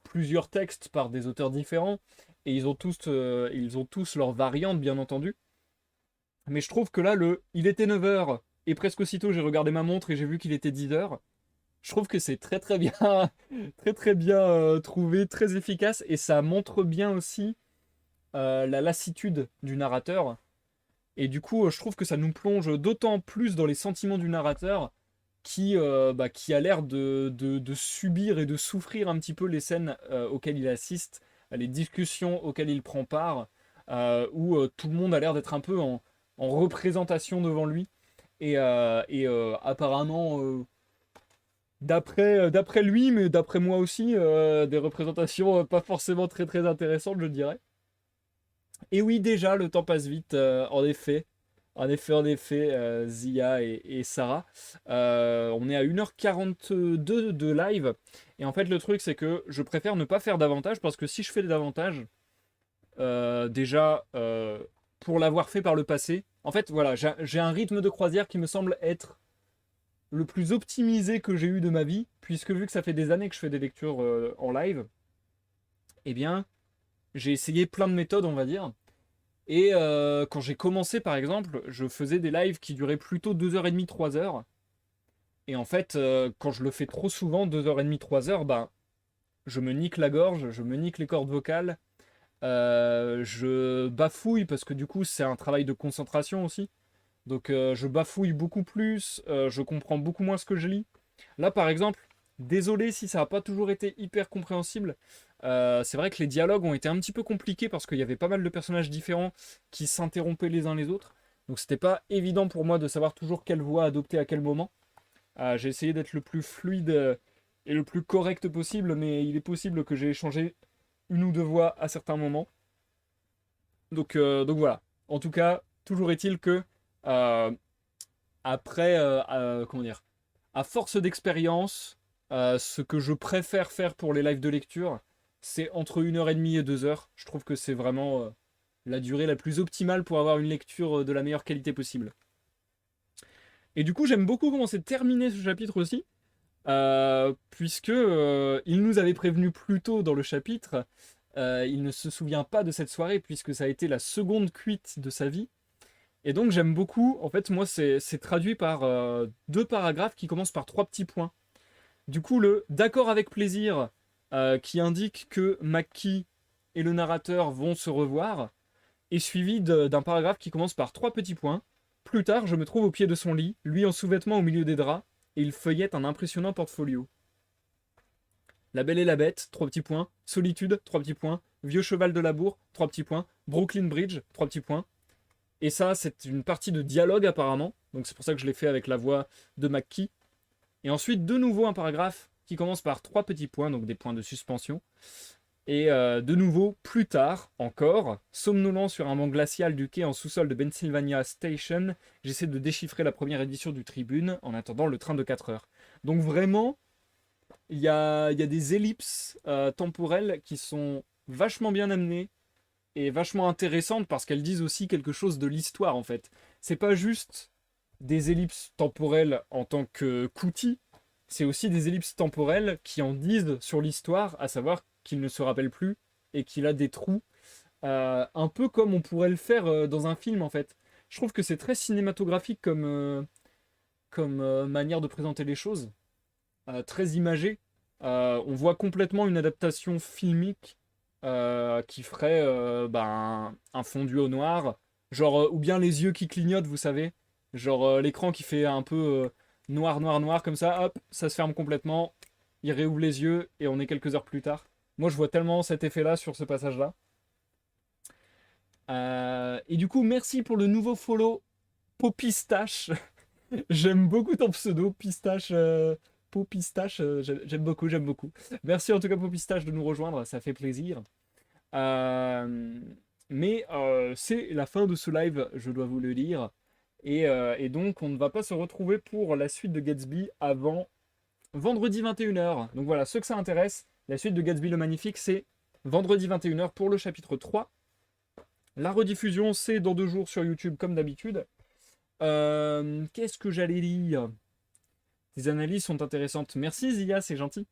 plusieurs textes par des auteurs différents. Et ils ont tous leurs variantes, bien entendu. Mais je trouve que là, il était 9 heures. Et presque aussitôt, j'ai regardé ma montre et j'ai vu qu'il était 10 heures. Je trouve que c'est très très bien, très très bien trouvé, très efficace. Et ça montre bien aussi la lassitude du narrateur. Et du coup, je trouve que ça nous plonge d'autant plus dans les sentiments du narrateur qui a l'air de subir et de souffrir un petit peu les scènes auxquelles il assiste, les discussions auxquelles il prend part, où tout le monde a l'air d'être un peu en représentation devant lui. Et apparemment, d'après lui, mais d'après moi aussi, des représentations pas forcément très très intéressantes, je dirais. Et oui, déjà, le temps passe vite, en effet. En effet, Zia et Sarah. On est à 1h42 de live. Et en fait, le truc, c'est que je préfère ne pas faire davantage parce que si je fais davantage, déjà, pour l'avoir fait par le passé, en fait, voilà, j'ai un rythme de croisière qui me semble être le plus optimisé que j'ai eu de ma vie, puisque vu que ça fait des années que je fais des lectures en live, eh bien, j'ai essayé plein de méthodes, on va dire. Et quand j'ai commencé, par exemple, je faisais des lives qui duraient plutôt 2h30, 3h. Et en fait, quand je le fais trop souvent, 2h30, 3h, ben, je me nique la gorge, je me nique les cordes vocales, je bafouille parce que du coup, c'est un travail de concentration aussi. Donc, je bafouille beaucoup plus, je comprends beaucoup moins ce que je lis. Là, par exemple, désolé si ça n'a pas toujours été hyper compréhensible. C'est vrai que les dialogues ont été un petit peu compliqués parce qu'il y avait pas mal de personnages différents qui s'interrompaient les uns les autres. Donc c'était pas évident pour moi de savoir toujours quelle voix adopter à quel moment. J'ai essayé d'être le plus fluide et le plus correct possible, mais il est possible que j'ai échangé une ou deux voix à certains moments. Donc voilà. En tout cas, toujours est-il que euh, après, comment dire, à force d'expérience, ce que je préfère faire pour les lives de lecture, c'est entre 1h30 et 2h. Je trouve que c'est vraiment la durée la plus optimale pour avoir une lecture de la meilleure qualité possible. Et du coup, j'aime beaucoup comment c'est terminé ce chapitre aussi, puisque il nous avait prévenu plus tôt dans le chapitre. Il ne se souvient pas de cette soirée, puisque ça a été la seconde cuite de sa vie. Et donc j'aime beaucoup, en fait moi c'est traduit par deux paragraphes qui commencent par trois petits points. Du coup le d'accord avec plaisir qui indique que McKee et le narrateur vont se revoir est suivi d'un paragraphe qui commence par trois petits points. Plus tard je me trouve au pied de son lit, lui en sous-vêtements au milieu des draps, et il feuillette un impressionnant portfolio. La Belle et la Bête, trois petits points. Solitude, trois petits points. Vieux cheval de Labour, trois petits points. Brooklyn Bridge, trois petits points. Et ça, c'est une partie de dialogue apparemment. Donc c'est pour ça que je l'ai fait avec la voix de McKee. Et ensuite, de nouveau un paragraphe qui commence par trois petits points, donc des points de suspension. Et de nouveau, plus tard encore, somnolent sur un banc glacial du quai en sous-sol de Pennsylvania Station, j'essaie de déchiffrer la première édition du Tribune en attendant le train de 4 heures. Donc vraiment, il y a des ellipses temporelles qui sont vachement bien amenées et vachement intéressantes parce qu'elles disent aussi quelque chose de l'histoire en fait. C'est pas juste des ellipses temporelles en tant qu'outil, c'est aussi des ellipses temporelles qui en disent sur l'histoire, à savoir qu'il ne se rappelle plus et qu'il a des trous, un peu comme on pourrait le faire dans un film en fait. Je trouve que c'est très cinématographique comme manière de présenter les choses, très imagé. On voit complètement une adaptation filmique qui ferait un fondu au noir, genre ou bien les yeux qui clignotent, vous savez, genre l'écran qui fait un peu noir, noir, noir comme ça, hop, ça se ferme complètement, il réouvre les yeux et on est quelques heures plus tard. Moi, je vois tellement cet effet-là sur ce passage-là. Et du coup, merci pour le nouveau follow, Popistache. J'aime beaucoup ton pseudo, Pistache. Popistache, j'aime beaucoup, j'aime beaucoup. Merci en tout cas, Popistache, de nous rejoindre, ça fait plaisir. Euh, mais c'est la fin de ce live, je dois vous le dire. Et donc, on ne va pas se retrouver pour la suite de Gatsby avant vendredi 21h. Donc voilà, ceux que ça intéresse, la suite de Gatsby le Magnifique, c'est vendredi 21h pour le chapitre 3. La rediffusion, c'est dans 2 jours sur YouTube, comme d'habitude. Qu'est-ce que j'allais lire? Tes analyses sont intéressantes. Merci Zia, c'est gentil.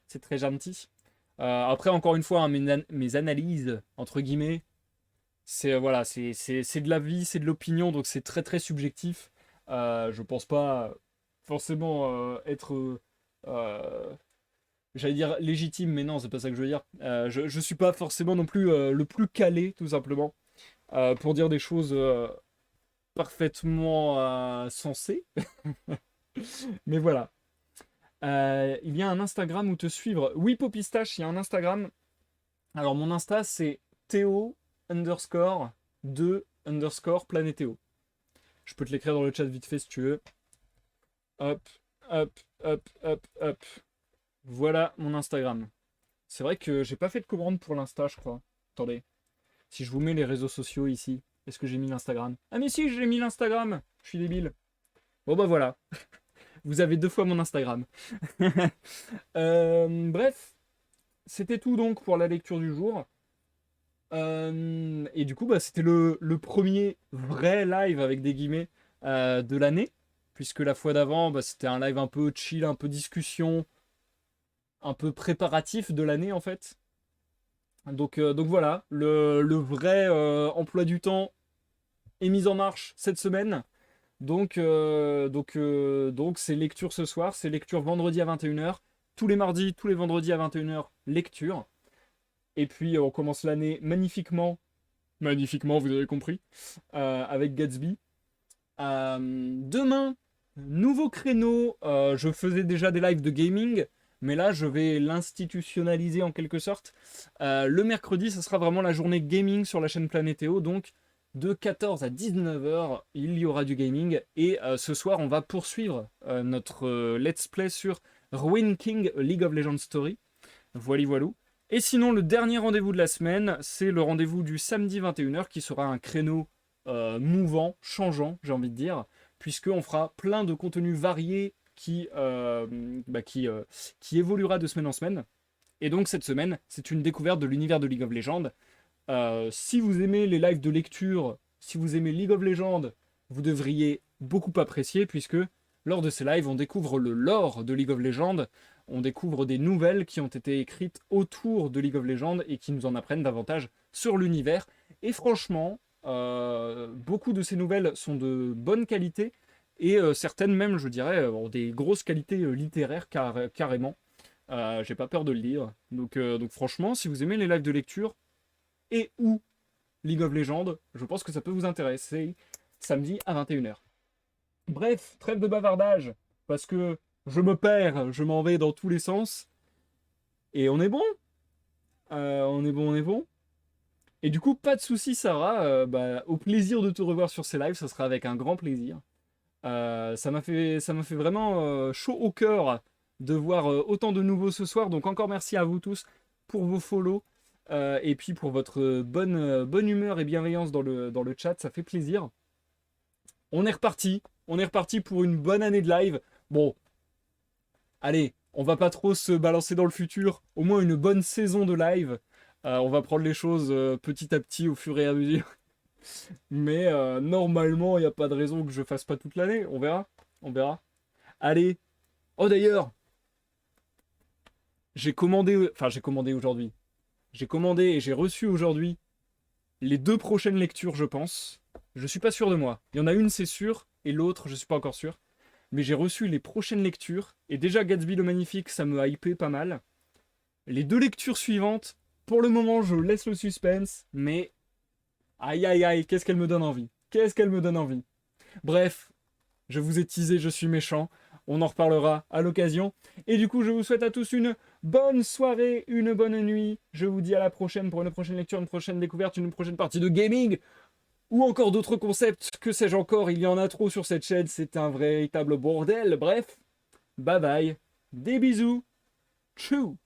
C'est très gentil. Après, encore une fois, hein, mes analyses, entre guillemets, c'est voilà, c'est de la vie, c'est de l'opinion, donc c'est très très subjectif. Je pense pas forcément être, euh, j'allais dire légitime, mais non, c'est pas ça que je veux dire. Je suis pas forcément non plus le plus calé, tout simplement, pour dire des choses parfaitement sensées. Mais voilà. Il y a un Instagram où te suivre. Oui, Popistache, il y a un Instagram. Alors, mon Insta, c'est Théo underscore 2 underscore Planétéo. Je peux te l'écrire dans le chat vite fait si tu veux. Hop, hop, hop, hop, hop. Voilà mon Instagram. C'est vrai que j'ai pas fait de commande pour l'Insta, je crois. Attendez. Si je vous mets les réseaux sociaux ici, est-ce que j'ai mis l'Instagram? Ah, mais si, j'ai mis l'Instagram. Je suis débile. Bon, bah voilà. Vous avez 2 fois mon Instagram. Bref, c'était tout donc pour la lecture du jour. Et du coup, bah, c'était le premier vrai live avec des guillemets de l'année. Puisque la fois d'avant, bah, c'était un live un peu chill, un peu discussion, un peu préparatif de l'année en fait. Donc voilà, le vrai emploi du temps est mis en marche cette semaine. Donc c'est lecture ce soir, c'est lecture vendredi à 21h. Tous les mardis, tous les vendredis à 21h, lecture. Et puis on commence l'année magnifiquement, magnifiquement, vous avez compris, avec Gatsby. Demain, nouveau créneau. Je faisais déjà des lives de gaming, mais là je vais l'institutionnaliser en quelque sorte. Le mercredi, ce sera vraiment la journée gaming sur la chaîne Planétéo. Donc de 14 à 19h, il y aura du gaming. Et ce soir, on va poursuivre notre let's play sur Ruin King League of Legends Story. Voilà, voilà. Et sinon, le dernier rendez-vous de la semaine, c'est le rendez-vous du samedi 21h qui sera un créneau mouvant, changeant, j'ai envie de dire, puisqu'on fera plein de contenus variés qui évoluera de semaine en semaine. Et donc cette semaine, c'est une découverte de l'univers de League of Legends. Si vous aimez les lives de lecture, si vous aimez League of Legends, vous devriez beaucoup apprécier, puisque lors de ces lives, on découvre le lore de League of Legends, on découvre des nouvelles qui ont été écrites autour de League of Legends et qui nous en apprennent davantage sur l'univers. Et franchement, beaucoup de ces nouvelles sont de bonne qualité et certaines même, je dirais, ont des grosses qualités littéraires carrément. J'ai pas peur de le dire. Donc franchement, si vous aimez les lives de lecture et ou League of Legends, je pense que ça peut vous intéresser samedi à 21h. Bref, trêve de bavardage, parce que je me perds, je m'en vais dans tous les sens. Et on est bon. On est bon, on est bon. Et du coup, pas de soucis, Sarah. Au plaisir de te revoir sur ces lives, ça sera avec un grand plaisir. Ça m'a fait vraiment chaud au cœur de voir autant de nouveaux ce soir. Donc encore merci à vous tous pour vos follow et puis pour votre bonne humeur et bienveillance dans le chat, ça fait plaisir. On est reparti pour une bonne année de live. Bon, allez, on va pas trop se balancer dans le futur, au moins une bonne saison de live. On va prendre les choses petit à petit au fur et à mesure. Mais normalement, il n'y a pas de raison que je fasse pas toute l'année. On verra. On verra. Allez. Oh d'ailleurs, j'ai commandé aujourd'hui. J'ai commandé et j'ai reçu aujourd'hui les 2 prochaines lectures, je pense. Je suis pas sûr de moi. Il y en a une, c'est sûr, et l'autre, je suis pas encore sûr. Mais j'ai reçu les prochaines lectures. Et déjà, Gatsby le Magnifique, ça me hypait pas mal. Les 2 lectures suivantes, pour le moment, je laisse le suspense, mais aïe aïe aïe, qu'est-ce qu'elle me donne envie. Qu'est-ce qu'elle me donne envie. Bref, je vous ai teasé, je suis méchant. On en reparlera à l'occasion. Et du coup, je vous souhaite à tous une bonne soirée, une bonne nuit. Je vous dis à la prochaine pour une prochaine lecture, une prochaine découverte, une prochaine partie de gaming. Ou encore d'autres concepts, que sais-je encore, il y en a trop sur cette chaîne, c'est un véritable bordel. Bref, bye bye, des bisous, tchou.